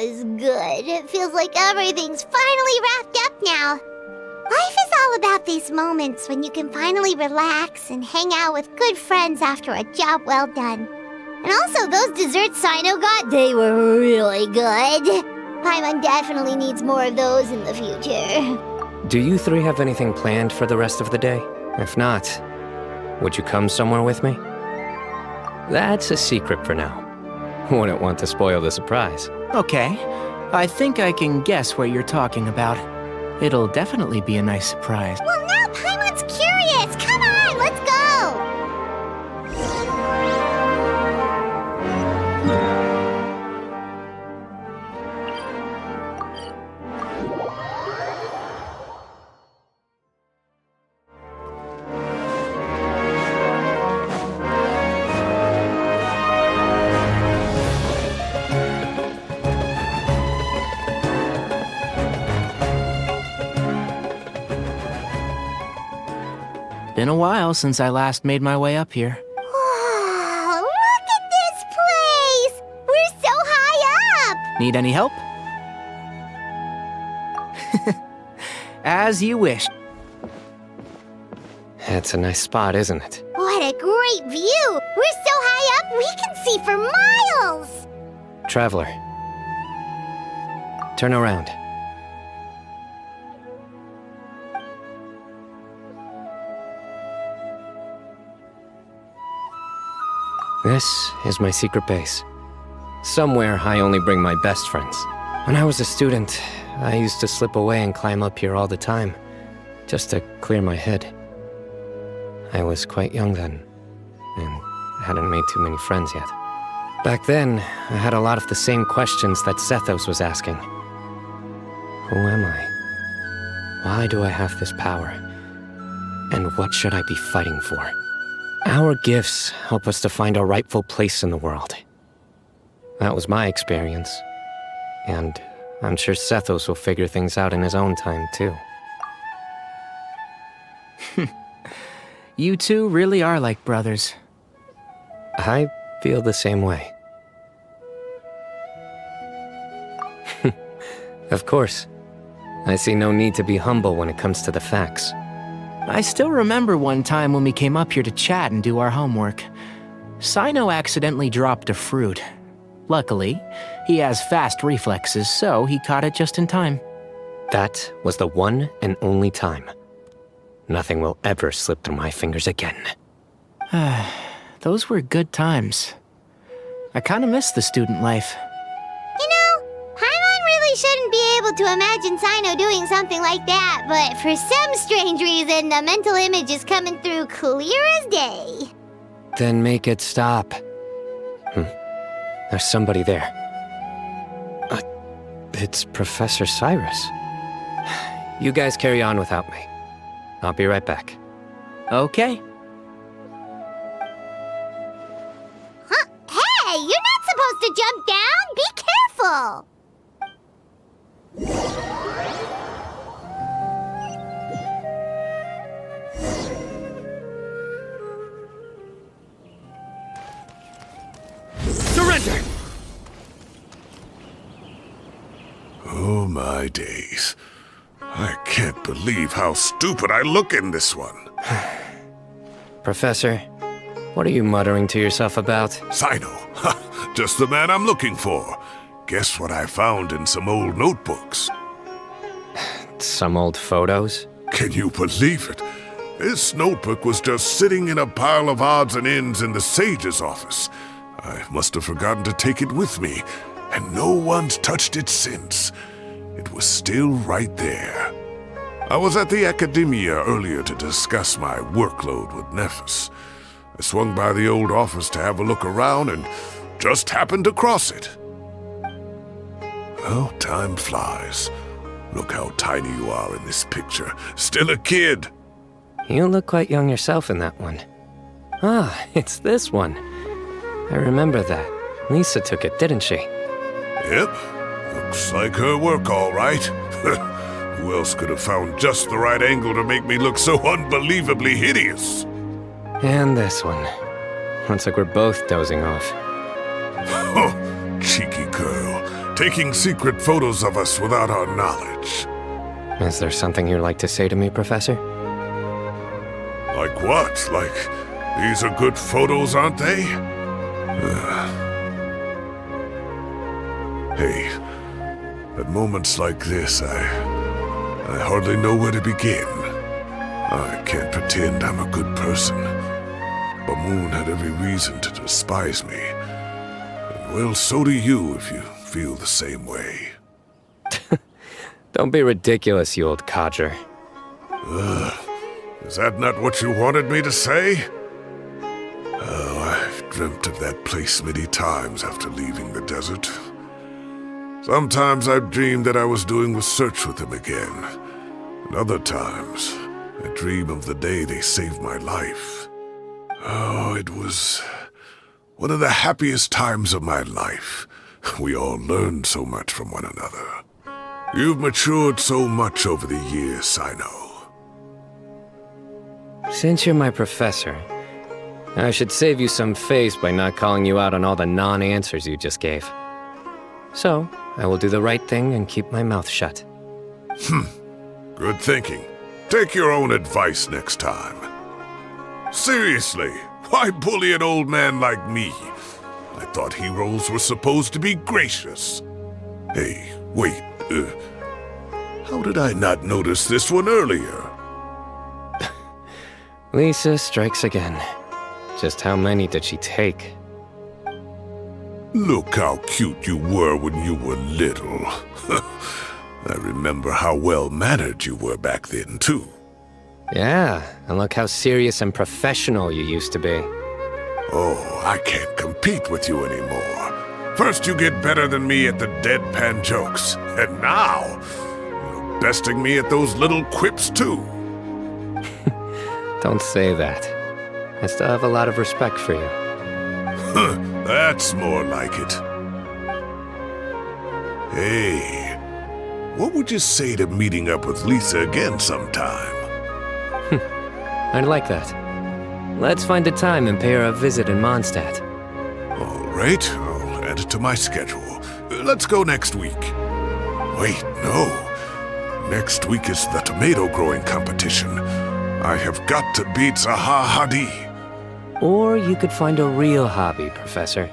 was good. It feels like everything's finally wrapped up now. Life is all about these moments when you can finally relax and hang out with good friends after a job well done. And also, those desserts Cyno got, they were really good. Paimon definitely needs more of those in the future. Do you three have anything planned for the rest of the day? If not, would you come somewhere with me? That's a secret for now. Wouldn't want to spoil the surprise. Okay, I think I can guess what you're talking about. It'll definitely be a nice surprise. Well, now Paimon's curious. Come on, let's go. Been a while since I last made my way up here. Oh, look at this place! We're so high up! Need any help? As you wish. It's a nice spot, isn't it? What a great view! We're so high up, we can see for miles! Traveler. Turn around. This is my secret base. Somewhere I only bring my best friends. When I was a student, I used to slip away and climb up here all the time, just to clear my head. I was quite young then, and hadn't made too many friends yet. Back then, I had a lot of the same questions that Sethos was asking. Who am I? Why do I have this power? And what should I be fighting for? Our gifts help us to find our rightful place in the world. That was my experience. And I'm sure Sethos will figure things out in his own time, too. You two really are like brothers. I feel the same way. Of course. I see no need to be humble when it comes to the facts. I still remember one time when we came up here to chat and do our homework. Cyno accidentally dropped a fruit. Luckily, he has fast reflexes, so he caught it just in time. That was the one and only time. Nothing will ever slip through my fingers again. Those were good times. I kinda miss the student life. You know, Paimon really shouldn't be able to imagine Cyno doing something like that, but for some strange reason, the mental image is coming through clear as day. Then make it stop. There's somebody there. It's Professor Cyrus. You guys carry on without me. I'll be right back. Okay. Huh? Hey, you're not supposed to jump down! Be careful! Surrender! Oh my days. I can't believe how stupid I look in this one. Professor, what are you muttering to yourself about? Cyno, just the man I'm looking for. Guess what I found in some old notebooks? Some old photos? Can you believe it? This notebook was just sitting in a pile of odds and ends in the sage's office. I must have forgotten to take it with me, and no one's touched it since. It was still right there. I was at the Academia earlier to discuss my workload with Nephis. I swung by the old office to have a look around and just happened to cross it. Oh, time flies. Look how tiny you are in this picture. Still a kid. You look quite young yourself in that one. Ah, it's this one. I remember that. Lisa took it, didn't she? Yep. Looks like her work, all right. Who else could have found just the right angle to make me look so unbelievably hideous? And this one. Looks like we're both dozing off. Oh, cheeky girl. taking secret photos of us without our knowledge. Is there something you'd like to say to me, Professor? Like what? Like, these are good photos, aren't they? Hey, at moments like this, I hardly know where to begin. I can't pretend I'm a good person. Bamoon had every reason to despise me. And well, so do you if you feel the same way. Don't be ridiculous, you old codger. Is that not what you wanted me to say? Oh, I've dreamt of that place many times after leaving the desert. Sometimes I've dreamed that I was doing research with them again. And other times, I dream of the day they saved my life. Oh, it was one of the happiest times of my life. We all learned so much from one another. You've matured so much over the years, Cyno. Since you're my professor, I should save you some face by not calling you out on all the non-answers you just gave. So, I will do the right thing and keep my mouth shut. Good thinking. Take your own advice next time. Seriously, why bully an old man like me? I thought heroes were supposed to be gracious. Hey, wait, how did I not notice this one earlier? Lisa strikes again. Just how many did she take? Look how cute you were when you were little. I remember how well-mannered you were back then, too. Yeah, and look how serious and professional you used to be. Oh, I can't compete with you anymore. First you get better than me at the deadpan jokes, and now you're besting me at those little quips, too. Don't say that. I still have a lot of respect for you. That's more like it. Hey, what would you say to meeting up with Lisa again sometime? I'd like that. Let's find a time and pay her a visit in Mondstadt. All right, I'll add it to my schedule. Let's go next week. Wait, no. Next week is the tomato growing competition. I have got to beat Zaha Hadid. Or you could find a real hobby, Professor.